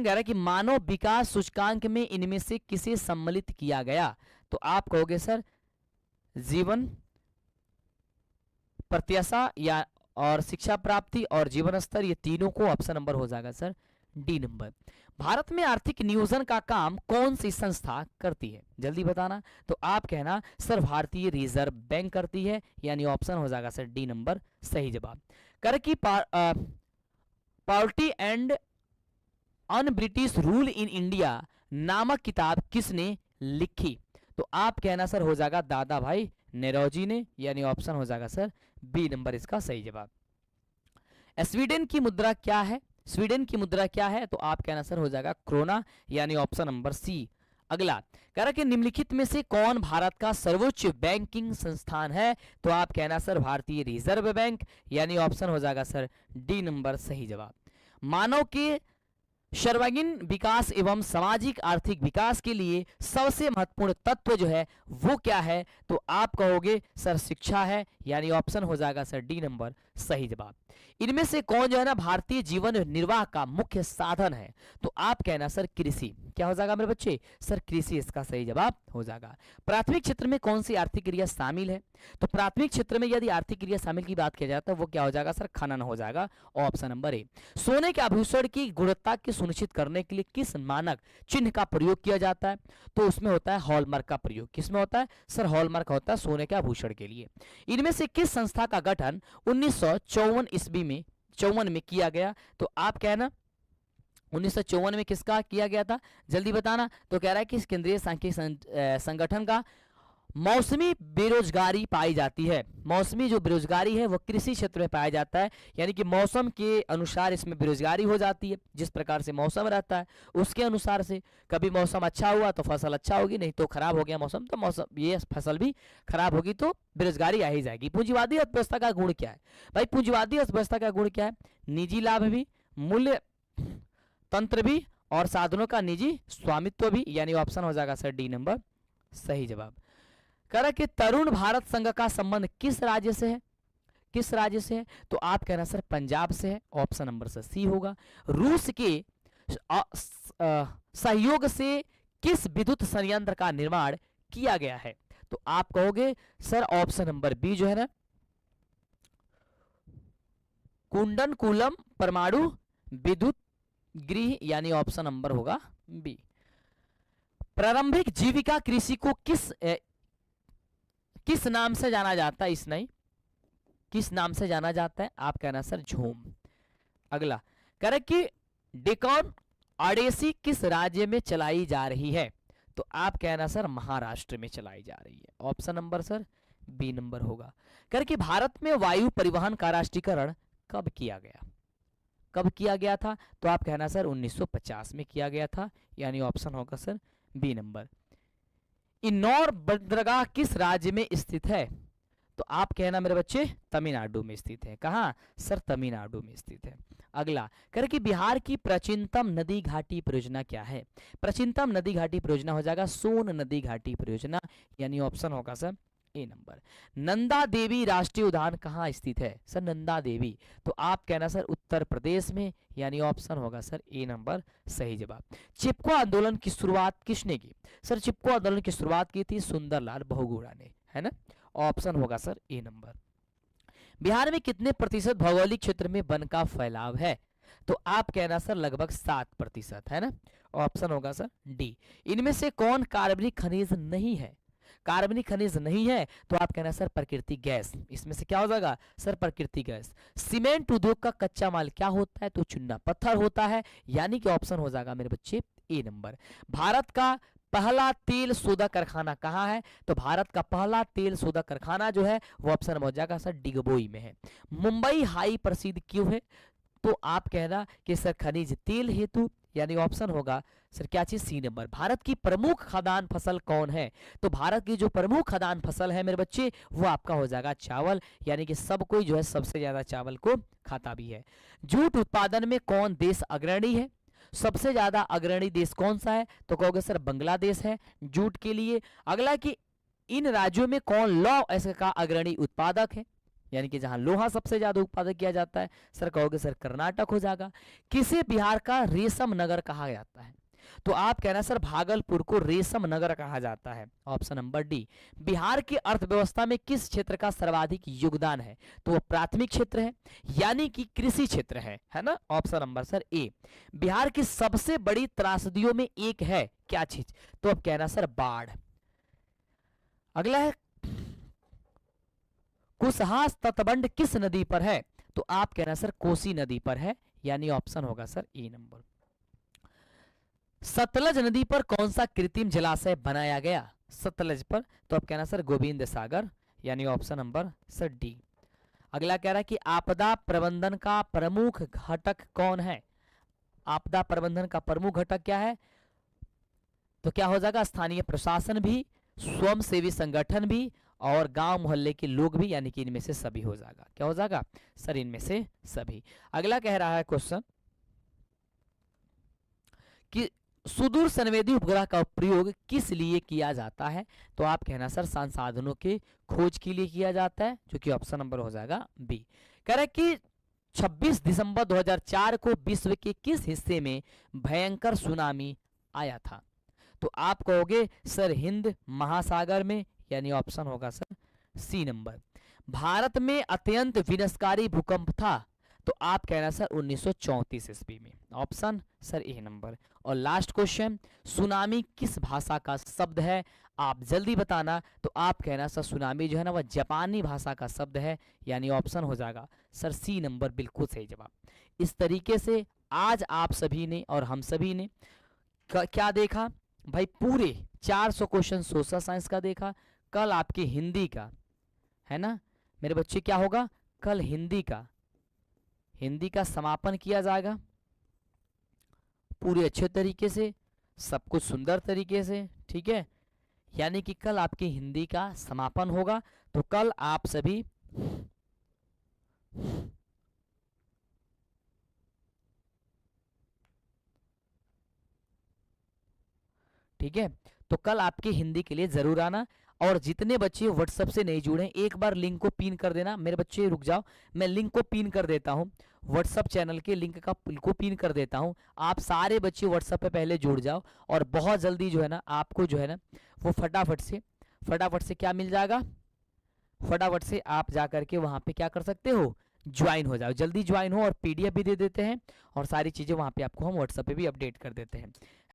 रहा है कि मानव विकास सूचकांक में इनमें से किसे सम्मिलित किया गया? तो आप कहोगे सर जीवन प्रत्याशा या और शिक्षा प्राप्ति और जीवन स्तर, ये तीनों को ऑप्शन नंबर हो जाएगा सर डी नंबर। भारत में आर्थिक नियोजन का काम कौन सी संस्था करती है? जल्दी बताना। तो आप कहना सर भारतीय रिजर्व बैंक करती है, यानी ऑप्शन हो जाएगा सर डी नंबर सही जवाब। कर की poverty and un British rule in India नामक किताब किसने लिखी? तो आप कहना सर हो जाएगा दादा भाई नेरोजी ने, यानी ऑप्शन हो जाएगा सर बी नंबर इसका सही जवाब। स्वीडन की मुद्रा क्या है? स्वीडन की मुद्रा क्या है? तो आप कहना सर हो जाएगा क्रोना, यानी ऑप्शन नंबर सी। अगला कह रहा कि निम्नलिखित में से कौन भारत का सर्वोच्च बैंकिंग संस्थान है? तो आप कहना सर भारतीय रिजर्व बैंक, यानी ऑप्शन हो जाएगा सर डी नंबर सही जवाब। मानव के सर्वांगीण विकास एवं सामाजिक आर्थिक विकास के लिए सबसे महत्वपूर्ण तत्व जो है वो क्या है, तो आप कहोगे सर शिक्षा है, यानी ऑप्शन हो जाएगा सर डी नंबर सही जवाब। इनमें से कौन जो है ना भारतीय जीवन निर्वाह का मुख्य साधन है, तो आप कहना सर कृषि। क्या हो जाएगा मेरे बच्चे, सर कृषि इसका सही जवाब हो जाएगा। प्राथमिक क्षेत्र में कौन सी आर्थिक क्रिया शामिल है, तो प्राथमिक क्षेत्र में यदि आर्थिक क्रिया शामिल की बात किया जाता है वो क्या हो जाएगा सर खनन हो जाएगा, ऑप्शन नंबर ए। सोने के आभूषण की गुणवत्ता की सुनिश्चित करने के लिए किस मानक चिन्ह का प्रयोग किया जाता है, तो उसमें होता है हॉलमार्क का प्रयोग। किसमें होता है सर, हॉलमार्क होता है सोने के आभूषण के लिए। इनमें से किस संस्था का गठन 1954 ईस्वी में 54 में किया गया, तो आप कहना 1954 में किसका किया गया था, जल्दी बताना। तो कह रहा है कि इस केंद्रीय सांख्यिकी संगठन का मौसमी बेरोजगारी पाई जाती है। मौसमी जो बेरोजगारी है वो कृषि क्षेत्र में पाया जाता है, यानी कि मौसम के अनुसार इसमें बेरोजगारी हो जाती है। जिस प्रकार से मौसम रहता है उसके अनुसार से, कभी मौसम अच्छा हुआ तो फसल अच्छा होगी, नहीं तो खराब हो गया मौसम तो मौसम ये फसल भी खराब होगी, तो बेरोजगारी आ ही जाएगी। पूंजीवादी अर्थव्यवस्था का गुण क्या है भाई, पूंजीवादी अर्थव्यवस्था का गुण क्या है, निजी लाभ भी, मूल्य तंत्र भी, और साधनों का निजी स्वामित्व भी, यानी ऑप्शन हो जाएगा सर डी नंबर सही जवाब। कह रहा कि तरुण भारत संघ का संबंध किस राज्य से है, किस राज्य से है, तो आप कहना सर पंजाब से है, ऑप्शन नंबर से सी होगा। रूस के सहयोग से किस विद्युत संयंत्र का निर्माण किया गया है, तो आप कहोगे सर ऑप्शन नंबर बी जो है ना कुंडनकुलम परमाणु विद्युत गृह, यानी ऑप्शन नंबर होगा बी। प्रारंभिक जीविका कृषि को किस नाम से जाना जाता है, इस नहीं किस नाम से जाना जाता है, आप कहना सर झूम। अगला कह रहे कि डेक्कन ओडिसी किस राज्य में चलाई जा रही है, तो आप कहना सर महाराष्ट्र में चलाई जा रही है, option number sir B number होगा। कह रहे कि भारत में वायु परिवहन का राष्ट्रीयकरण कब किया गया, कब किया गया था, तो आप कहना सर 1950 में किया गया था, यानी ऑप्शन होगा सर बी नंबर। इंदौर बंदरगाह किस राज्य में स्थित है, तो आप कहना मेरे बच्चे तमिलनाडु में स्थित है। कहाँ सर, तमिलनाडु में स्थित है। अगला कर कि बिहार की प्राचीनतम नदी घाटी परियोजना क्या है, प्राचीनतम नदी घाटी परियोजना हो जाएगा सोन नदी घाटी परियोजना, यानी ऑप्शन होगा सर ए नंबर। नंदा देवी राष्ट्रीय उद्यान कहाँ स्थित है, सर नंदा देवी, तो आप कहना सर उत्तर प्रदेश में, यानी ऑप्शन होगा सर ए नंबर सही जवाब। चिपको आंदोलन की शुरुआत किसने की, सर चिपको आंदोलन की शुरुआत की थी सुंदरलाल बहुगुणा ने, है ना, ऑप्शन होगा सर ए नंबर। बिहार में कितने प्रतिशत भौगोलिक क्षेत्र में वन का फैलाव है, तो आप कहना सर लगभग 7%, है ना, ऑप्शन होगा सर डी। इनमें से कौन कार्बनिक खनिज नहीं है, कार्बनिक खनिज नहीं है, तो आप कहना सर प्राकृतिक गैस, इसमें से क्या हो जाएगा सर प्राकृतिक गैस। सीमेंट उद्योग का कच्चा माल क्या होता है, तो चूना पत्थर होता है, यानी कि ऑप्शन हो जाएगा मेरे बच्चे ए नंबर। भारत का पहला तेल सोदा कारखाना कहाँ है, तो भारत का पहला तेल सोदा कारखाना जो है वो ऑप्शन हो जाएगा सर डिगबोई में है। मुंबई हाई प्रसिद्ध क्यों है, तो आप कहना कि सर खनिज तेल हेतु, यानी ऑप्शन होगा सर क्या चीज सी नंबर। भारत की प्रमुख खाद्यान्न फसल कौन है, तो भारत की जो प्रमुख खाद्यान्न फसल है मेरे बच्चे वो आपका हो जाएगा चावल, यानी कि सब कोई जो है सबसे ज्यादा चावल को खाता भी है। जूट उत्पादन में कौन देश अग्रणी है, सबसे ज्यादा अग्रणी देश कौन सा है, तो कहोगे सर बांग्लादेश है जूट के लिए। अगला कि इन राज्यों में कौन लौह अयस्क का अग्रणी उत्पादक है, यानी कि जहां लोहा सबसे ज्यादा उत्पादन किया जाता है, सर कहोगे सर कर्नाटक हो जाएगा। किसे बिहार का रेशम नगर कहा जाता है, तो आप कहना सर भागलपुर को रेशम नगर कहा जाता है, ऑप्शन नंबर डी। बिहार की अर्थव्यवस्था में किस क्षेत्र का सर्वाधिक योगदान है, तो वो प्राथमिक क्षेत्र है, यानी कि कृषि क्षेत्र है ना, ऑप्शन नंबर सर ए। बिहार की सबसे बड़ी त्रासदियों में एक है क्या चीज, तो अब कहना सर बाढ़। अगला है कुशहा तटबंध किस नदी पर है, तो आप कहना सर कोसी नदी पर है, यानी ऑप्शन होगा सर ए नंबर। सतलज नदी पर कौन सा कृत्रिम जलाशय बनाया गया, सतलज पर, तो आप कहना सर गोविंद सागर, यानी ऑप्शन नंबर सर डी। अगला कह रहा है कि आपदा प्रबंधन का प्रमुख घटक कौन है, आपदा प्रबंधन का प्रमुख घटक क्या है, तो क्या हो जाएगा स्थानीय प्रशासन भी, स्वयंसेवी संगठन भी, और गांव मोहल्ले के लोग भी, यानी कि इनमें से सभी हो जाएगा। क्या हो जाएगा सर इनमें से सभी। अगला कह रहा है क्वेश्चन सुदूर संवेदी उपग्रह का प्रयोग किस लिए किया जाता है? तो आप कहना सर संसाधनों के खोज के लिए किया जाता है, जो कि ऑप्शन नंबर हो जाएगा बी। कह रहे कि 26 दिसंबर 2004 को विश्व के किस हिस्से में भयंकर सुनामी आया था? तो आप कहोगे सर हिंद महासागर में, यानी ऑप्शन होगा सर सी नंबर। भारत में अत्यंत विनाशकारी भूकंप था? तो आप कहना सर 1934 ईस्वी में, ऑप्शन सर ए नंबर। और लास्ट क्वेश्चन, सुनामी किस भाषा का शब्द है? आप जल्दी बताना। तो आप कहना सर सुनामी जो है ना वह जापानी भाषा का शब्द है, यानी ऑप्शन हो जाएगा सर सी नंबर, बिल्कुल सही जवाब। इस तरीके से आज आप सभी ने और हम सभी ने क्या देखा भाई? पूरे 400 क्वेश्चन सोशल साइंस का देखा। कल आपके हिंदी का है ना मेरे बच्चे, क्या होगा कल हिंदी का समापन किया जाएगा पूरे अच्छे तरीके से, सब कुछ सुंदर तरीके से, ठीक है। यानी कि कल आपकी हिंदी का समापन होगा। तो कल आप सभी ठीक है, तो कल आपकी हिंदी के लिए जरूर आना। और जितने बच्चे व्हाट्सएप से नहीं जुड़े एक बार लिंक को पिन कर देना। मेरे बच्चे रुक जाओ, मैं लिंक को पिन कर देता हूं, व्हाट्सएप चैनल के लिंक को पिन कर देता हूं। आप सारे बच्चे व्हाट्सएप पे पहले जुड़ जाओ और बहुत जल्दी जो है ना आपको जो है ना वो फटाफट से क्या मिल जाएगा, फटाफट से आप जा करके वहां पे क्या कर सकते हो, ज्वाइन हो जाओ। जल्दी ज्वाइन हो और पीडीएफ भी दे देते हैं और सारी चीजें वहां पे आपको हम व्हाट्सएप पे भी अपडेट कर देते हैं।